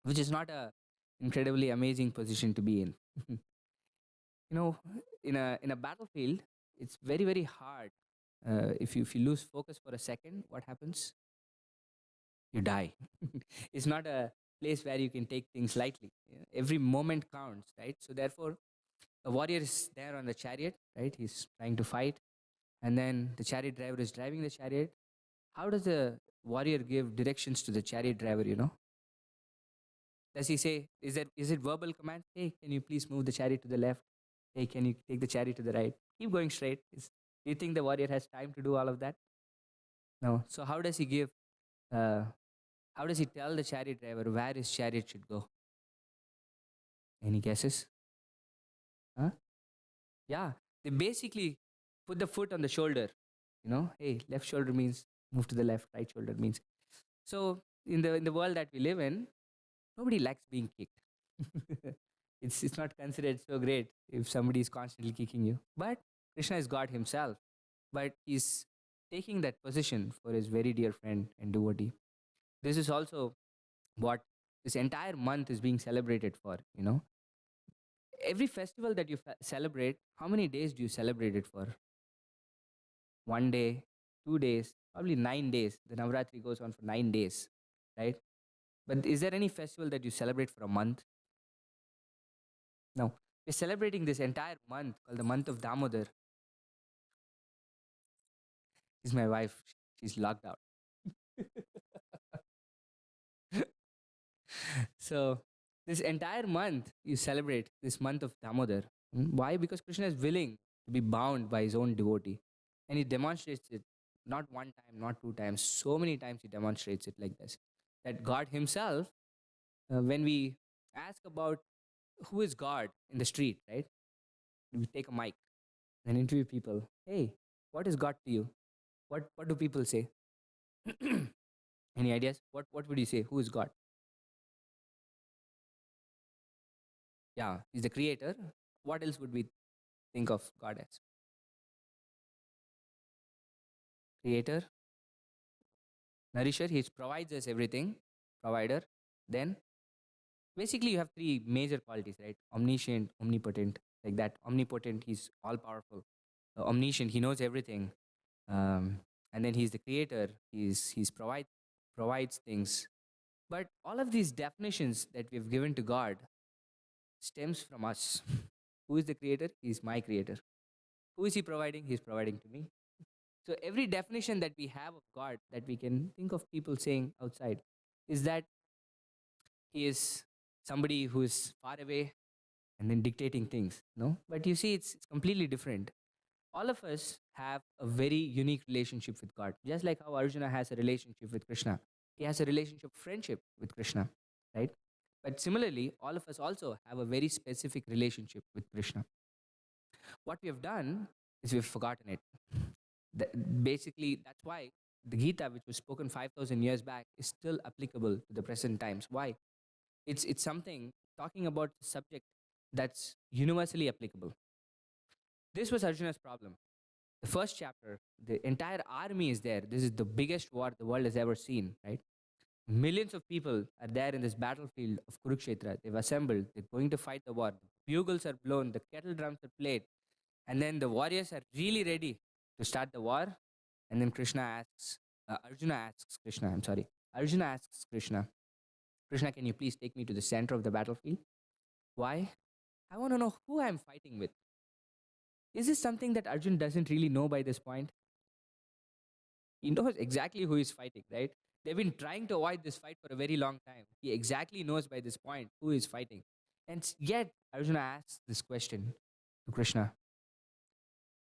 which is not a incredibly amazing position to be in. You know, in a battlefield, it's very, very hard. If you lose focus for a second, what happens? You die. It's not a place where you can take things lightly. Yeah, every moment counts, right? So therefore, a warrior is there on the chariot, right? He's trying to fight, and then the chariot driver is driving the chariot. How does the warrior give directions to the chariot driver? You know, does he say, is it verbal command? Hey, can you please move the chariot to the left? Hey, can you take the chariot to the right? Keep going straight. Do you think the warrior has time to do all of that? No. So how does he give? Uh, how does he tell the chariot driver where his chariot should go? Any guesses? Huh? Yeah, they basically put the foot on the shoulder. You know, hey, left shoulder means move to the left, right shoulder means. So in the world that we live in, nobody likes being kicked. It's not considered so great if somebody is constantly kicking you. But Krishna is God himself. But he's taking that position for his very dear friend and devotee. This is also what this entire month is being celebrated for, you know. Every festival that you celebrate, how many days do you celebrate it for? 1 day, 2 days, probably 9 days. The Navratri goes on for 9 days, right? But is there any festival that you celebrate for a month? No. We're celebrating this entire month called the month of Damodar. She's my wife. She's locked out. So, this entire month you celebrate this month of Damodar. Why? Because Krishna is willing to be bound by his own devotee. And he demonstrates it not one time, not two times, so many times he demonstrates it like this. That God himself, when we ask about who is God in the street, right? We take a mic and interview people. Hey, what is God to you? What do people say? Any ideas? What would you say? Who is God? Yeah, he's the creator. What else would we think of God as? Creator, nourisher, he provides us everything, provider. Then basically you have three major qualities, right? Omniscient, omnipotent, like that. Omnipotent, he's all powerful. Omniscient, he knows everything. Um, and then he's the creator. He's provides things. But all of these definitions that we've given to God stems from us. Who is the creator? He's my creator. Who is he providing? He's providing to me. So every definition that we have of God that we can think of people saying outside is that he is somebody who is far away and then dictating things. No, but you see, it's completely different. All of us have a very unique relationship with God, just like how Arjuna has a relationship with Krishna. He has a relationship of friendship with Krishna, right? But similarly, all of us also have a very specific relationship with Krishna. What we have done is we've forgotten it. Basically, that's why the Gita, which was spoken 5,000 years back, is still applicable to the present times. Why? It's something talking about a subject that's universally applicable. This was Arjuna's problem. The first chapter, the entire army is there. This is the biggest war the world has ever seen, right? Millions of people are there in this battlefield of Kurukshetra. They've assembled. They're going to fight the war. The bugles are blown. The kettle drums are played. And then the warriors are really ready to start the war. And then Arjuna asks Krishna, I'm sorry. Arjuna asks Krishna, Krishna, can you please take me to the center of the battlefield? Why? I want to know who I'm fighting with. Is this something that Arjun doesn't really know by this point? He knows exactly who he's fighting, right? They've been trying to avoid this fight for a very long time. He exactly knows by this point who is fighting. And yet, Arjuna asks this question to Krishna.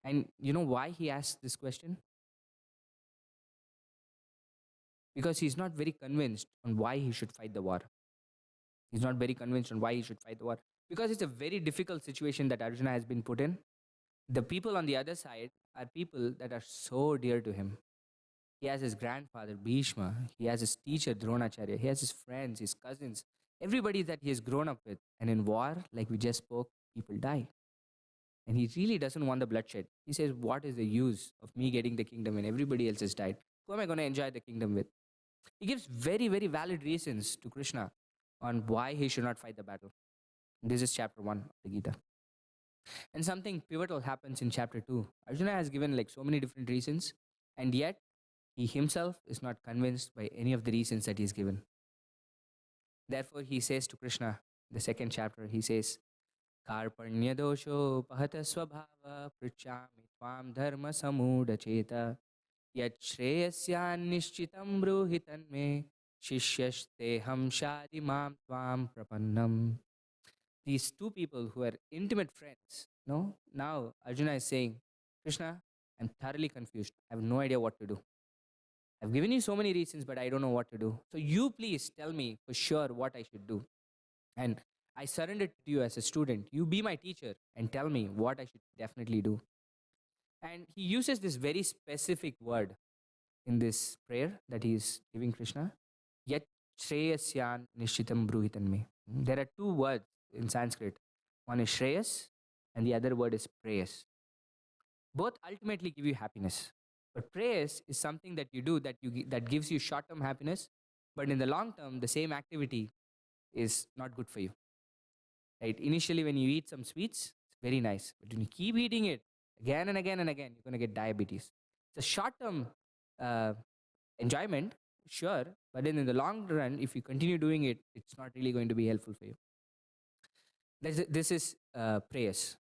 And you know why he asks this question? Because he's not very convinced on why he should fight the war. He's not very convinced on why he should fight the war. Because it's a very difficult situation that Arjuna has been put in. The people on the other side are people that are so dear to him. He has his grandfather Bhishma, he has his teacher Dronacharya, he has his friends, his cousins, everybody that he has grown up with. And in war, like we just spoke, people die. And he really doesn't want the bloodshed. He says, what is the use of me getting the kingdom when everybody else has died? Who am I going to enjoy the kingdom with? He gives very, very valid reasons to Krishna on why he should not fight the battle. This is chapter 1 of the Gita. And something pivotal happens in chapter 2. Arjuna has given like so many different reasons, and yet he himself is not convinced by any of the reasons that he's given. Therefore, he says to Krishna, the second chapter, he says, Karpanya dosho pahata swabhava prichami tvam dharma samuda cheta yat shreyasya nishchitam bruhitan me shishyasteham shadi mam tvam prapannam. These two people who are intimate friends, no? Now Arjuna is saying, Krishna, I'm thoroughly confused. I have no idea what to do. I've given you so many reasons, but I don't know what to do. So you please tell me for sure what I should do. And I surrender to you as a student. You be my teacher and tell me what I should definitely do. And he uses this very specific word in this prayer that he is giving Krishna. Yet Shreyasyan Nishitam Bruhitan me. There are two words in Sanskrit. One is Shreyas and the other word is Prayas. Both ultimately give you happiness. But prayers is something that you do that gives you short-term happiness, but in the long term, the same activity is not good for you. Right? Initially, when you eat some sweets, it's very nice. But when you keep eating it again and again and again, you're going to get diabetes. It's a short-term enjoyment, sure, but then in the long run, if you continue doing it, it's not really going to be helpful for you. This is prayers.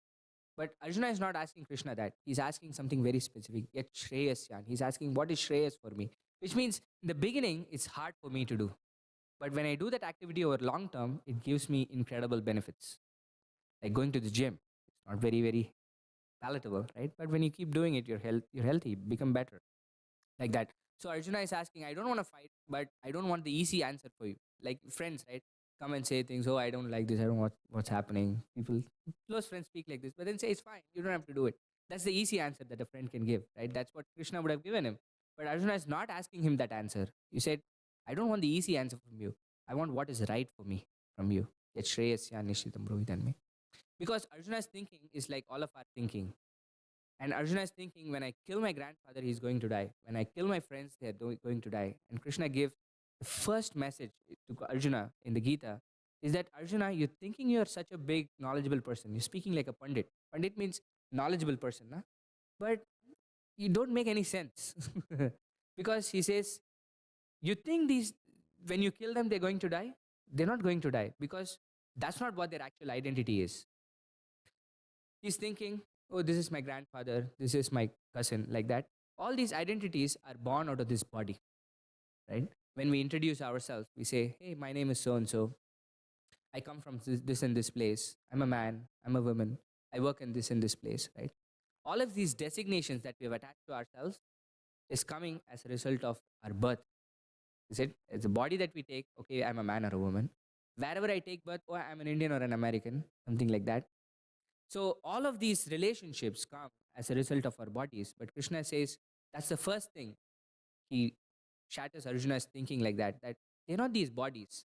But Arjuna is not asking Krishna that. He's asking something very specific. Yet Shreyasyan. He's asking, what is Shreyas for me? Which means in the beginning, it's hard for me to do. But when I do that activity over long term, it gives me incredible benefits. Like going to the gym. It's not very, very palatable, right? But when you keep doing it, you're healthy, become better. Like that. So Arjuna is asking, I don't want to fight, but I don't want the easy answer for you. Like friends, right? Come and say things, oh, I don't like this, I don't know what's happening. People, close friends speak like this, but then say, it's fine, you don't have to do it. That's the easy answer that a friend can give, right? That's what Krishna would have given him. But Arjuna is not asking him that answer. You said, I don't want the easy answer from you. I want what is right for me from you. Yet Shreyasya Nishitam Bruhitan me. Because Arjuna's thinking is like all of our thinking. And Arjuna is thinking, when I kill my grandfather, he's going to die. When I kill my friends, they're going to die. And Krishna gives the first message to Arjuna in the Gita is that, Arjuna, you're thinking you're such a big, knowledgeable person. You're speaking like a Pandit. Pandit means knowledgeable person, na? But you don't make any sense. Because he says, you think when you kill them, they're going to die? They're not going to die because that's not what their actual identity is. He's thinking, oh, this is my grandfather, this is my cousin, like that. All these identities are born out of this body, right? When we introduce ourselves, we say, hey, my name is so and so. I come from this and this place. I'm a man, I'm a woman. I work in this and this place, right? All of these designations that we have attached to ourselves is coming as a result of our birth. Is it? It's a body that we take, okay, I'm a man or a woman. Wherever I take birth, oh, I'm an Indian or an American, something like that. So all of these relationships come as a result of our bodies. But Krishna says that's the first thing. He shatters Arjuna's thinking like that they're not these bodies.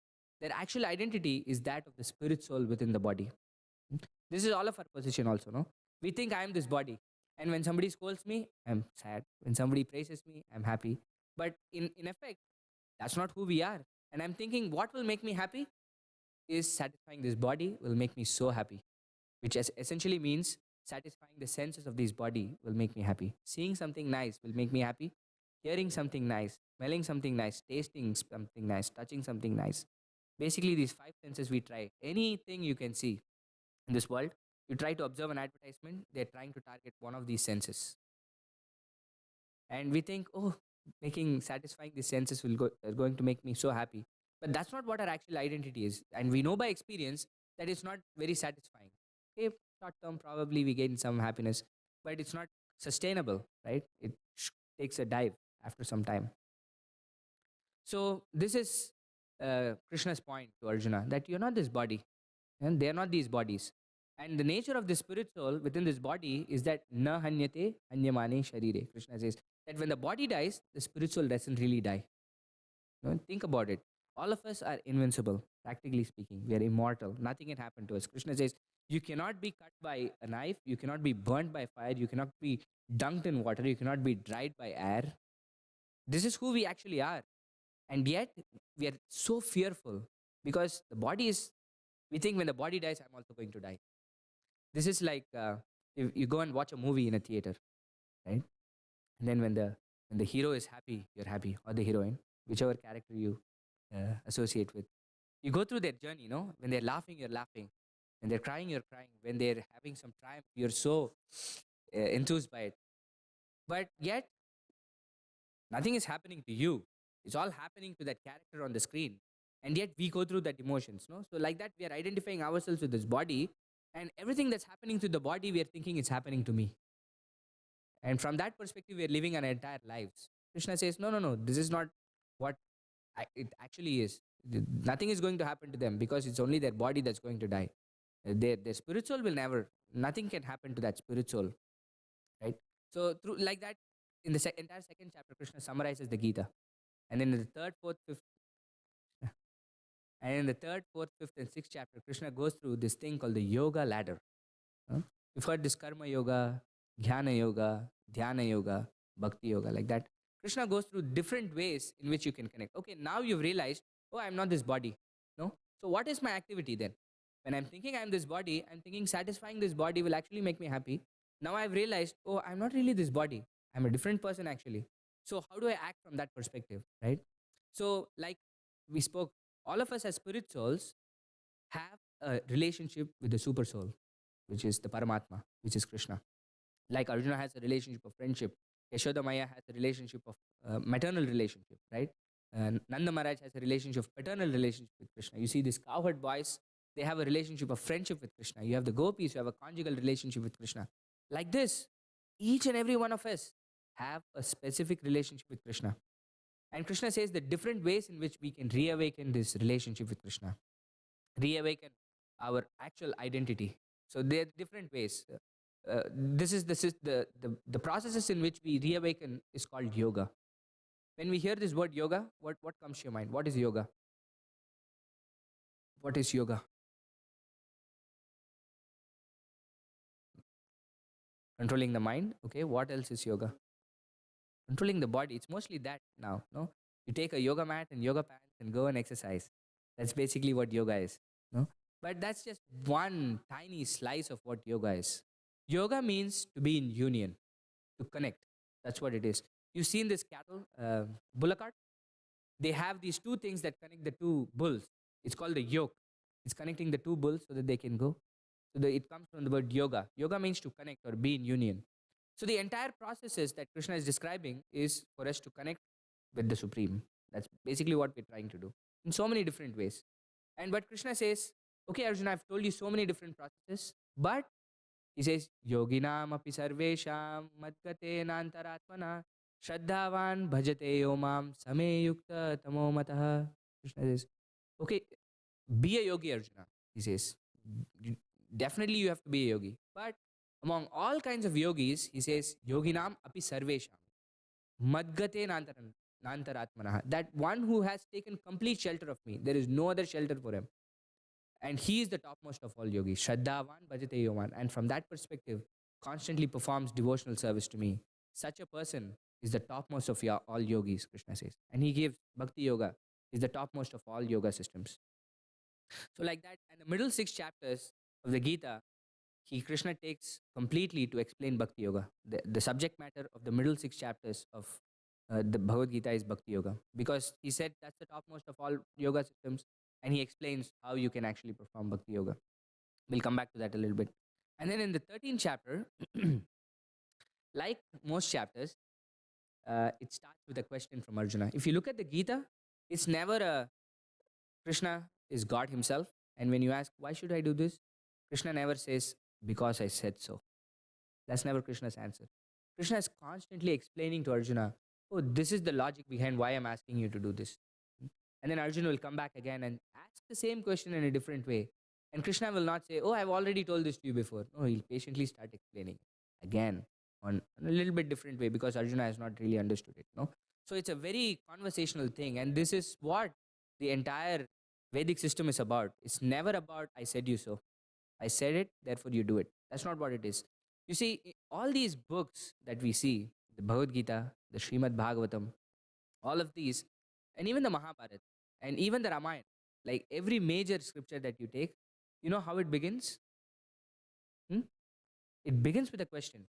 Their actual identity is that of the spirit soul within the body. This is all of our position also, no? We think I am this body. And when somebody scolds me, I'm sad. When somebody praises me, I'm happy. But in effect, that's not who we are. And I'm thinking, what will make me happy is satisfying this body will make me so happy. Which essentially means satisfying the senses of this body will make me happy. Seeing something nice will make me happy. Hearing something nice, smelling something nice, tasting something nice, touching something nice. Basically, these 5 senses we try. Anything you can see in this world, You try to observe an advertisement, they're trying to target one of these senses. And we think, oh, making satisfying these senses are going to make me so happy. But that's not what our actual identity is. And we know by experience that it's not very satisfying. Okay, short term, probably we gain some happiness, but it's not sustainable, right? It takes a dive after some time. So, this is Krishna's point to Arjuna, that you're not this body, and they're not these bodies. And the nature of the spirit soul within this body is that na hanyate hanyamane sharire. Krishna says that when the body dies, the spirit soul doesn't really die. Think about it. All of us are invincible, practically speaking. We are immortal. Nothing can happen to us. Krishna says you cannot be cut by a knife, you cannot be burnt by fire, you cannot be dunked in water, you cannot be dried by air. This is who we actually are. And yet, we are so fearful because the body is, we think when the body dies, I'm also going to die. This is like if you go and watch a movie in a theater, right? And then when the hero is happy, you're happy, or the heroine, whichever character you associate with. You go through their journey, When they're laughing, you're laughing. When they're crying, you're crying. When they're having some triumph, you're so enthused by it. But yet, nothing is happening to you. It's all happening to that character on the screen. And yet we go through that emotions, no? So like that, we are identifying ourselves with this body, and everything that's happening to the body, we are thinking it's happening to me. And from that perspective, we are living our entire lives. Krishna says, no, no, no, this is not what it actually is. Nothing is going to happen to them because it's only their body that's going to die. Their spirit soul will never, nothing can happen to that spirit soul, right? So through like that, in the entire second chapter, Krishna summarizes the Gita. And then in the third, fourth, fifth, and in the third, fourth, fifth, and sixth chapter, Krishna goes through this thing called the yoga ladder. You've heard this karma yoga, jnana yoga, dhyana yoga, bhakti yoga, like that. Krishna goes through different ways in which you can connect. Okay, now you've realized, oh, I'm not this body. No? So what is my activity then? When I'm thinking I'm this body, I'm thinking satisfying this body will actually make me happy. Now I've realized, oh, I'm not really this body. I'm a different person actually. So how do I act from that perspective, right? So like we spoke, all of us as spirit souls have a relationship with the super soul, which is the Paramatma, which is Krishna. Like Arjuna has a relationship of friendship, Yashoda Maya has a relationship of maternal relationship, right? Nanda Maharaj has a relationship of paternal relationship with Krishna. You see these cowherd boys, they have a relationship of friendship with Krishna. You have the gopis who have a conjugal relationship with Krishna. Like this, each and every one of us have a specific relationship with Krishna. And Krishna says the different ways in which we can reawaken this relationship with Krishna, reawaken our actual identity. So there are different ways. This is the processes in which we reawaken is called yoga. When we hear this word yoga, what comes to your mind? What is yoga? What is yoga? Controlling the mind. Okay, what else is yoga? Controlling the body. It's mostly that now. No, you take a yoga mat and yoga pants and go and exercise. That's basically what yoga is. No, but that's just one tiny slice of what yoga is. Yoga means to be in union, to connect. That's what it is. You've seen this cattle, bullock cart? They have these two things that connect the two bulls. It's called the yoke. It's connecting the two bulls so that they can go. So it comes from the word yoga. Yoga means to connect or be in union. So the entire processes that Krishna is describing is for us to connect with the Supreme. That's basically what we're trying to do in so many different ways. And but Krishna says, okay, Arjuna, I've told you so many different processes, but he says, Yoginam api sarvesham madgate nantaratmana shraddhavan bhajate yomam same yukta tamo mataha. Krishna says, okay, be a yogi, Arjuna. He says, definitely you have to be a yogi. But among all kinds of yogis, he says, Yoginam api sarvesham madgate nantaratmana. That one who has taken complete shelter of me. There is no other shelter for him. And he is the topmost of all yogis. Shraddhavan bhajate yoman. And from that perspective, constantly performs devotional service to me. Such a person is the topmost of all yogis, Krishna says. And he gives Bhakti Yoga is the topmost of all yoga systems. So like that, and the middle 6 chapters of the Gita, Krishna takes completely to explain Bhakti Yoga. The subject matter of the middle 6 chapters of the Bhagavad Gita is Bhakti Yoga. Because he said that's the topmost of all yoga systems. And he explains how you can actually perform Bhakti Yoga. We'll come back to that a little bit. And then in the 13th chapter, like most chapters, it starts with a question from Arjuna. If you look at the Gita, it's never a Krishna is God himself. And when you ask, why should I do this? Krishna never says, because I said so. That's never Krishna's answer. Krishna is constantly explaining to Arjuna, oh, this is the logic behind why I'm asking you to do this. And then Arjuna will come back again and ask the same question in a different way. And Krishna will not say, oh, I've already told this to you before. No, he'll patiently start explaining again on a little bit different way because Arjuna has not really understood it. No? So it's a very conversational thing. And this is what the entire Vedic system is about. It's never about, I said you so. I said it, therefore you do it. That's not what it is. You see, all these books that we see, the Bhagavad Gita, the Srimad Bhagavatam, all of these, and even the Mahabharata, and even the Ramayana, like every major scripture that you take, you know how it begins? Hmm? It begins with a question.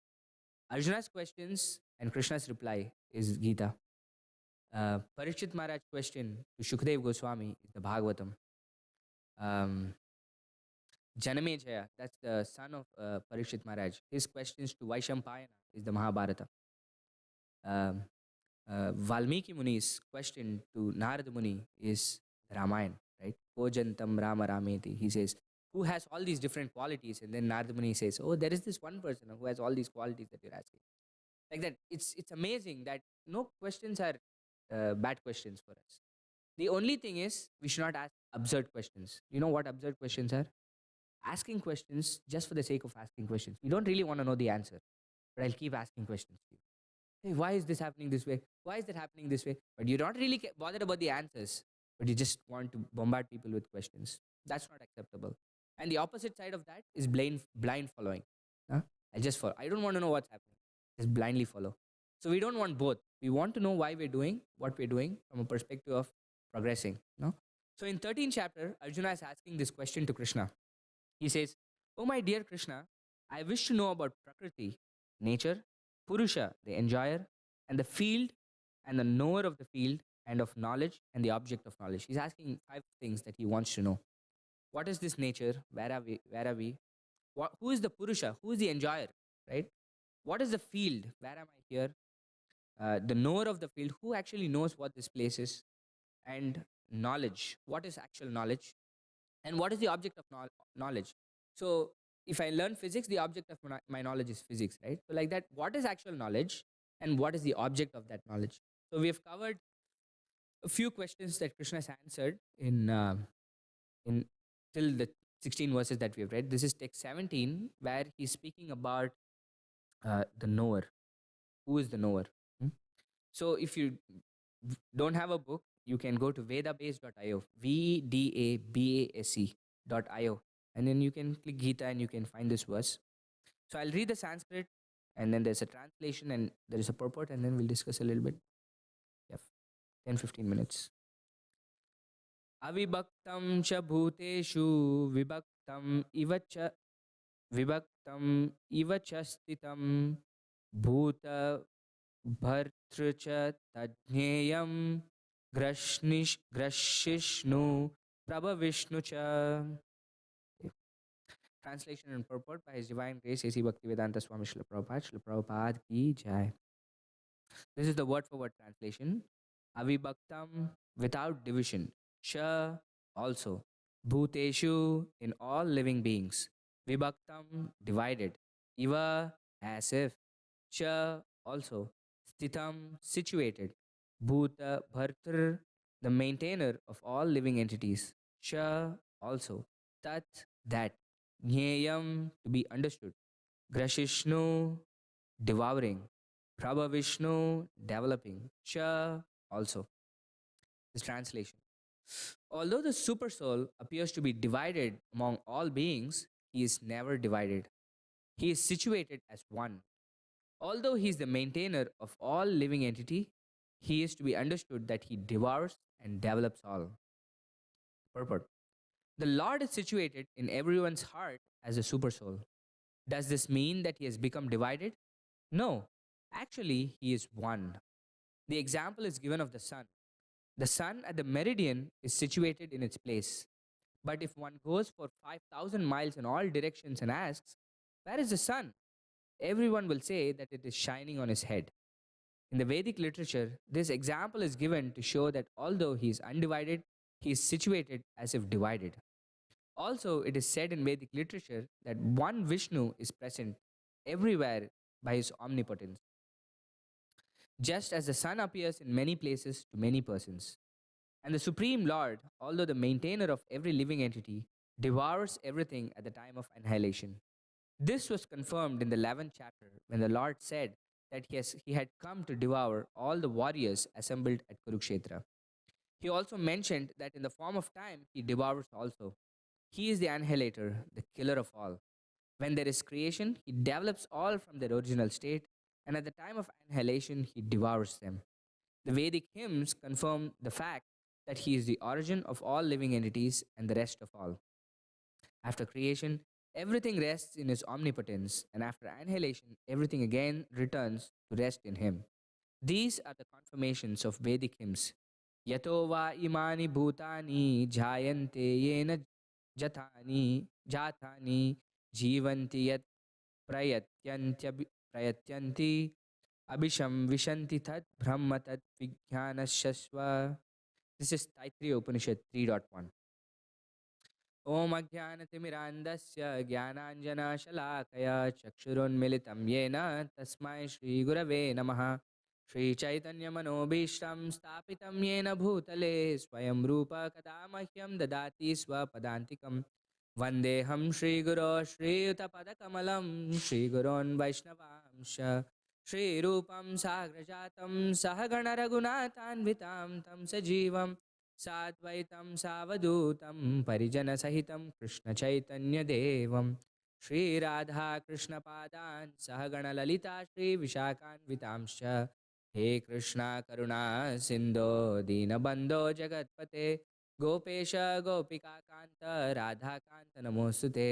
Arjuna's questions and Krishna's reply is Gita. Parikshit Maharaj's question to Shukdev Goswami is the Bhagavatam. Um, Janamejaya, that's the son of Parikshit Maharaj. His questions to Vaishampayana is the Mahabharata. Um, Valmiki Muni's question to Narada Muni is Ramayana, right? Kojantam Rama Rameti. He says, who has all these different qualities? And then Narada Muni says, oh, there is this one person who has all these qualities that you're asking. Like that, it's amazing that no questions are bad questions for us. The only thing is, we should not ask absurd questions. You know what absurd questions are? Asking questions just for the sake of asking questions. We don't really want to know the answer, but I'll keep asking questions to you. Hey, why is this happening this way? Why is that happening this way? But you're not really bothered about the answers, but you just want to bombard people with questions. That's not acceptable. And the opposite side of that is blind following. Huh? I just follow. I don't want to know what's happening. Just blindly follow. So we don't want both. We want to know why we're doing what we're doing from a perspective of progressing. No? So in 13th chapter, Arjuna is asking this question to Krishna. He says, oh my dear Krishna, I wish to know about Prakriti, nature, Purusha, the enjoyer, and the field, and the knower of the field, and of knowledge, and the object of knowledge. He's asking 5 things that he wants to know. What is this nature? Where are we? Where are we? Who is the Purusha? Who is the enjoyer? Right? What is the field? Where am I here? The knower of the field. Who actually knows what this place is? And knowledge. What is actual knowledge? And what is the object of knowledge? So if I learn physics, the object of my knowledge is physics, right? So like that, what is actual knowledge and what is the object of that knowledge? So we have covered a few questions that Krishna has answered in till the 16 verses that we have read. This is text 17 where he's speaking about the knower. Who is the knower? Hmm? So if you don't have a book, you can go to vedabase.io, vedabase.io, and then you can click Gita and you can find this verse. So I'll read the Sanskrit, and then there's a translation, and there is a purport, and then we'll discuss a little bit. Yeah, 10-15 minutes. Avibhaktam cha bhuteshu vibhaktam iva cha stitam bhuta bhartru cha tajneyam grashishnu prabhavishnu cha. Translation and purport by His Divine Grace A.C. Bhaktivedanta Swami Srila Prabhupada. Srila Prabhupada ki jai. This is the word for word translation. Avibhaktam, without division. Sha, also. Bhuteshu, in all living beings. Vibhaktam, divided. Iva, as if. Cha, also. Sthitam, situated. Bhuta, bhartr, the maintainer of all living entities. Cha, also. Tat, that. Jneyam, to be understood. Grashishnu, devouring. Prabhavishnu, developing. Cha, also. This translation. Although the super soul appears to be divided among all beings, he is never divided. He is situated as one. Although he is the maintainer of all living entity, he is to be understood that he devours and develops all. Purport. The Lord is situated in everyone's heart as a super soul. Does this mean that he has become divided? No. Actually, he is one. The example is given of the sun. The sun at the meridian is situated in its place. But if one goes for 5,000 miles in all directions and asks, Where is the sun? Everyone will say that it is shining on his head. In the Vedic literature, this example is given to show that although he is undivided, he is situated as if divided. Also, it is said in Vedic literature that one Vishnu is present everywhere by his omnipotence, just as the sun appears in many places to many persons. And the Supreme Lord, although the maintainer of every living entity, devours everything at the time of annihilation. This was confirmed in the 11th chapter when the Lord said that he had come to devour all the warriors assembled at Kurukshetra. He also mentioned that in the form of time, he devours also. He is the annihilator, the killer of all. When there is creation, he develops all from their original state, and at the time of annihilation, he devours them. The Vedic hymns confirm the fact that he is the origin of all living entities and the rest of all. After creation, everything rests in his omnipotence, and after annihilation, everything again returns to rest in him. These are the confirmations of Vedic hymns. Yato va imani bhutani jayante yena jatani jatani jivanti yat prayatyanti abhisham vishanti tat brahma tat vijnanashasva. This is Taittiriya Upanishad 3.1. ॐ अज्ञानतिमिरान्धस्य ज्ञानाञ्जनशलाकया चक्षुरुन्मिलितं येन तस्मै श्रीगुरवे नमः श्रीचैतन्यमनोभीष्टं स्थापितं येन भूतले स्वयं रूप कदा मह्यं ददाति स्वपदान्तिकं वन्देऽहं श्रीगुरो श्रीयुतपदकमलं श्रीगुरोन् वैष्णवांश श्रीरूपं साग्रजातं सहगणरघुनाथान्वितां तं सजीवं साद्वैतं सावधूतं परिजनसहितं कृष्णचैतन्यदेवं श्रीराधाकृष्णपादान् सहगणललिता श्रीविशाखान्वितांश्च हे कृष्णा करुणा सिन्धो दीनबन्धो जगत्पते गोपेश गोपिकान्त राधाकान्त नमोऽस्तु ते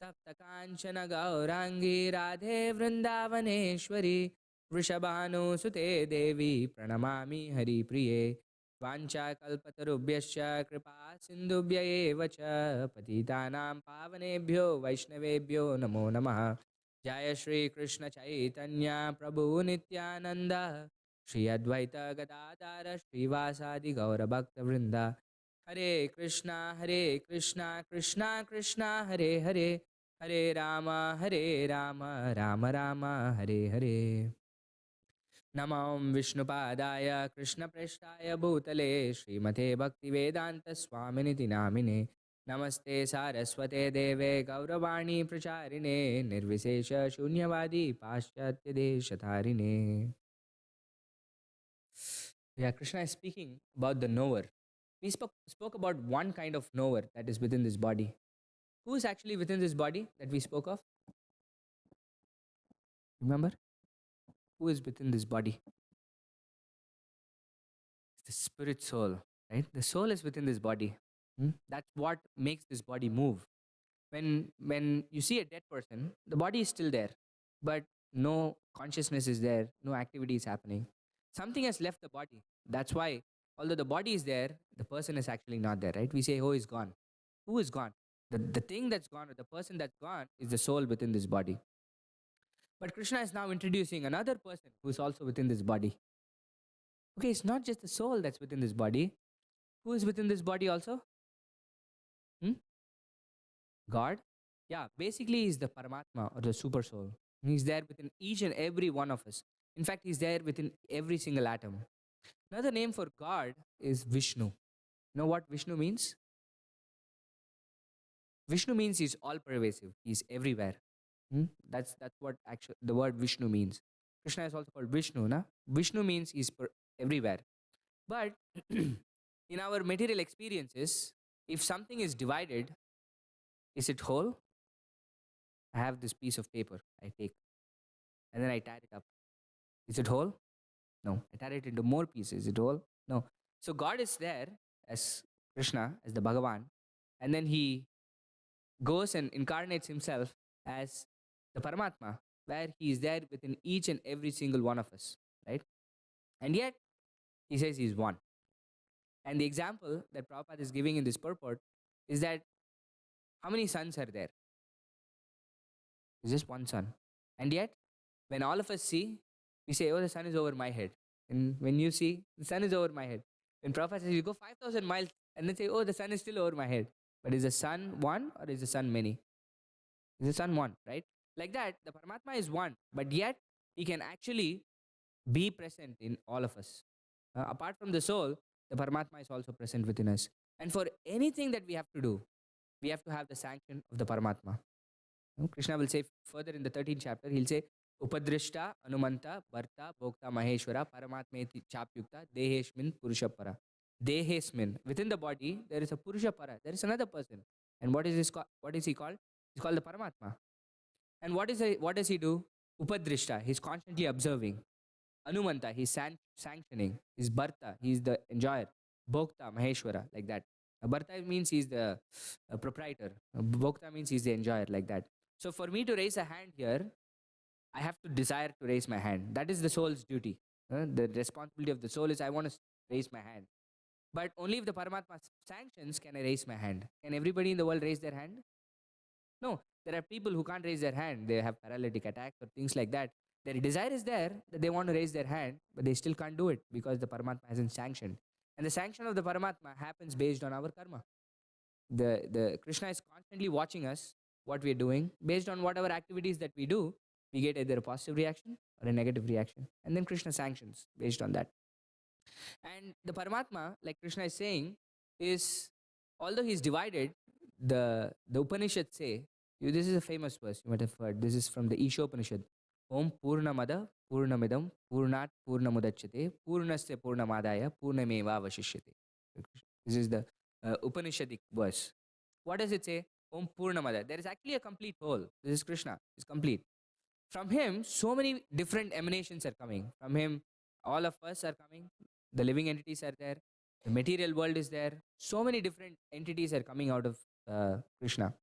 तप्तकाञ्चन गौराङ्गी राधे वृन्दावनेश्वरी वृषभानुसुते देवी प्रणमामि हरिप्रिये वाञ्छाकल्पतरुभ्यश्च कृपा सिन्धुभ्य एव च पतितानां पावनेभ्यो वैष्णवेभ्यो नमो नमः जय श्री कृष्ण चैतन्य प्रभु नित्यानंद श्री अद्वैत गदाधर श्रीवासादि गौरभक्तवृंद हरे कृष्णा कृष्णा कृष्णा हरे हरे हरे राम राम राम हरे हरे नमो विष्णुपादाय कृष्णप्रेष्ठाय भूतले श्रीमते भक्तिवेदान्तस्वामिनिति नामिने नमस्ते सारस्वते देवे गौरवाणी प्रचारिणे निर्विशेष शून्यवादी पाश्चात्यदेशतारिणे. Yeah, Krishna is speaking about the knower. We spoke about one kind of knower that is within this body. Who is actually within this body that we spoke of? Remember? Who is within this body? It's the spirit soul, right? The soul is within this body. That's what makes this body move. When you see a dead person, the body is still there, but no consciousness is there, no activity is happening. Something has left the body. That's why, although the body is there, the person is actually not there, right? We say, oh, he's gone. Who is gone? The thing that's gone, or the person that's gone, is the soul within this body. But Krishna is now introducing another person who is also within this body. Okay, it's not just the soul that's within this body. Who is within this body also? God? Yeah, basically he's the Paramatma or the super soul. He's there within each and every one of us. In fact, he's there within every single atom. Another name for God is Vishnu. You know what Vishnu means? Vishnu means he's all pervasive. He's everywhere. That's what actually the word Vishnu means. Krishna is also called Vishnu, na? Vishnu means he's everywhere. But in our material experiences, if something is divided, is it whole? I have this piece of paper I take and then I tear it up. Is it whole? No. I tear it into more pieces. Is it whole? No. So God is there as Krishna, as the Bhagavan, and then he goes and incarnates himself as the Paramatma, where he is there within each and every single one of us, right? And yet, he says he's one. And the example that Prabhupada is giving in this purport is that how many suns are there? There's just one sun. And yet, when all of us see, we say, oh, the sun is over my head. And when you see, the sun is over my head. When Prabhupada says, you go 5,000 miles and then say, oh, the sun is still over my head. But is the sun one or is the sun many? Is the sun one, right? Like that, the Paramatma is one, but yet he can actually be present in all of us. Apart from the soul, the Paramatma is also present within us. And for anything that we have to do, we have to have the sanction of the Paramatma. Krishna will say further in the 13th chapter, he'll say, Upadrishta, Anumanta, Bharta, Bhokta, Maheshwara, Paramatmeti Chapyukta, Dehesmin, Purusha Para. Dehesmin. Within the body, there is a Purusha Para. There is another person. And what is he called? He's called the Paramatma. And what does he do? Upadrishta, he's constantly observing. Anumanta, he's sanctioning. He's Bharta, he's the enjoyer. Bhokta, Maheshwara, like that. Bharta means he's the proprietor. Bhokta means he's the enjoyer, like that. So for me to raise a hand here, I have to desire to raise my hand. That is the soul's duty. The responsibility of the soul is I want to raise my hand. But only if the Paramatma sanctions can I raise my hand. Can everybody in the world raise their hand? No. There are people who can't raise their hand. They have paralytic attacks or things like that. Their desire is there that they want to raise their hand, but they still can't do it because the Paramatma hasn't sanctioned. And the sanction of the Paramatma happens based on our karma. The Krishna is constantly watching us, what we are doing. Based on whatever activities that we do, we get either a positive reaction or a negative reaction. And then Krishna sanctions based on that. And the Paramatma, like Krishna is saying, is although he's divided, the Upanishads say, this is a famous verse, you might have heard. This is from the Ishopanishad. Om Purnamada Purnamidam Purnat Purnamudachyate Purnasya Purnamadaya Purnameva Vashishyate. This is the Upanishadic verse. What does it say? Om Purnamada. There is actually a complete whole. This is Krishna. It's complete. From him, so many different emanations are coming. From him, all of us are coming. The living entities are there. The material world is there. So many different entities are coming out of Krishna.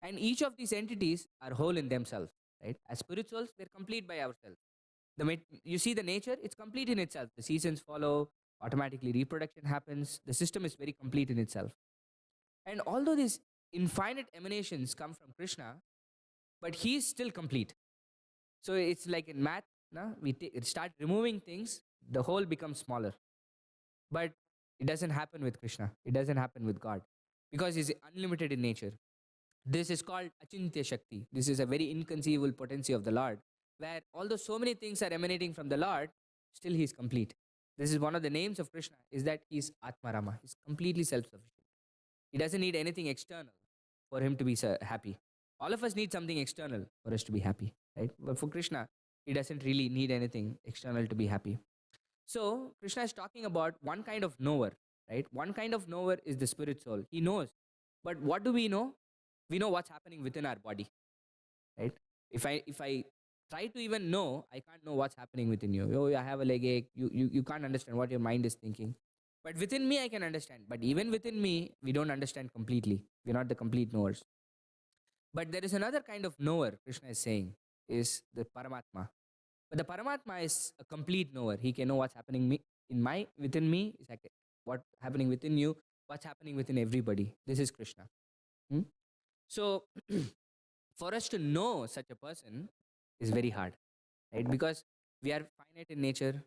And each of these entities are whole in themselves. Right? As spirituals, they're complete by ourselves. You see the nature, it's complete in itself. The seasons follow, automatically reproduction happens. The system is very complete in itself. And although these infinite emanations come from Krishna, but he is still complete. So it's like in math, we start removing things, the whole becomes smaller. But it doesn't happen with Krishna. It doesn't happen with God. Because he's unlimited in nature. This is called Achintya Shakti. This is a very inconceivable potency of the Lord, where although so many things are emanating from the Lord, still he is complete. This is one of the names of Krishna, is that he is Atmarama. He's completely self-sufficient. He doesn't need anything external for him to be happy. All of us need something external for us to be happy, right? But for Krishna, he doesn't really need anything external to be happy. So Krishna is talking about one kind of knower, right? One kind of knower is the spirit soul. He knows. But what do we know? We know what's happening within our body, right? If I try to even know, I can't know what's happening within you. Oh, I have a leg ache. You can't understand what your mind is thinking. But within me, I can understand. But even within me, we don't understand completely. We're not the complete knowers. But there is another kind of knower, Krishna is saying, is the Paramatma. But the Paramatma is a complete knower. He can know what's happening within me, is like what's happening within you, what's happening within everybody. This is Krishna. So, for us to know such a person is very hard, right? Because we are finite in nature.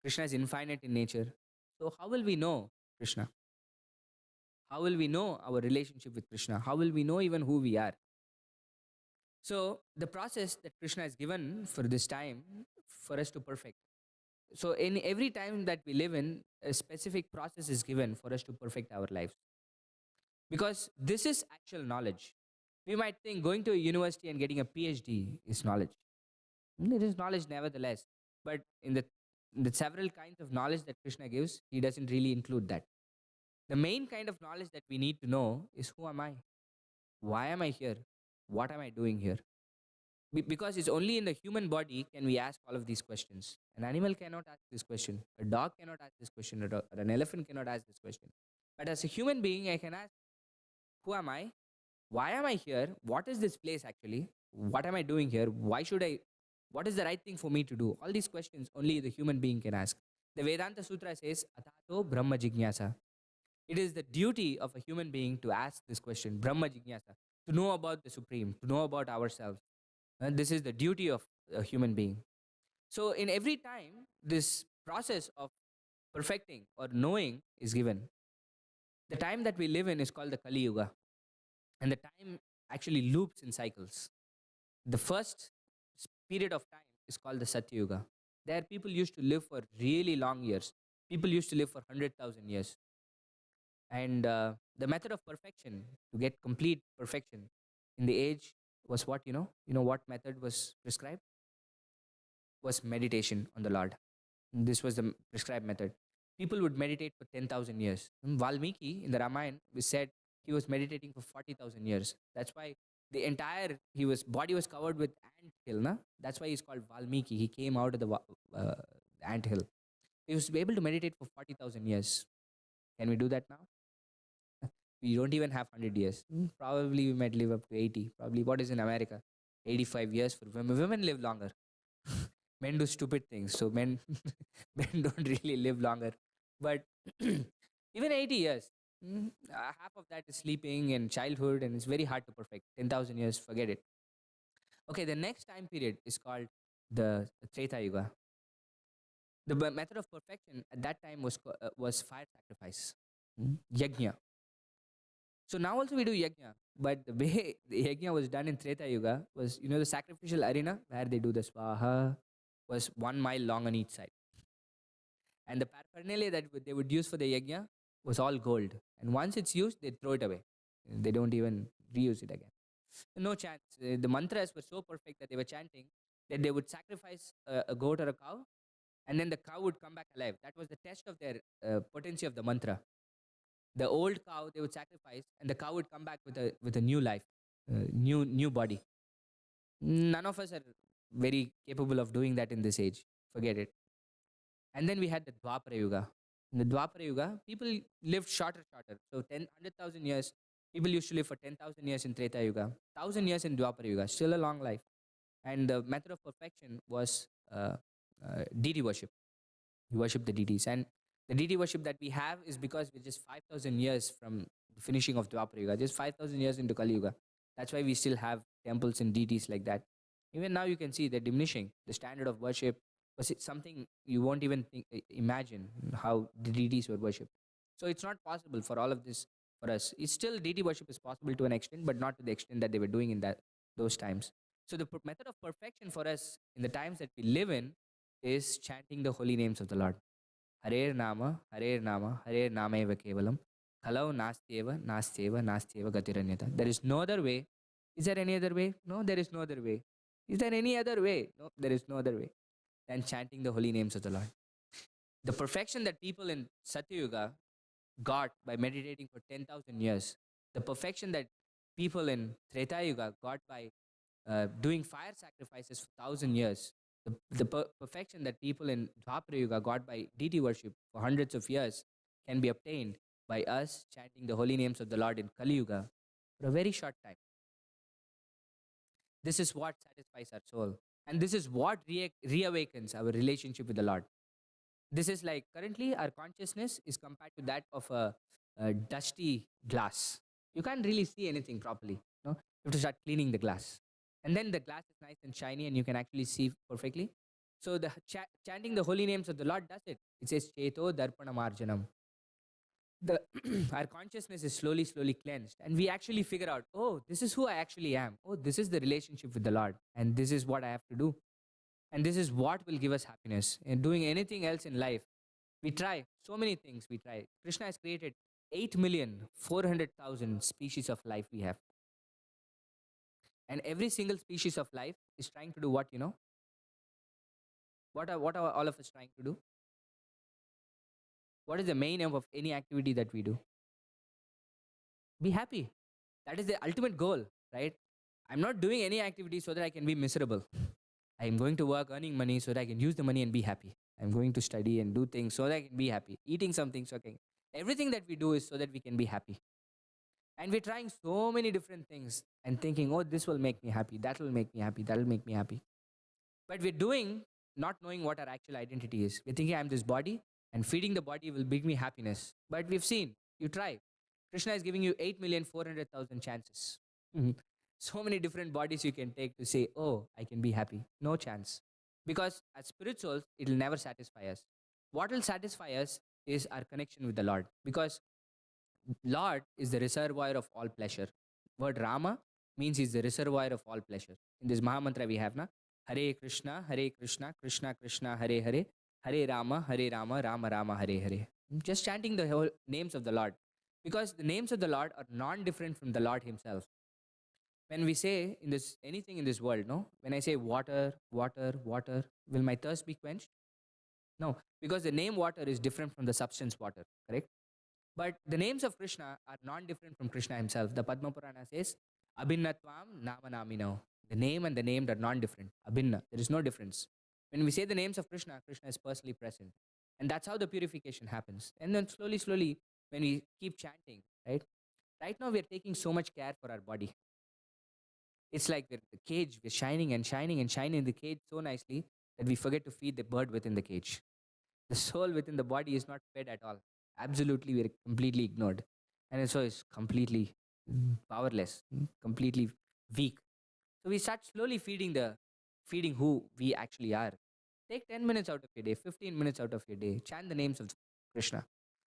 Krishna is infinite in nature. So, how will we know Krishna? How will we know our relationship with Krishna? How will we know even who we are? So, the process that Krishna has given for this time, for us to perfect. So, in every time that we live in, a specific process is given for us to perfect our lives. Because this is actual knowledge. We might think going to a university and getting a PhD is knowledge. It is knowledge nevertheless. But in the several kinds of knowledge that Krishna gives, he doesn't really include that. The main kind of knowledge that we need to know is, who am I? Why am I here? What am I doing here? Because it's only in the human body can we ask all of these questions. An animal cannot ask this question. A dog cannot ask this question. Or an elephant cannot ask this question. But as a human being, I can ask, who am I? Why am I here? What is this place actually? What am I doing here? What is the right thing for me to do? All these questions only the human being can ask. The Vedanta Sutra says, Atato Brahma Jignasa. It is the duty of a human being to ask this question, Brahma Jignasa, to know about the Supreme, to know about ourselves. And this is the duty of a human being. So, in every time, this process of perfecting or knowing is given. The time that we live in is called the Kali Yuga, and the time actually loops in cycles. The first period of time is called the Satya Yuga. There, people used to live for really long years. People used to live for 100,000 years. And the method of perfection, to get complete perfection in the age, was what, You know what method was prescribed? Was meditation on the Lord. This was the prescribed method. People would meditate for 10,000 years. Valmiki in the Ramayana was said he was meditating for 40,000 years. That's why the entire body was covered with ant hill. Na? That's why he's called Valmiki. He came out of the ant hill. He was able to meditate for 40,000 years. Can we do that now? We don't even have 100 years. Probably we might live up to 80. Probably what is in America? 85 years for women. Women live longer. Men do stupid things, so men men don't really live longer. But even 80 years, half of that is sleeping and childhood, and it's very hard to perfect. 10,000 years, forget it. Okay, the next time period is called the Treta Yuga. The method of perfection at that time was fire sacrifice, yajna. So now also we do yajna, but the way the yajna was done in Treta Yuga was, the sacrificial arena where they do the swaha was 1 mile long on each side. And the paraphernalia that they would use for the yajna was all gold. And once it's used, they throw it away. They don't even reuse it again. No chance. The mantras were so perfect that they were chanting that they would sacrifice a goat or a cow, and then the cow would come back alive. That was the test of their potency of the mantra. The old cow they would sacrifice, and the cow would come back with a new life, new body. None of us are very capable of doing that in this age. Forget it. And then we had the Dwapara Yuga. In the Dwapara Yuga, people lived shorter. So 100,000 years. People used to live for 10,000 years in Treta Yuga, 1,000 years in Dwapara Yuga. Still a long life. And the method of perfection was deity worship. You worship the deities. And the deity worship that we have is because we're just 5,000 years from the finishing of Dwapara Yuga, just 5,000 years into Kali Yuga. That's why we still have temples and deities like that. Even now you can see they're diminishing. The standard of worship was something you won't even imagine how the deities were worshipped. So it's not possible for all of this for us. It's still deity worship is possible to an extent, but not to the extent that they were doing in those times. So the method of perfection for us in the times that we live in is chanting the holy names of the Lord. Harer Nama, Harer Nama, Harer Nama Eva Kevalam, Kalau Nastyeva, Nastyeva, Nastyeva Gatiranyata. There is no other way. Is there any other way? No, there is no other way. Is there any other way? No, there is no other way than chanting the holy names of the Lord. The perfection that people in Satyuga got by meditating for 10,000 years, the perfection that people in Treta Yuga got by doing fire sacrifices for 1,000 years, the perfection that people in Dwapara Yuga got by deity worship for hundreds of years can be obtained by us chanting the holy names of the Lord in Kali Yuga for a very short time. This is what satisfies our soul. And this is what reawakens our relationship with the Lord. This is like currently our consciousness is compared to that of a dusty glass. You can't really see anything properly. No? You have to start cleaning the glass. And then the glass is nice and shiny and you can actually see perfectly. So the chanting the holy names of the Lord does it. It says Cheto Darpana Marjanam. Our consciousness is slowly cleansed, and we actually figure out, oh, this is who I actually am. Oh, this is the relationship with the Lord, and this is what I have to do, and this is what will give us happiness. And doing anything else in life, we try so many things. We try. Krishna has created 8,400,000 species of life we have, and every single species of life is trying to do what? What are all of us trying to do? What is the main aim of any activity that we do? Be happy. That is the ultimate goal, right? I'm not doing any activity so that I can be miserable. I'm going to work earning money so that I can use the money and be happy. I'm going to study and do things so that I can be happy. Eating something so I can. Everything that we do is so that we can be happy. And we're trying so many different things and thinking, oh, this will make me happy. That will make me happy. That will make me happy. But we're doing not knowing what our actual identity is. We're thinking I'm this body, and feeding the body will bring me happiness. But we've seen, you try. Krishna is giving you 8,400,000 chances. so many different bodies you can take to say, oh, I can be happy. No chance. Because as spirit souls, it will never satisfy us. What will satisfy us is our connection with the Lord. Because Lord is the reservoir of all pleasure. Word Rama means he's the reservoir of all pleasure. In this Mahamantra we have na Hare Krishna, Krishna Krishna, Hare Hare, Hare Rama, Rama Rama, Hare Hare. Just chanting the whole names of the Lord. Because the names of the Lord are non-different from the Lord himself. When we say in this anything in this world, no, when I say water, water, water, will my thirst be quenched? No, because the name water is different from the substance water, correct? But the names of Krishna are non-different from Krishna himself. The Padma Purana says, Abhinnatvam Nama Namino. The name and the named are non-different. Abhinna. There is no difference. When we say the names of Krishna, Krishna is personally present. And that's how the purification happens. And then slowly, slowly, when we keep chanting, right? Right now, we are taking so much care for our body. It's like we're the cage, we're shining and shining and shining in the cage so nicely that we forget to feed the bird within the cage. The soul within the body is not fed at all. Absolutely, we're completely ignored. And so it's completely powerless, completely weak. So we start slowly feeding who we actually are. Take 10 minutes out of your day, 15 minutes out of your day, chant the names of Krishna,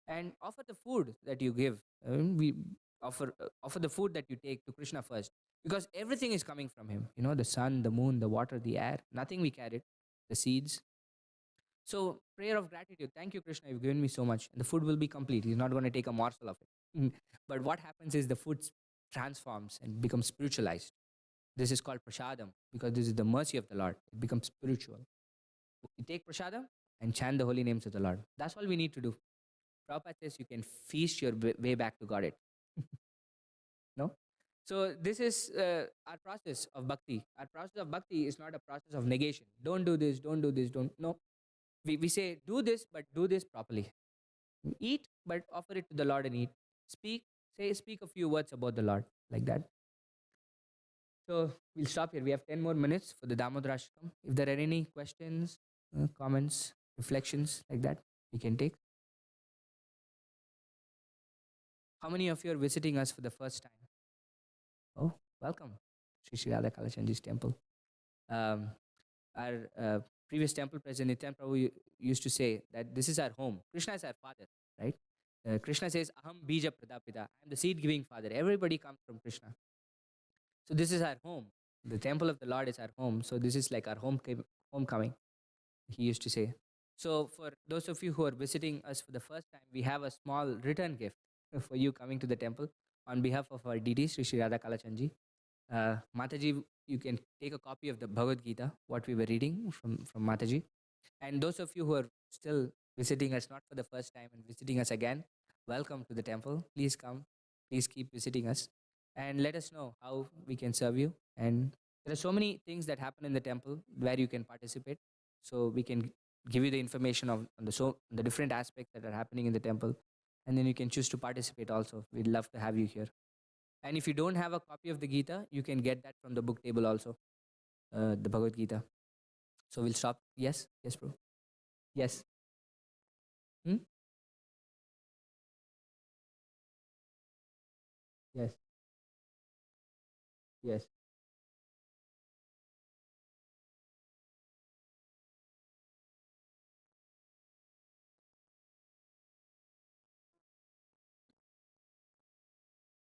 and offer the food that you give. We offer the food that you take to Krishna first, because everything is coming from him. You know, the sun, the moon, the water, the air, nothing we carried, the seeds. So, prayer of gratitude. Thank you, Krishna. You've given me so much. And the food will be complete. He's not going to take a morsel of it. But what happens is the food transforms and becomes spiritualized. This is called prashadam because this is the mercy of the Lord. It becomes spiritual. You take prashadam and chant the holy names of the Lord. That's all we need to do. Prabhupada says you can feast your way back to God. No? So this is our process of bhakti. Our process of bhakti is not a process of negation. Don't do this, don't do this, don't. No. We say, do this, but do this properly. Eat, but offer it to the Lord and eat. Speak a few words about the Lord, like that. So we'll stop here. We have 10 more minutes for the Damodarashtakam. If there are any questions, comments, reflections like that, we can take. How many of you are visiting us for the first time? Oh, welcome, Sri Radha Kalachandji's temple. Our previous temple president Nityan Prabhu used to say that this is our home. Krishna is our father, right? Krishna says, Aham Bija Pradapita. I am the seed giving father. Everybody comes from Krishna. So this is our home. The temple of the Lord is our home. So this is like our homecoming, he used to say. So for those of you who are visiting us for the first time, we have a small return gift for you coming to the temple on behalf of our deity, Sri Radha Kalachandji. Mataji, you can take a copy of the Bhagavad Gita, what we were reading from Mataji. And those of you who are still visiting us, not for the first time, and visiting us again, welcome to the temple. Please come. Please keep visiting us. And let us know how we can serve you. And there are so many things that happen in the temple where you can participate. So we can give you the information on the different aspects that are happening in the temple. And then you can choose to participate also. We'd love to have you here. And if you don't have a copy of the Gita, you can get that from the book table also, the Bhagavad Gita. So we'll stop. Yes? Yes, bro. Yes. Hmm? Yes. Yes.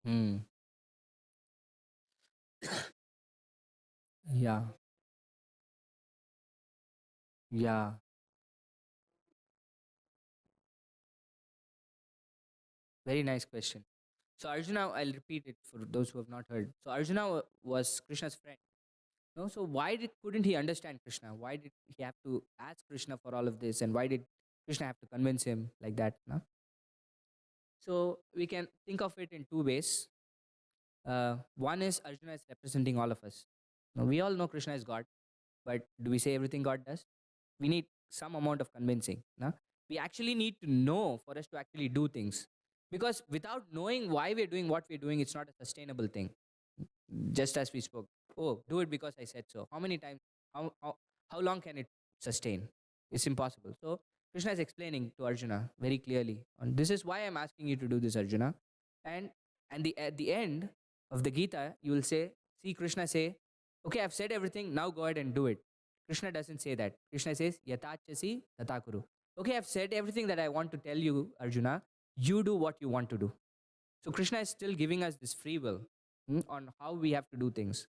Hmm. Yeah. Yeah. Very nice question. So Arjuna, I'll repeat it for those who have not heard. So Arjuna was Krishna's friend. No, so couldn't he understand Krishna? Why did he have to ask Krishna for all of this? And why did Krishna have to convince him like that? No? So we can think of it in two ways. One is Arjuna is representing all of us. Now, we all know Krishna is God, but do we say everything God does? We need some amount of convincing. No? We actually need to know for us to actually do things. Because without knowing why we're doing what we're doing, it's not a sustainable thing. Just as we spoke, oh, do it because I said so. How many times, how long can it sustain? It's impossible. So Krishna is explaining to Arjuna very clearly, and this is why I'm asking you to do this, Arjuna. And at the end of the Gita, you will say, see Krishna say, okay, I've said everything, now go ahead and do it. Krishna doesn't say that. Krishna says, Yatachasi tatakuru. Okay, I've said everything that I want to tell you, Arjuna. You do what you want to do. So Krishna is still giving us this free will on how we have to do things.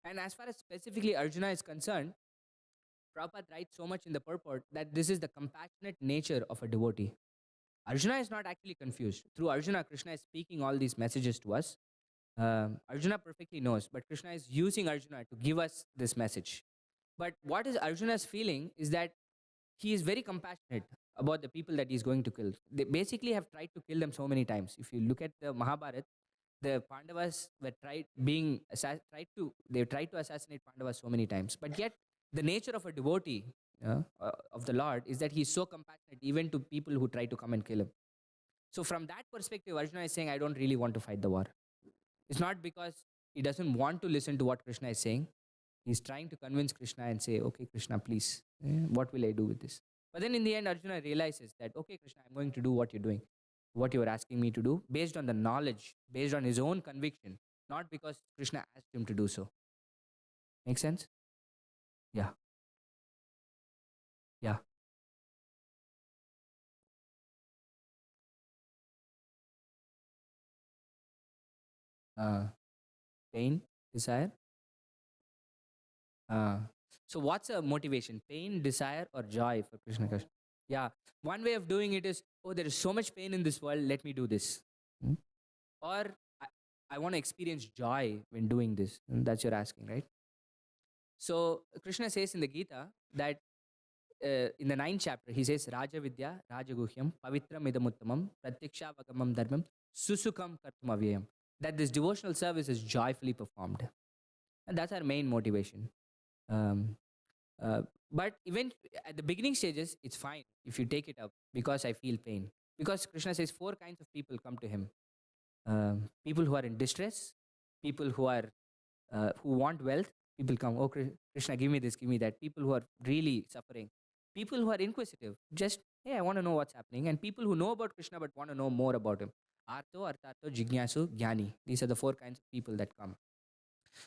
And as far as specifically Arjuna is concerned, Prabhupada writes so much in the purport that this is the compassionate nature of a devotee. Arjuna is not actually confused. Through Arjuna, Krishna is speaking all these messages to us. Arjuna perfectly knows, but Krishna is using Arjuna to give us this message. But what is Arjuna's feeling is that he is very compassionate about the people that he's going to kill. They basically have tried to kill them so many times. If you look at the Mahabharata, the Pandavas were they tried to assassinate Pandavas so many times. But yet, the nature of a devotee of the Lord is that he's so compassionate even to people who try to come and kill him. So from that perspective, Arjuna is saying, I don't really want to fight the war. It's not because he doesn't want to listen to what Krishna is saying. He's trying to convince Krishna and say, okay, Krishna, please, what will I do with this? But then in the end, Arjuna realizes that, okay, Krishna, I'm going to do what you're doing, what you are asking me to do, based on the knowledge, based on his own conviction, not because Krishna asked him to do so. Make sense? Yeah. Yeah. Pain, desire. So what's a motivation? Pain, desire, or joy for Krishna Krishna? Yeah. One way of doing it is, oh, there is so much pain in this world, let me do this. Or I want to experience joy when doing this. That's you're asking, right? So Krishna says in the Gita that in the 9th chapter, he says, Raja Vidya, Raja Guhyam, Pavitram Idamuttamam, Pratyaksha Vagamam Dharmam, Susukam Kartum Avyayam. That this devotional service is joyfully performed. And that's our main motivation. But even at the beginning stages, it's fine if you take it up because I feel pain. Because Krishna says 4 kinds of people come to him. People who are in distress, people who are who want wealth, people come, oh Krishna, give me this, give me that. People who are really suffering, people who are inquisitive, just, hey, I want to know what's happening. And people who know about Krishna but want to know more about him. Arto, Artato, Jignasu, Jnani. These are the 4 kinds of people that come.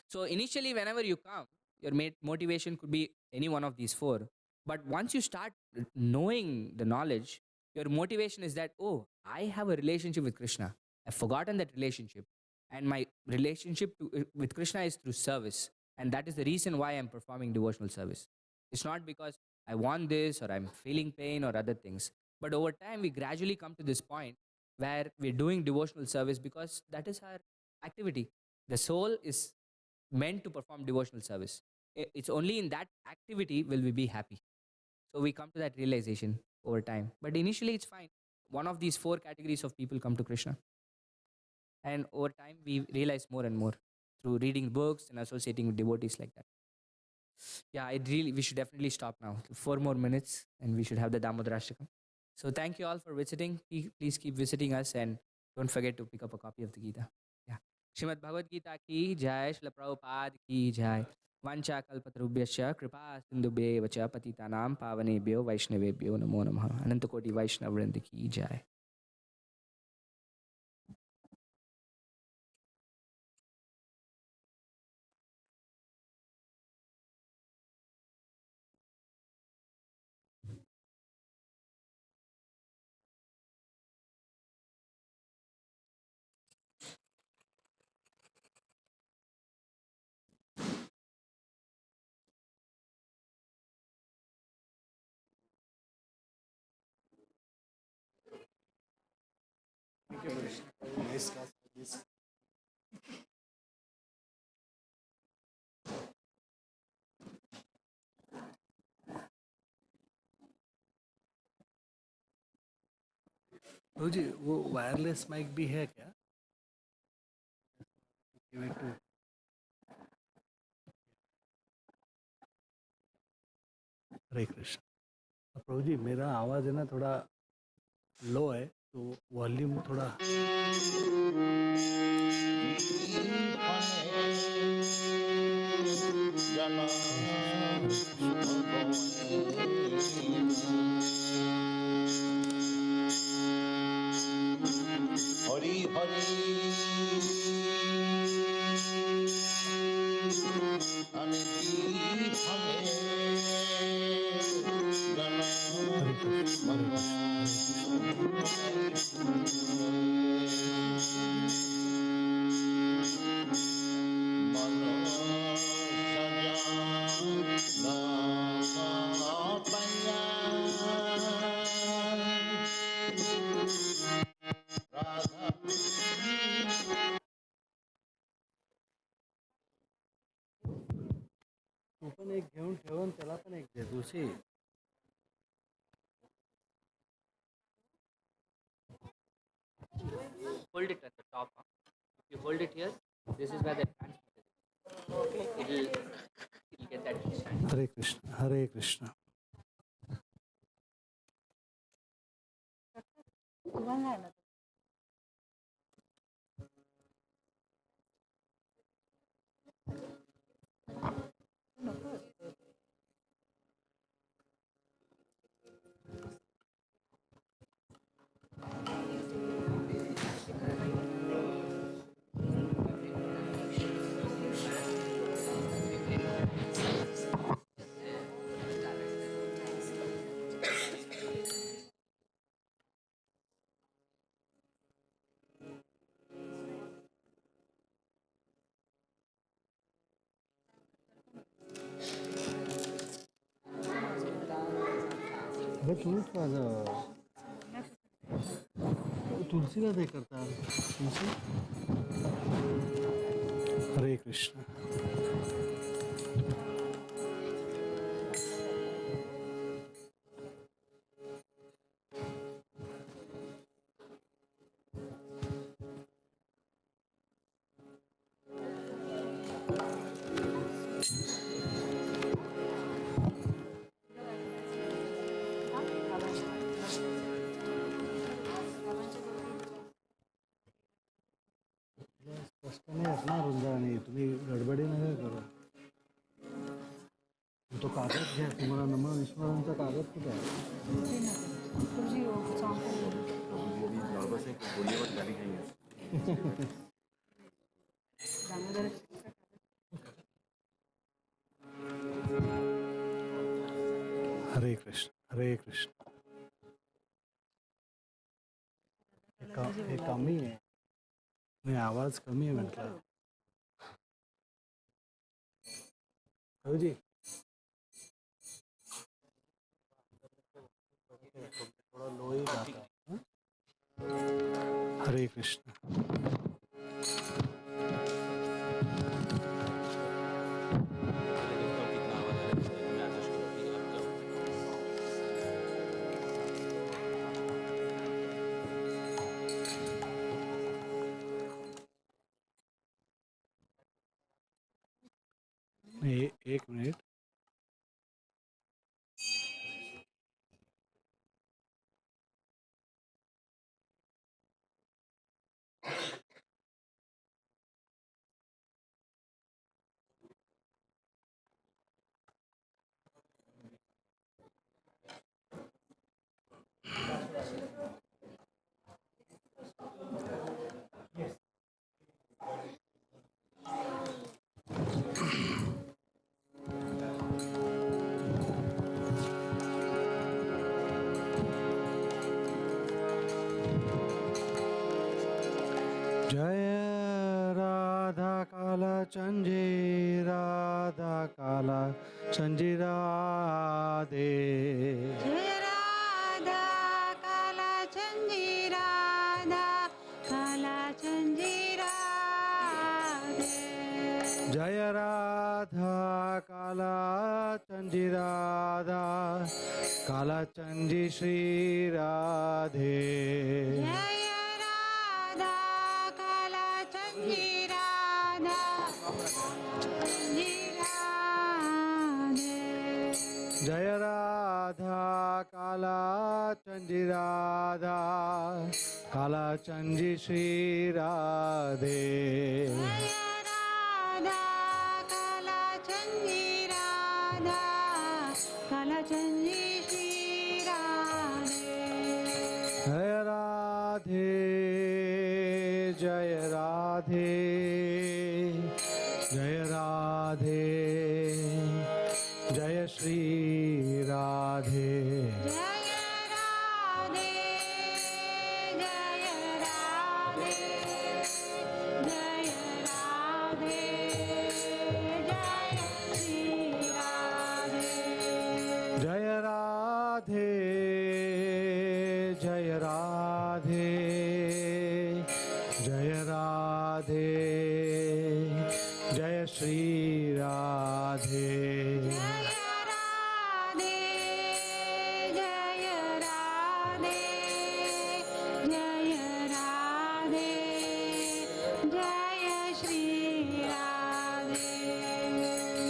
So initially, whenever you come, your motivation could be any one of these 4. But once you start knowing the knowledge, your motivation is that, oh, I have a relationship with Krishna. I've forgotten that relationship. And my relationship with Krishna is through service. And that is the reason why I'm performing devotional service. It's not because I want this or I'm feeling pain or other things. But over time, we gradually come to this point where we're doing devotional service because that is our activity. The soul is meant to perform devotional service. It's only in that activity will we be happy. So we come to that realization over time. But initially, it's fine. One of these 4 categories of people come to Krishna. And over time, we realize more and more through reading books and associating with devotees like that. Yeah, we should definitely stop now. 4 more minutes and we should have the Damodarashtakam. So thank you all for visiting. Please keep visiting us and don't forget to pick up a copy of the Gita. Yeah. Srimad Bhagavad Gita ki jai, Srila Prabhupada ki jai. Vancha kalpatarubhyascha kripa sindubhya vacha patitanam pavanebhyo vaishnavebhyo namo namaha. Anantakoti Vaishnavrinda ki jai. Nice class like this. जी वो wireless mic भी है क्या? Give it to हरे कृष्ण। प्रभु जी मेरा आवाज़ है ना थोड़ा लो है तो वॉल्यूम थोड़ा Hari Hari तू पण एक घेऊन ठेवून त्याला पण एक दे तुळशी. Hold it at the top. Huh? If you hold it here, this is where the transmitter is. It'll get that instant. हरे कृष्ण हरे कृष्ण. अबे तूच माझं तुलसीला दे करता तुलसी. हरे कृष्ण. स्पष्टने असणार रुंदाने तुम्ही गडबडी नका करू. तो कागद घ्या. तुम्हाला नमः विश्वरांचा कागद कुठे आहे? हरे कृष्ण हरे कृष्ण. हे कमी आहे. नाही आवाज कमी आहे म्हटलं. जी थोड़ा लो ही गाता है. हरे कृष्ण. एक मिनिट. जय राधा काला चंजी राधा काला चंजी राधे. जय राधा काला चंदी राधा काला चंदी राधे. जय राधा काला चंजी राधा काला चंजी श्री राधे. जय राधा काला चंदी राधा चंदी राधे. जय राधा काला चंदी राधा काला चंदी श्री राधे. जय राधा काला चंदी राधा काला चंदी श्री राधे. जय राधे जय राधे जय राधे जय राधे जय श्री राधे जय राधे जय राधे जय राधे जय श्री राधे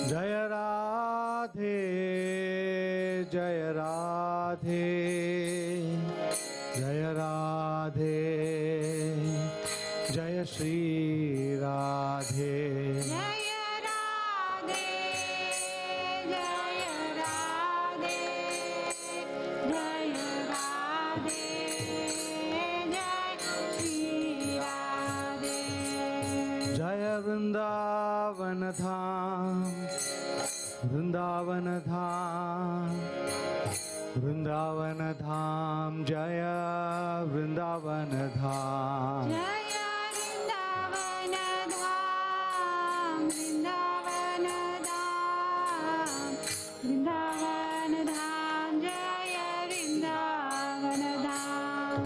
जय राधे जय राधे जय राधे जय श्री राधे जय राधे जय राधे जय राधे जय श्री राधे जय वृंदावन धाम वृंदावन धाम वृंदावन धाम जय वृंदावन धाम जय वृंदावन धाम वृंदावन धाम वृंदावन धाम जय वृंदावन धाम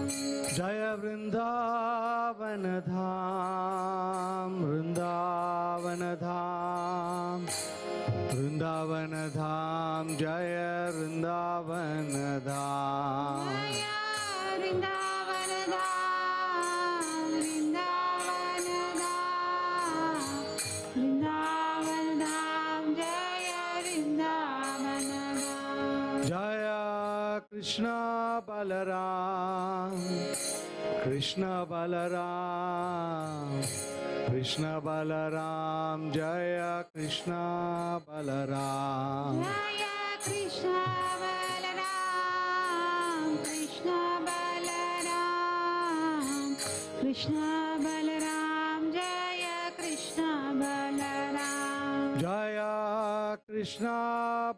जय वृंदावन धाम वृंदावन धाम वृंदावन धाम जय वृंदावन धाम जय वृंदावन धाम वृंदावन धाम वृंदावन धाम जय वृंदावन धाम जय कृष्ण बलराम कृष्ण बलराम कृष्ण बलराम जय कृष्ण बलराम जय कृष्ण बलराम कृष्ण बलराम कृष्ण बलराम जय कृष्ण बलराम जय कृष्ण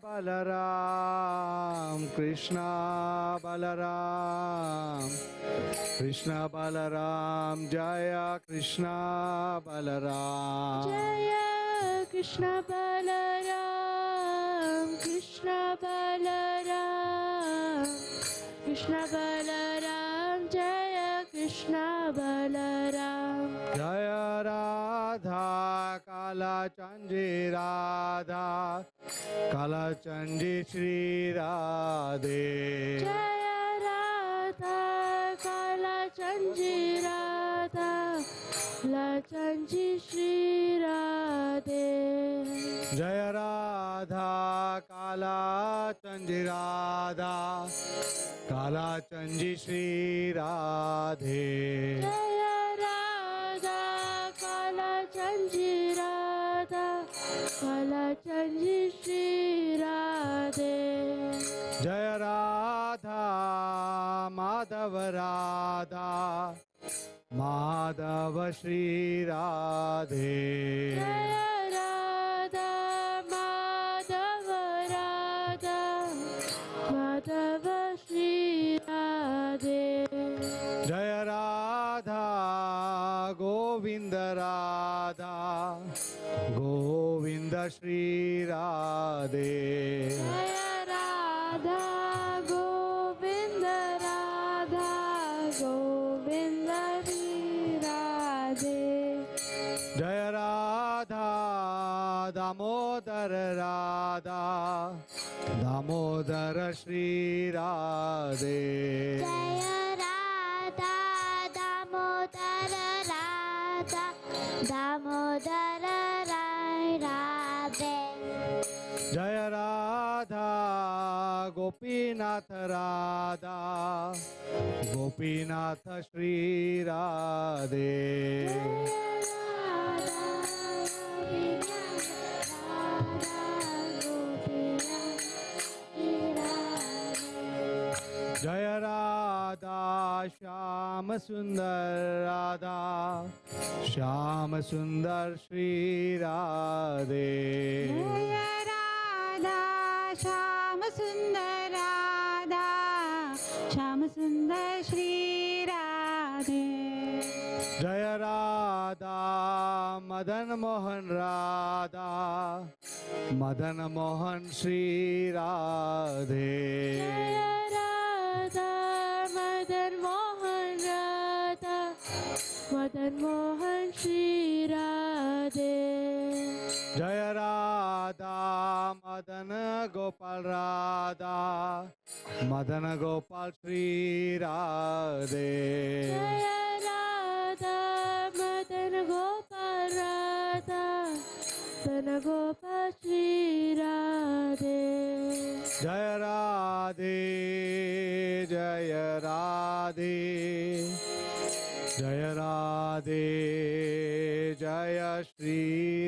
बलराम कृष्ण बलराम कृष्ण बलराम जय कृष्ण बलराम जय कृष्ण बलराम कृष्ण बलराम कृष्ण बलराम जय कृष्ण बलराम जय राधा काला चंडी राधा काला चंडी श्री राधे जय राधा काला चंजी राधा लचंजी श्री राधे जय राधा काला चंडी राधा काला चंडी श्री राधे जय राधा काला चंजी राधा काला चंजी श्री राधे जय राधा माधव राधा माधव श्री राधे जय राधा माधव राधा माधव श्री राधे जय राधा गोविंद राधा गोविंद श्री राधे जय राधा गोविंद राधा गोविंद श्री राधे जय राधा दामोदर राधा दामोदर श्री राधे जय राधा दामोदर राधा दामोदर राधे जय राधा गोपीनाथ राधा गोपीनाथ श्री राधे जय राधा श्याम सुंदर राधा श्याम सुंदर श्री राधे जय राधा श्याम सुंदर राधा श्याम सुंदर श्री राधे जय राधा मदन मोहन राधा मदन मोहन श्री राधे जय राधा मदन मोहन राधा मदन मोहन श्री राधे जय राधा मदन गोपाल राधा मदन गोपाल श्री राधे जय राधा मदन गोपाल राधा मदन गोपाल श्री राधे जय राधे जय राधे जय राधे जय श्री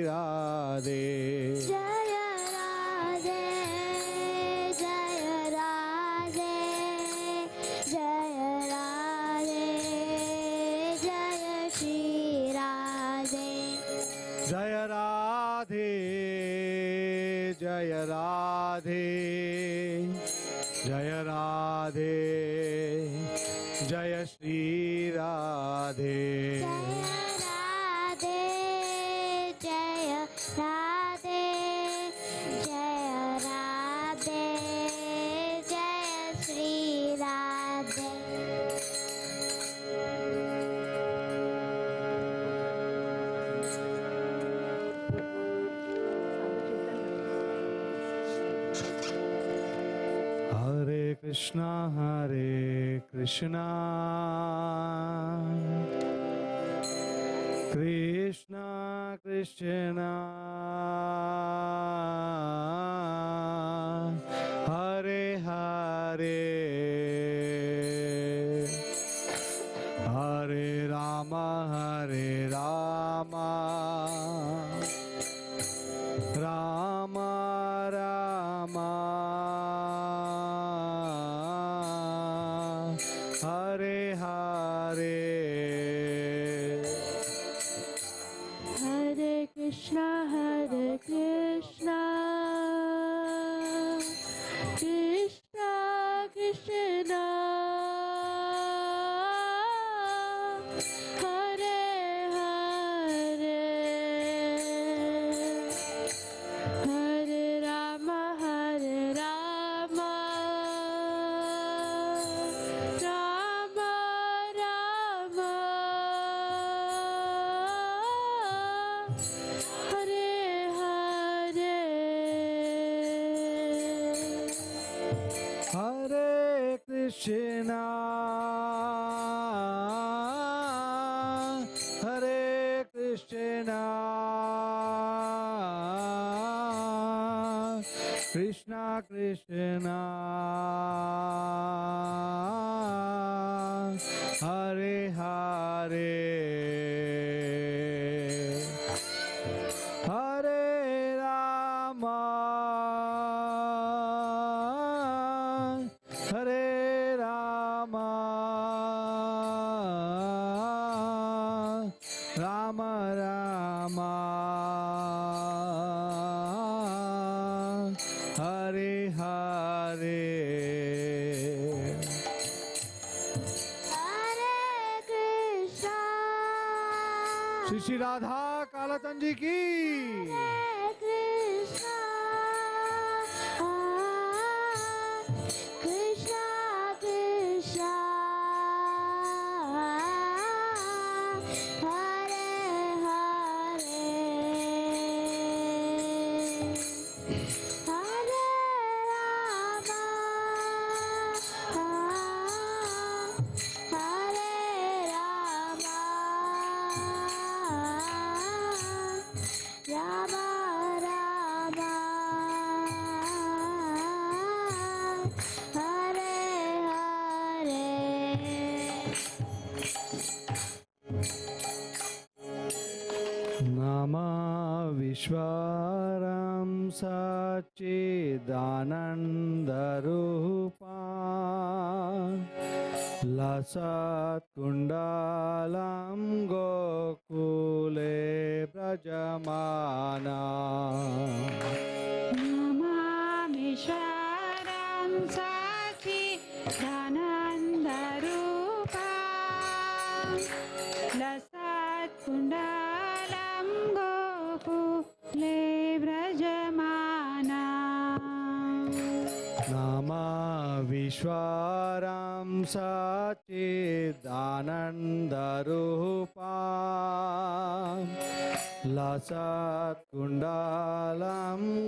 राधे जय राधे जय राधे जय राधे जय श्री राधे जय राधे जय राधे जय राधे जय श्री राधे जय राधे जय राधे जय राधे जय श्री राधे हरे कृष्णा कृष्णा कृष्णा हरे हरे हरे राम राम राम हरे हरे हरे कृष्णा कृष्णा कृष्णा हरे हरे हरे राम राम राम राम हरे हरे हरे कृष्णा कृष्णा कृष्णा हरे हरे हरे राम राम राम हरे हरे हरे कृष्णा श्री श्री राधा कालाचंद जी की हरे कृष्णा कृष्णा कृष्णा हरे हरे हरे राम हरे राम राम राम हरे हरे नमः विश्वरं सच्चिदानन्दरूपा लसत्कुण्डलं गोकुले व्रजमाना नमामीश्वरं सच्चिदानन्दरूपा लसत्कुण्डलं गोकुले व्रजमाना नमः विश्वरं सच्चिदानन्दरूपा लसत्कुण्डालं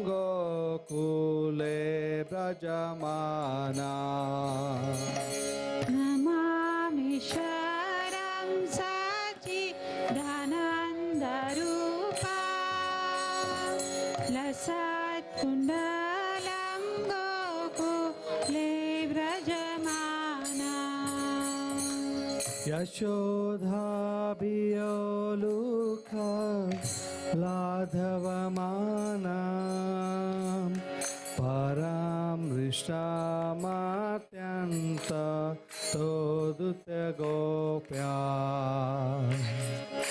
गोकुले व्रजमाना नमामीश्वरं सच्चिदानन्दरूपा लसत्कुण्डलं गोकुले व्रजमाना यशोधाभियोलुखा लाघवमानां परामृष्टामात्यन्त तोदुत्यगोप्या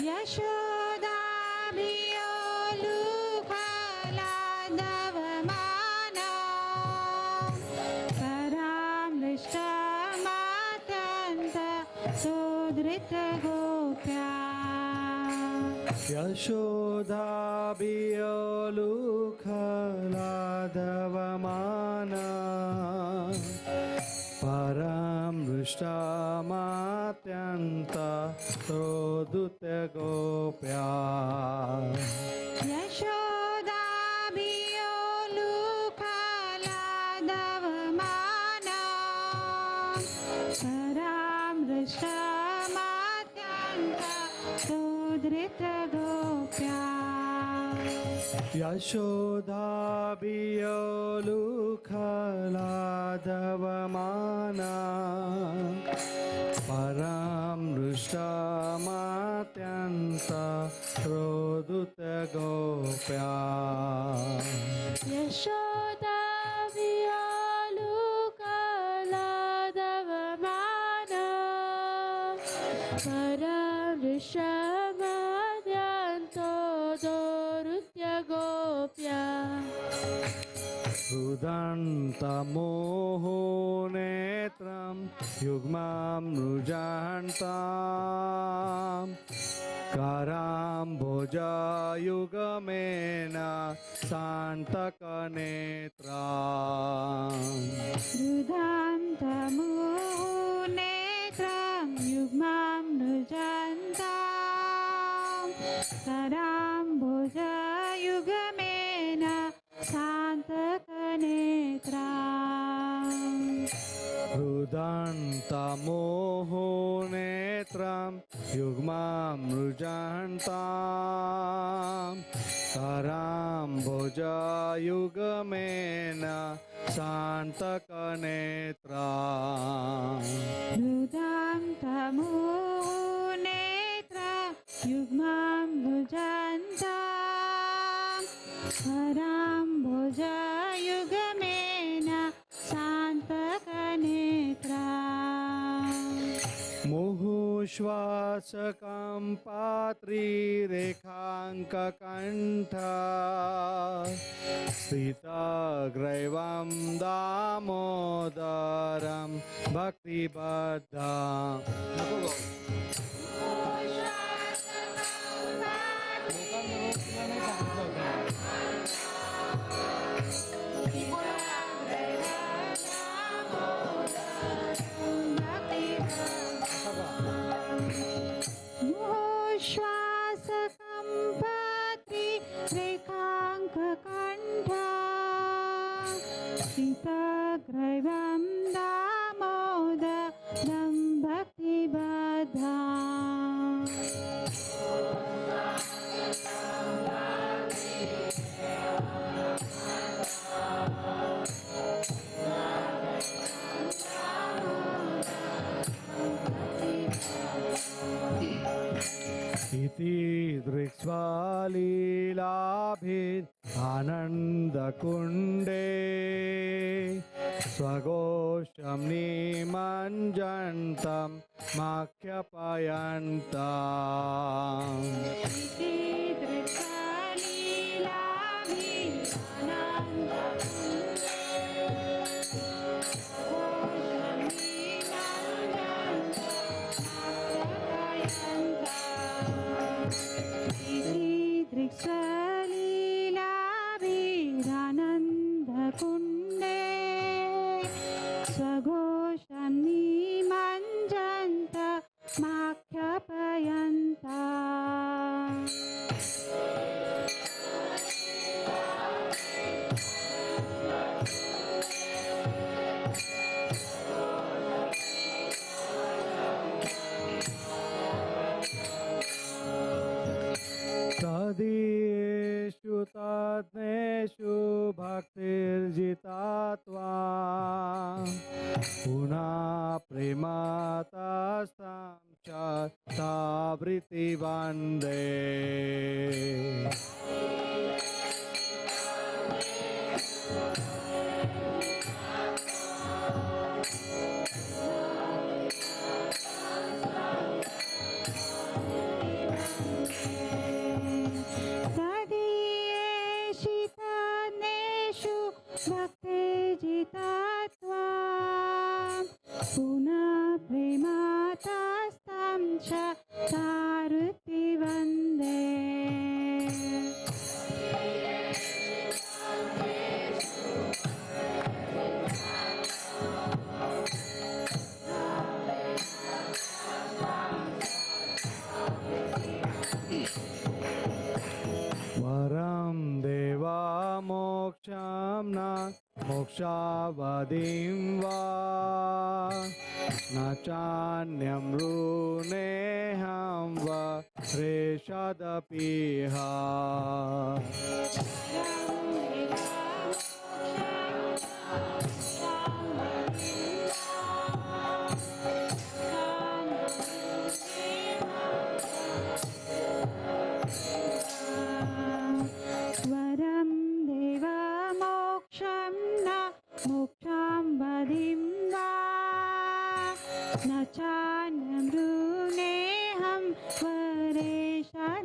यशोदाभियोलुखलादवमाना परामृष्टमात्यन्त सुधृतगोप्या यशोधाभियोलुखा लाघवमाना परामृष्टामात्यन्त तोदुत्यगोप्या यशोदाभियोलुखलादवमाना परामृष्टमात्यन्त सुधृतगोप्या यशोधाभियोलुखा लाघवमाना परामृष्टामात्यन्त तोदुत्यगोप्या यशोदाभियोलुखलादवमाना परामृष्टमात्यन्तो दोरुत्यगोप्या रुदन्तमोहनेत्रं युग्मां रुजान्तां कराम्भुजयुगमेन शान्तकनेत्राम् रुदान्तमुनेत्रं युग्मां रुजन्तां कराम्भुजयुगमेन शान्तकनेत्राम् रुदन्तमोहनेत्रं युग्मां रुजान्तां कराम्भुजयुगमेन शान्तकनेत्राम् रुदान्तमुनेत्रं युग्मां रुजन्तां कराम्भुजयुगमेन शान्तकनेत्राम् मुहुश्वासकं पात्रीरेखाङ्ककण्ठा स्थितग्रैवं दामोदरं भक्तिबद्धा श्वासकम्पति रेखाङ्ककण्ठा सीताग्रैवं दामोदरं भक्तिबद्धा इति दृक्ष्वा लीलाभिन् आनन्दकुण्डे स्वगोष्ठं निमञ्जन्तं माख्यपयन्ताम् कुण्डे स्वघोषं निमञ्जन्त माख्यापयन्ता पुनः प्रेमतस्तं च तावृति वन्दे तदीयेषितानेषु भक्तिजितात्वा पुनः प्रेमतस्तं च तारुति वन्दे वरं देवा मोक्षं न मोक्षावधिं वा न चान्यं ऋणेऽहं वा प्रेषदपीह वरं देवा मोक्षं न मोक्षां वधिं वा न चान्यं ऋणेऽहं वरेषदपीह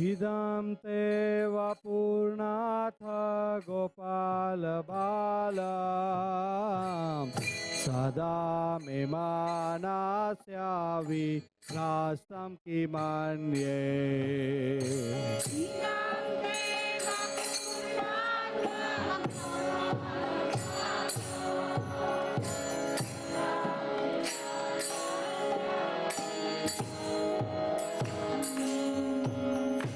इदं ते वपूर्णाथ गोपालबालं सदा मे मानस्यावि रास्तं किमन्ये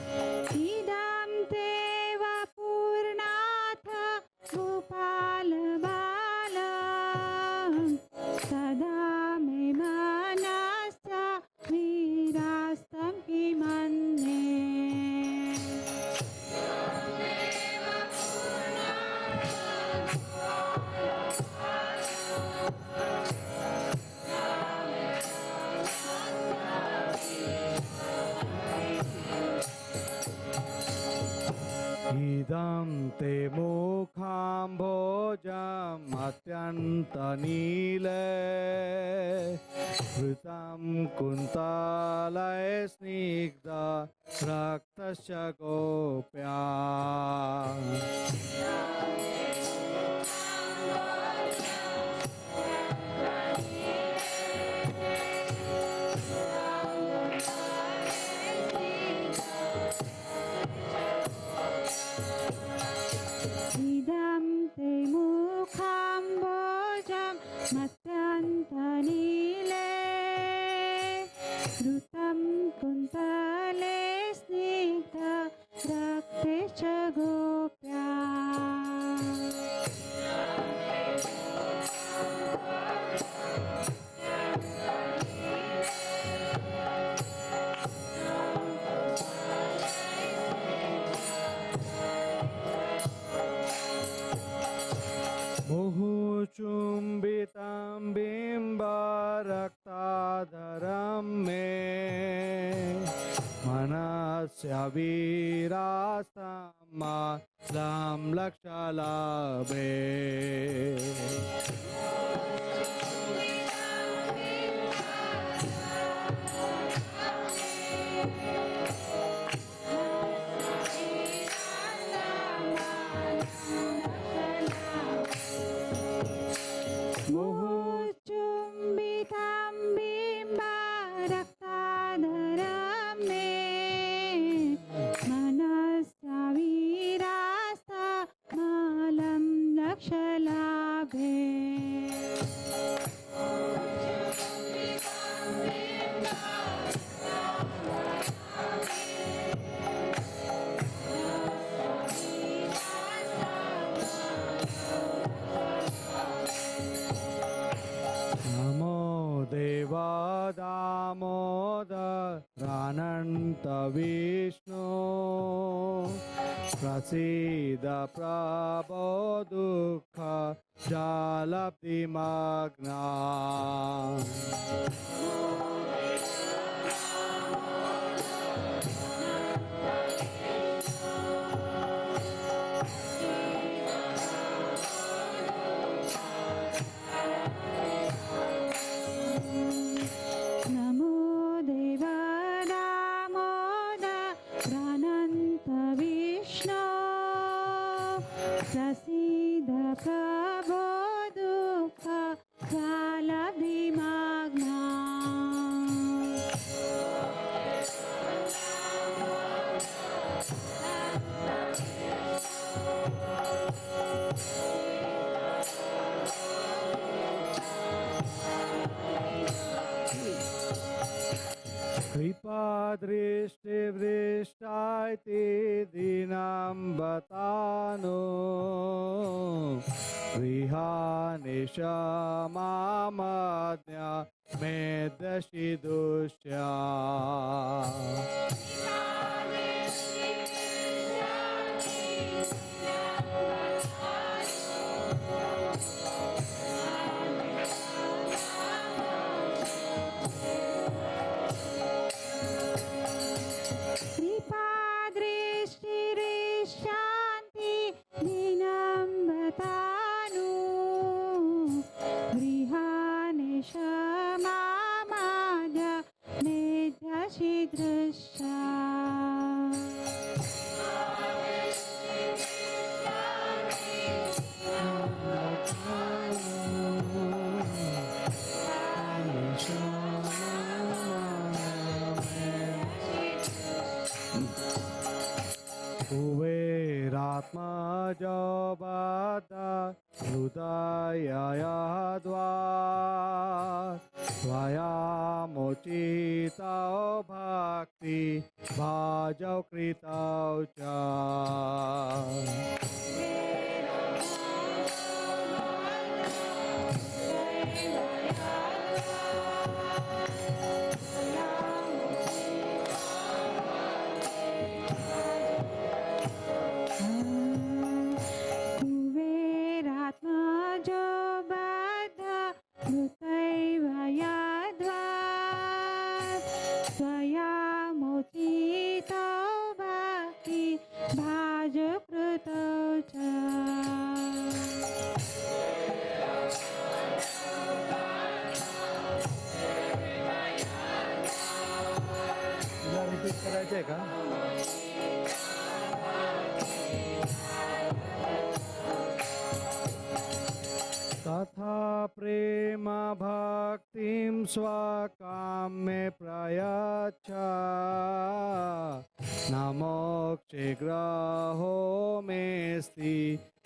इदं ते वपूर्णाथ गोपालबालं सदा मे मनसा विरास्तं किमन्ये इदं ते मुखाम्भोजम् अत्यन्तनीले हृतं कुन्तलय स्निग्ध रक्तस्य गोप्या इदं ते मुखाम्भोजं मत्यन्तनीले ऋतं कुन्तले स्निग्ध रक्ते च गोप्या मुहुचुम्बितं बिम्बरक्ताधरं मे मनस्य वीरास्तमालं लक्षलाभे मुहुचुम्बितं बिम्बरक्ताधरं मे मनस्य वीरास्तमालं लक्षलाभे दामोदरानन्त विष्णु प्रसीद प्रभो दुःख जालब्धिमग्ना नमो देव दामोदरानन्त विष्णु प्रसीद प्रभो दुःख जालब्धिमग्ना कृपा दृष्टिवृष्टायते दीनां बतानो गृहानिशमामज्ञा मेदशि दुष्या कृपा दृष्टिरिशान्ति दीनं बतानु गृहानिशमामज मेध्यसि दृष्टा कुबेरात्मजो बद्ध हृदयद्वा स्वयामुचितौ भक्ति भाजौ कृतौ च कुबेरात्मजो बद्ध हृतैव यद्वा स्वयामुचितौ भक्ति भाजकृतौ च तुला रिपीट करायचं आहे का? तथा प्रेम भक्तिं स्वकाम्ये प्रयच्छ न मोक्षे ग्रहो मेस्ति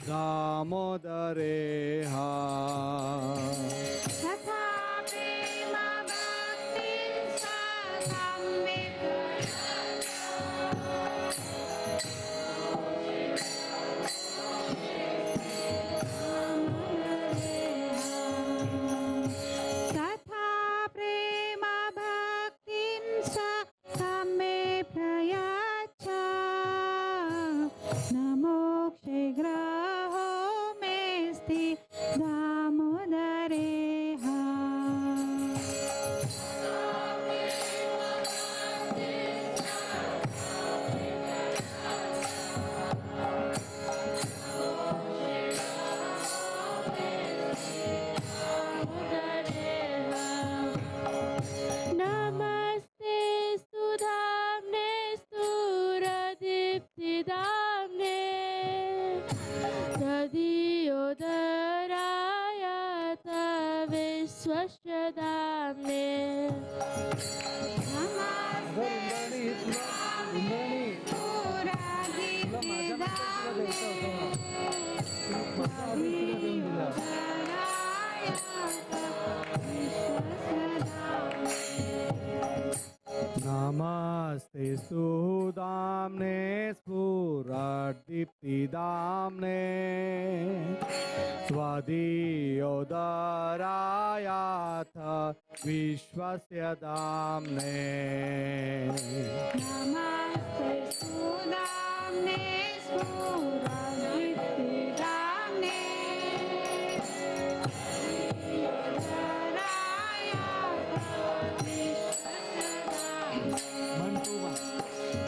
दामोदरेह तथा प्रेम भक्तिं स्वकाम्ये तथा प्रेम भक्तिं स्वकाम्ये प्रयच्छ न मोक्षे ग्रहो मेस्ति दामोदरेह नमस्ते सुधाम्ने स्तुरदीप्तिदाम्ने दधियोदराय विश्वस्य दाम्ने नमस्ते नमस्ते सुदाम्ने स्फुरदीप्तिदाम्ने स्वदीयोदरायाथ विश्वस्य धाम्ने नमस्ते सुदाम्ने स्फुरदीप्तिदाम्ने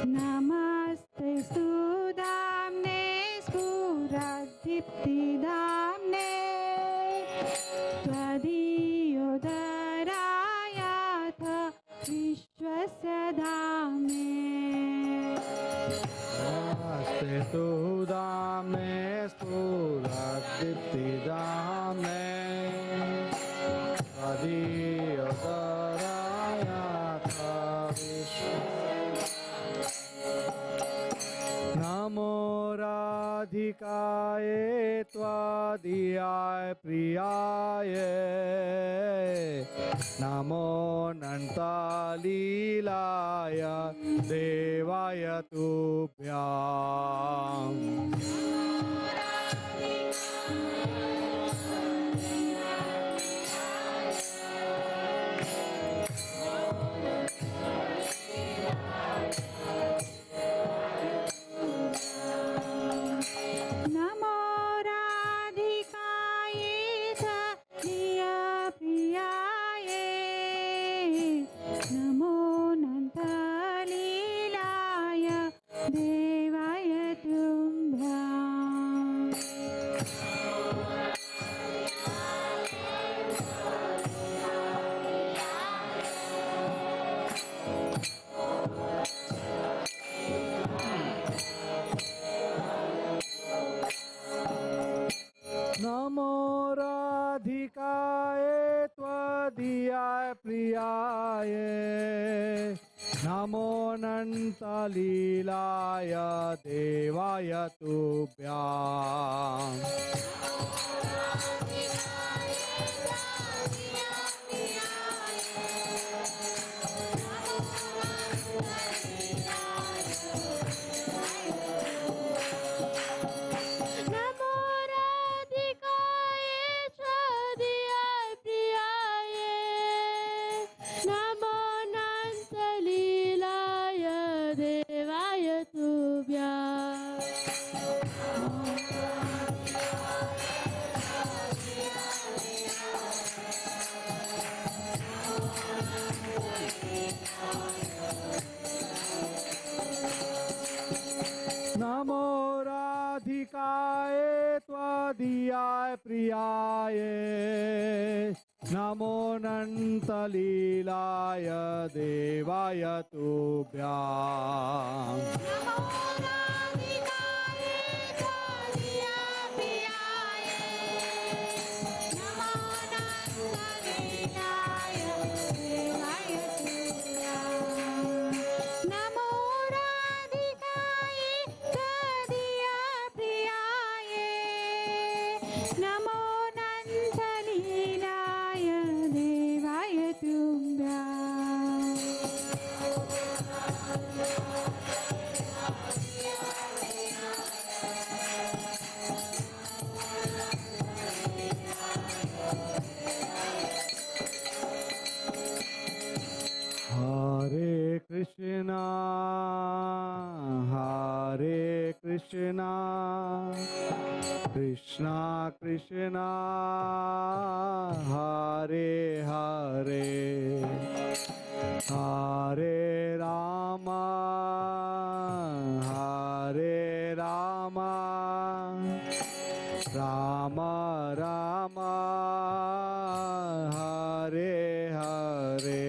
नमस्ते सुदाम्ने स्फुरदीप्तिदाम्ने त्वदीयोदरायाथ विश्वस्य धाम्ने नमस्ते सुदाम्ने स्फुरदीप्तिदाम्ने त्वदीयोदरायाथ नमो राधिकाय त्वदीयाय प्रियाय नमो नन्तालीलाय देवाय तुभ्याम् नमो राधिकाय प्रियाय नमो नन्तलीलाय देवाय तुभ्याम् नमो राधिकाय त्वदीयाय प्रियाय नमो नन्तलीलाय देवाय तुभ्याम् नमो राधिकाय त्वदीयाय प्रियाय नमो नन्तलीलाय देवाय तुभ्याम् नमो राधिकाय त्वदीयाय प्रियाय नमो नन्तलीलाय देवाय तुभ्याम् नमो राधिकाय त्वदीयाय प्रियाय नमो नन्तलीलाय देवाय तुभ्याम् Hare Krishna, Hare Krishna, Krishna Krishna, Hare Hare, Hare Rama, Hare Rama, Rama Rama, Hare Hare.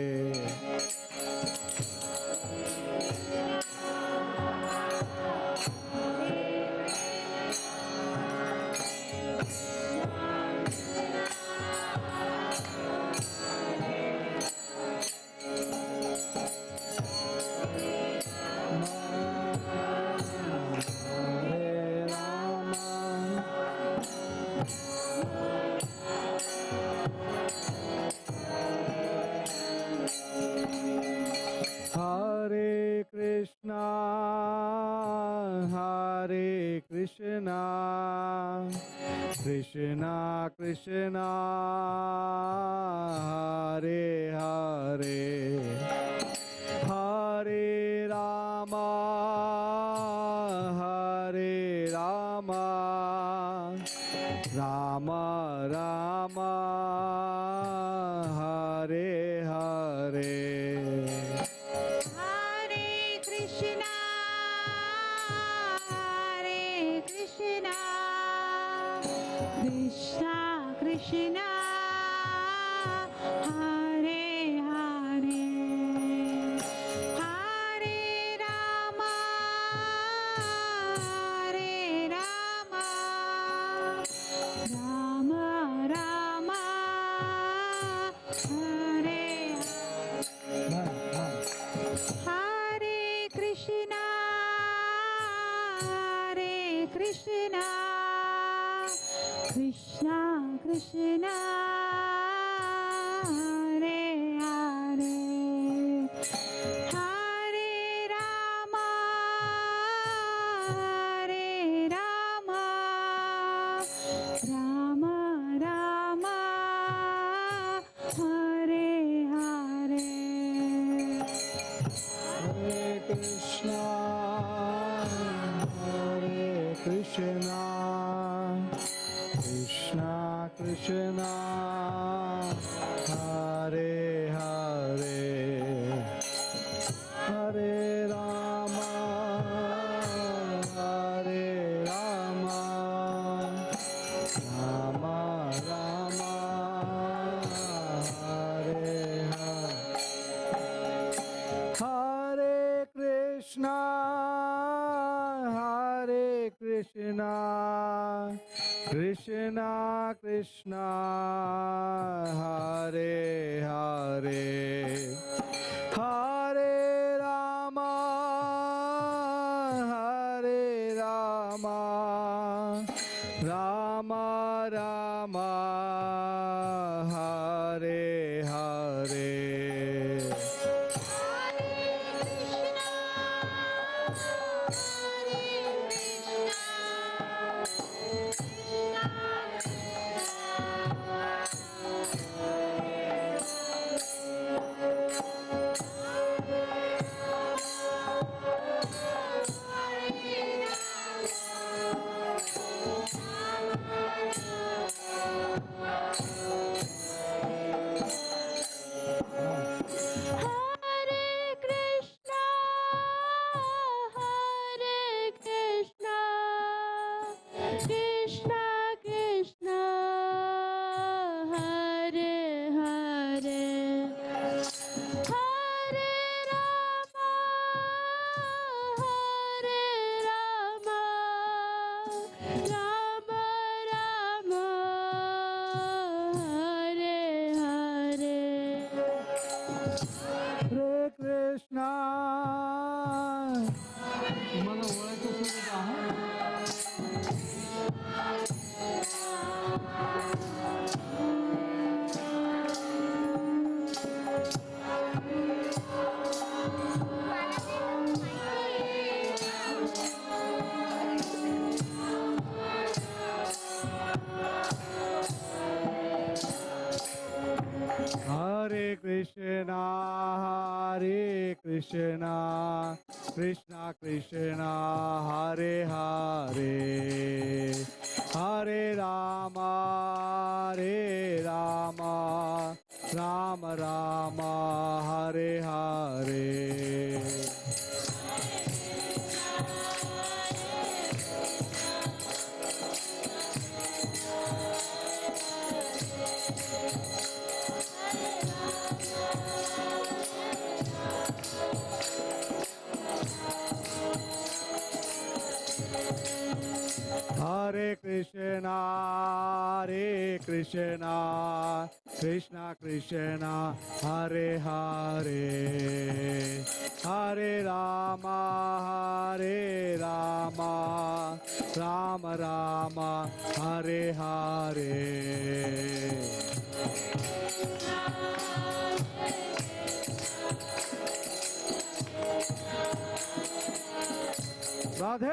Hare Rama, Krishna Krishna Hare Hare Hare Rama Hare Rama Rama Rama Hare Hare Hare Krishna, Krishna Krishna, Hare Hare, Hare Rama, Rama Rama, Hare Hare Krishna, Krishna Krishna, Hare Hare, Hare Rama, Rama Rama, Hare Hare. Hare Krishna Krishna Krishna Hare Hare Hare Rama Rama Rama Hare Hare Hare Krishna Krishna Krishna Hare Hare Hare Rama Rama Rama Hare Hare Hare Krishna, Krishna Krishna, Hare Hare, Hare Rama, Rama Rama, Hare Hare. Hare Krishna मला ओळखायचं सुद्धा आहे Hare Krishna Krishna Krishna Hare Hare Hare Rama Rama Rama Hare Hare Hare Krishna Krishna Krishna Hare Hare Hare Rama Rama Rama Hare Hare Radhe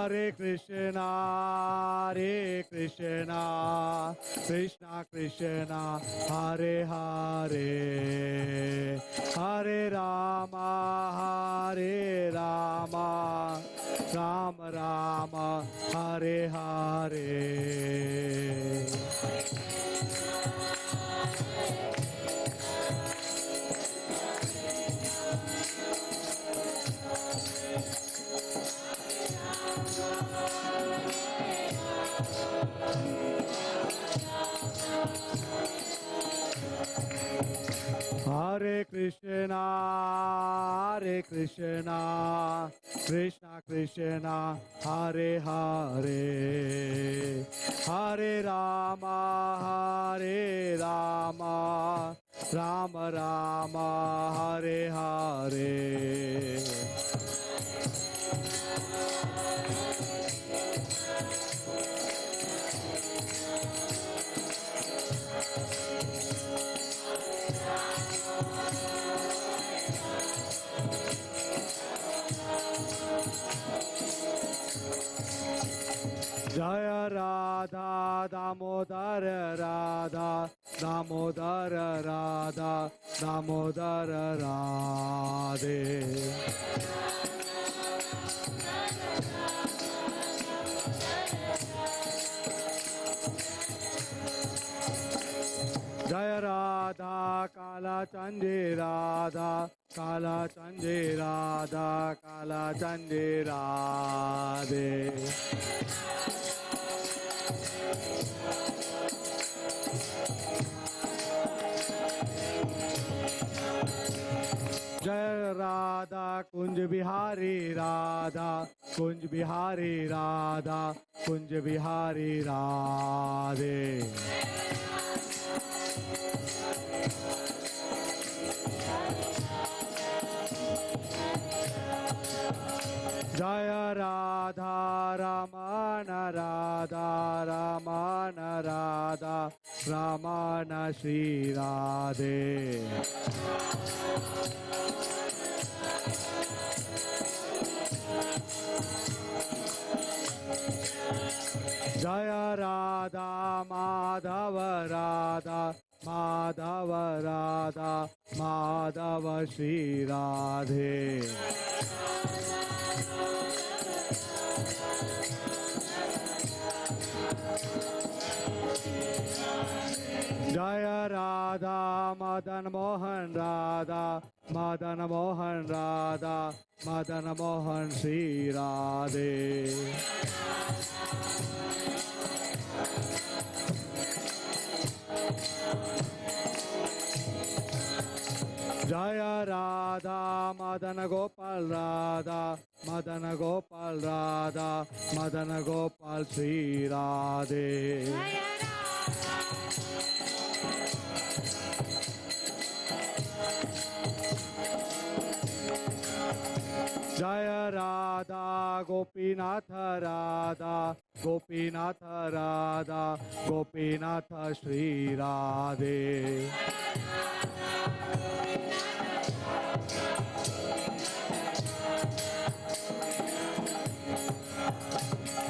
Hare Krishna, Krishna Krishna, Hare Hare, Hare Rama, Rama Rama, Hare Hare. Hare Krishna, Krishna Krishna, Hare Hare, Hare Rama, Rama Rama, Hare Hare. Jaya Radha, Damodar Radha, Damodar Radha, Damodar Radhe. Jaya Radha, Kala Chandi Radha, Kala Chandi Radha, Kala Chandi Radhe. Jai Radha, Kunj Bihari Radha, Kunj Bihari Radha, Kunj Bihari Radhe. Jaya Radha, Ramana Radha, Ramana Radha, Ramana Shri Radhe. Jaya Radha, Madhava Radha, Madhava Radha, Madhava Shri Radhe. Jaya Radha, Madan Mohan Radha, Madan Mohan Radha, Madan Mohan Shri Radhe. Jaya Radha, Madan Gopal Radha, Madan Gopal Radha, Madan Gopal Shri Radhe. Jaya Radha, Gopinath Radha, Gopinath Radha, Gopinath Shri Radhe.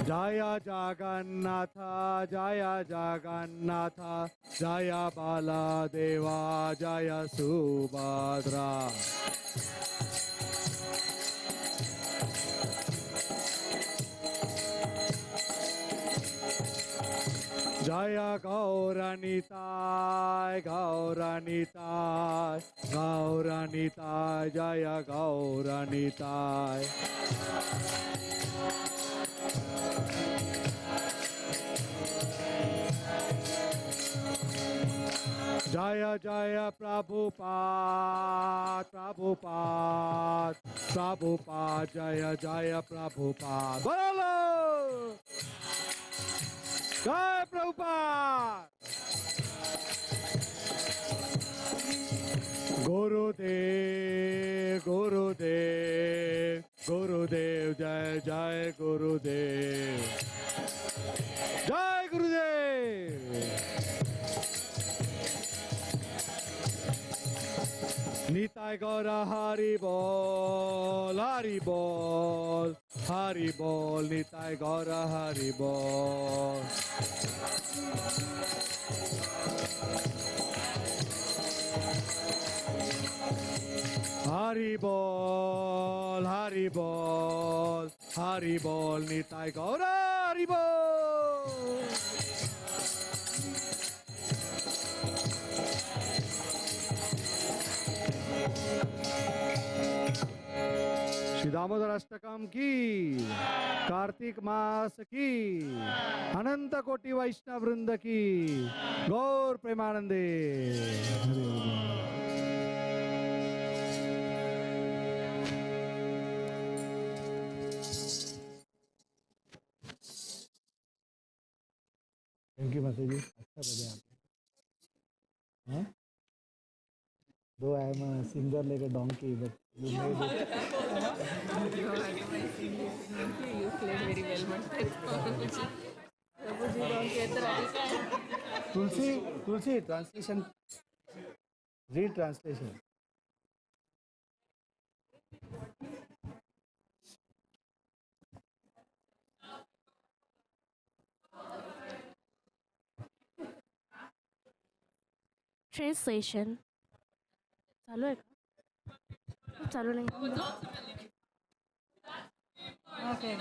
Jaya Jagannatha, Jaya Jagannatha, Jaya Baladeva, Jaya Subhadra. Jaya Gauranitai, Gauranitai, Gauranitai, Jaya Gauranitai. Jaya Jaya Prabhupada, Prabhupada, Prabhupada, Jaya Jaya Prabhupada. Bolo! Jai Prabhupada! Gurudev, Gurudev, Gurudev, Jai Jai Gurudev. Jai Gurudev! Nitai Gaura Hari Bol, Hari Bol, Hari Bol, Nitai Gaura Hari Bol. Hari Bol, Hari Bol, Hari Bol, Nitai Gaura Hari Bol. Shri Damodar Ashtakam की, कार्तिक मास की, अनंत कोटि वैष्णव वृंद की, गौर प्रेमानंदे। Thank you माता जी, अच्छा बजा आपने। हाँ? Though I am a singer like a donkey, but you made it. You played very well, but Tulsi, translation. Read translation. Translation. चालू है क्या? चालू नहीं okay.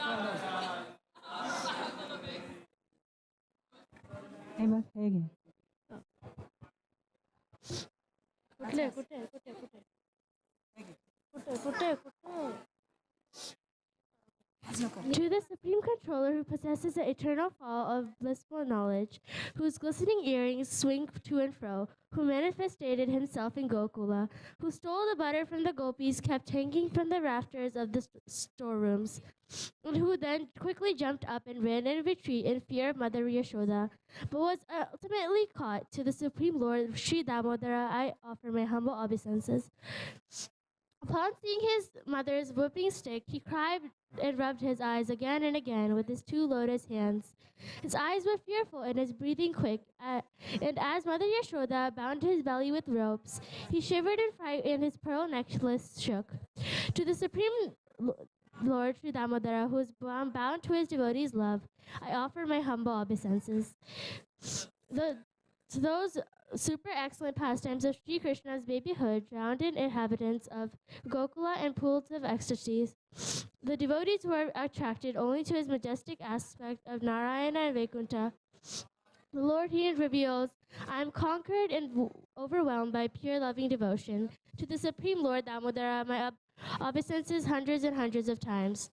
To the Supreme Controller who possesses the eternal fall of blissful knowledge, whose glistening earrings swing to and fro, who manifested himself in Gokula, who stole the butter from the gopis kept hanging from the rafters of the storerooms, and who then quickly jumped up and ran in retreat in fear of Mother Yashoda, but was ultimately caught. To the Supreme Lord Sri Damodara, I offer my humble obeisances. Upon seeing his mother's whipping stick, he cried and rubbed his eyes again and again with his two lotus hands. His eyes were fearful and his breathing quick, and as Mother Yashoda bound his belly with ropes, he shivered in fright and his pearl necklace shook. To the Supreme Lord Sri Damodara, who is bound to his devotees' love, I offer my humble obeisances. To those super excellent pastimes of Sri Krishna's babyhood, drowned in inhabitants of Gokula and pools of ecstasies, the devotees were attracted only to his majestic aspect of Narayana and Vaikuntha. The Lord he reveals, I am conquered and overwhelmed by pure loving devotion. To the Supreme Lord Damodara, my obeisances hundreds and hundreds of times.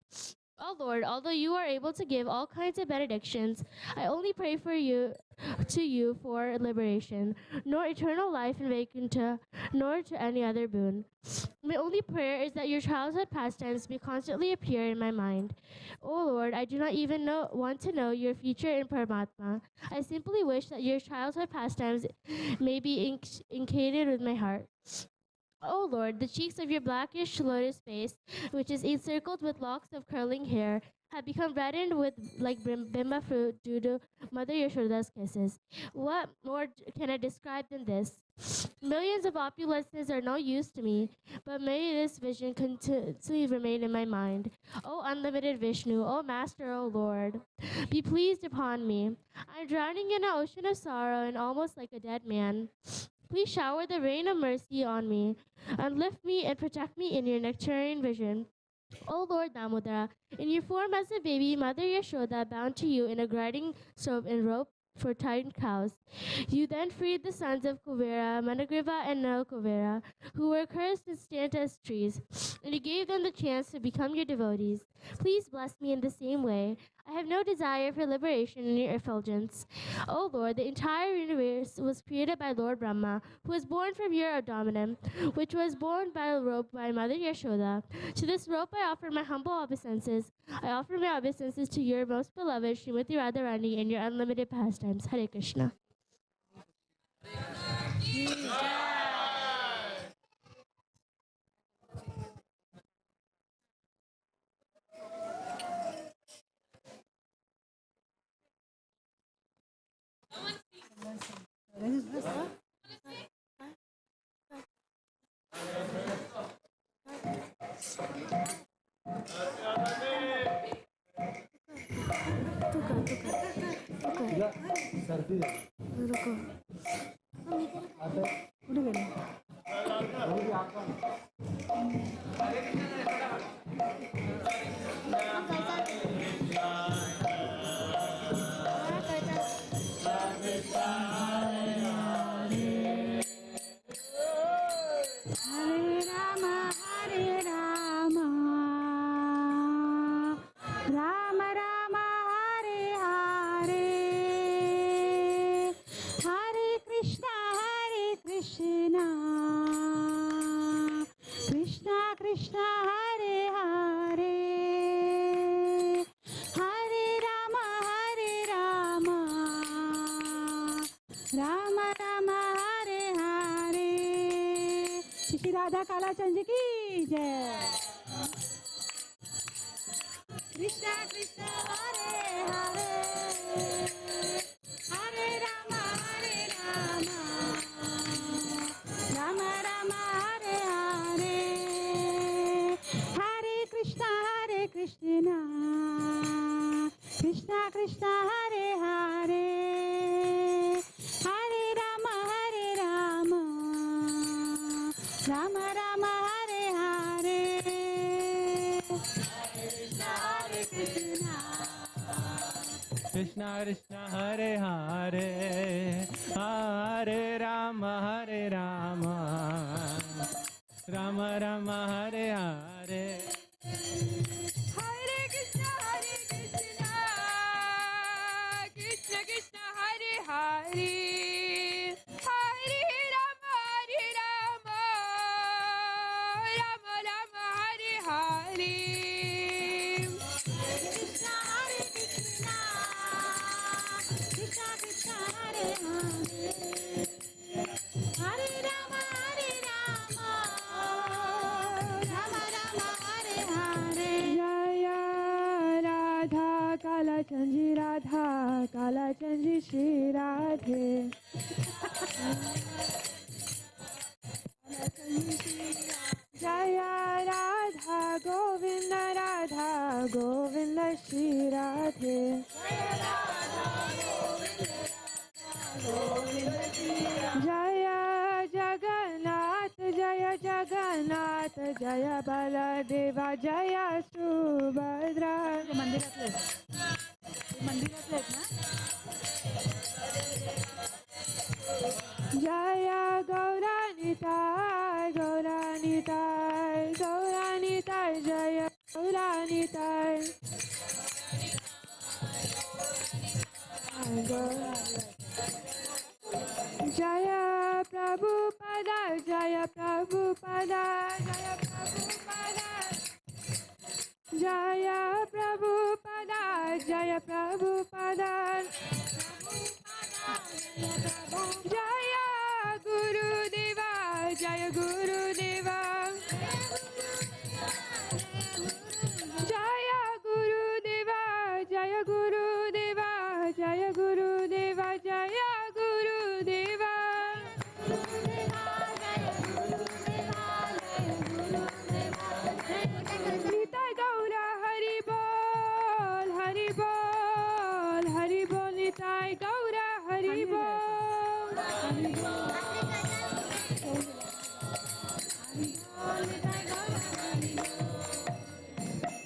Oh Lord, although you are able to give all kinds of benedictions, I only pray for you for liberation, nor eternal life in Vaikuntha, nor to any other boon. My only prayer is that your childhood pastimes may constantly appear in my mind. Oh Lord, I do not even want to know your future in Paramatma. I simply wish that your childhood pastimes may be incaded with my heart. O Lord, the cheeks of your blackish lotus face, which is encircled with locks of curling hair, have become reddened with like bimba fruit due to Mother Yashoda's kisses. What more can I describe than this? Millions of opulences are no use to me, but may this vision continually remain in my mind. O unlimited Vishnu, O Master, O Lord, be pleased upon me. I'm drowning in an ocean of sorrow and almost like a dead man. Please shower the rain of mercy on me, and lift me and protect me in your nectarine vision. O Lord Damodara, in your form as a baby, Mother Yashoda bound to you in a grinding stove and rope for tied cows. You then freed the sons of Kuvera, Managriva, and Nalkuvera, who were cursed and stand as trees, and you gave them the chance to become your devotees. Please bless me in the same way. I have no desire for liberation in your effulgence. O Lord, the entire universe was created by Lord Brahma, who was born from your abdomen, which was borne by a rope by Mother Yashoda. To this rope I offer my humble obeisances. I offer my obeisances to your most beloved Srimati Radharani and your unlimited pastimes. Hare Krishna. तुला सर्दी झाली आता कुठे गेली Hare Rama, Rama Rama, Hare Hare, Hare Krishna, Krishna Krishna, Hare Hare, Hare Rama, Rama Rama, Hare Hare. Shri Radha Kalachand जी की जय. कृष्णा कृष्णा हरे हरे, हरे राम राम राम हरे हरे, हरे कृष्णा कृष्णा कृष्णा हरे हरे, हरे Ram Ram Ram Hare Hare, Krishna Krishna Hare Hare, Hare Rama Rama Rama Hare Hare. Hare Krishna, Krishna Krishna, Hare Hare, Hare Rama, Rama Rama, Hare Hare. Krishna Krishna Hare Hare, Hare Rama Rama Hare Hare. Jaya Radha Kalachandji, Radha Kalachandji Shri Radhe. Jaya Radha Govinda, Radha Govinda Shri Radhe. Jaya Jagannath, Jaya Jagannath, Jaya Baladeva, Jaya Subhadra. मंदिरातलेच ना. Jaya Gauranitai, Gauranitai, Gauranitai, Jaya Gauranitai. Jaya Prabhupada, Jaya Prabhupada, Jaya Prabhupada, Jaya Prabhupada, Jaya Prabhupada, Jaya Gurudeva, Jaya Gurudeva, Jaya Gurudeva, Jaya Gurudeva, Jaya Gurudeva, Jaya Gurudeva. Nitai Gaura Hari Bol, Hari Bol, Hari Bol, Nitai Gaura Hari Bol.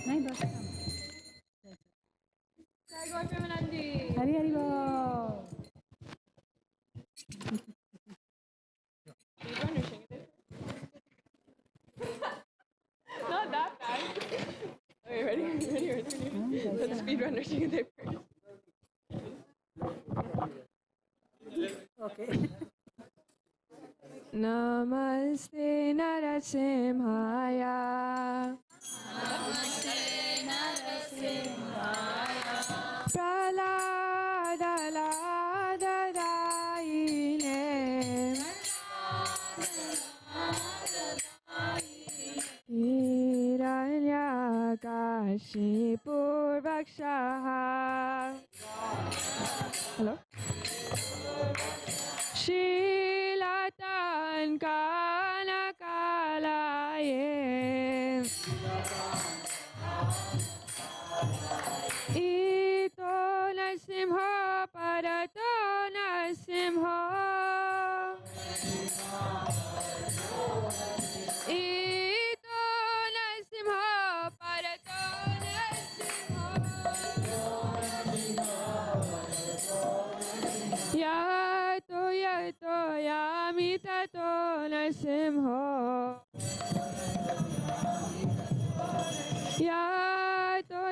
नहीं बस हरी हरी बोल. Not that bad. Okay, ready? Let's speedrunner sing it first. Okay. Namaste Narasimhaya. Praladaladarayine. Hiranyakashipurvakshaha. Hello? Shilatan kanakalaye. Ito nasimha para Narsimha. Yato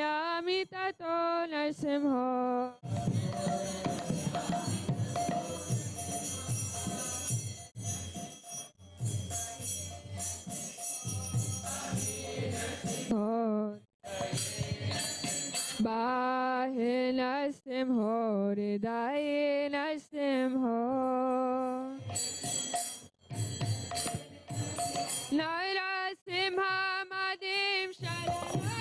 yamitato Narsimha. Bahe Narsimha, Hridaye Narsimha. Narasimha Madim Sharanam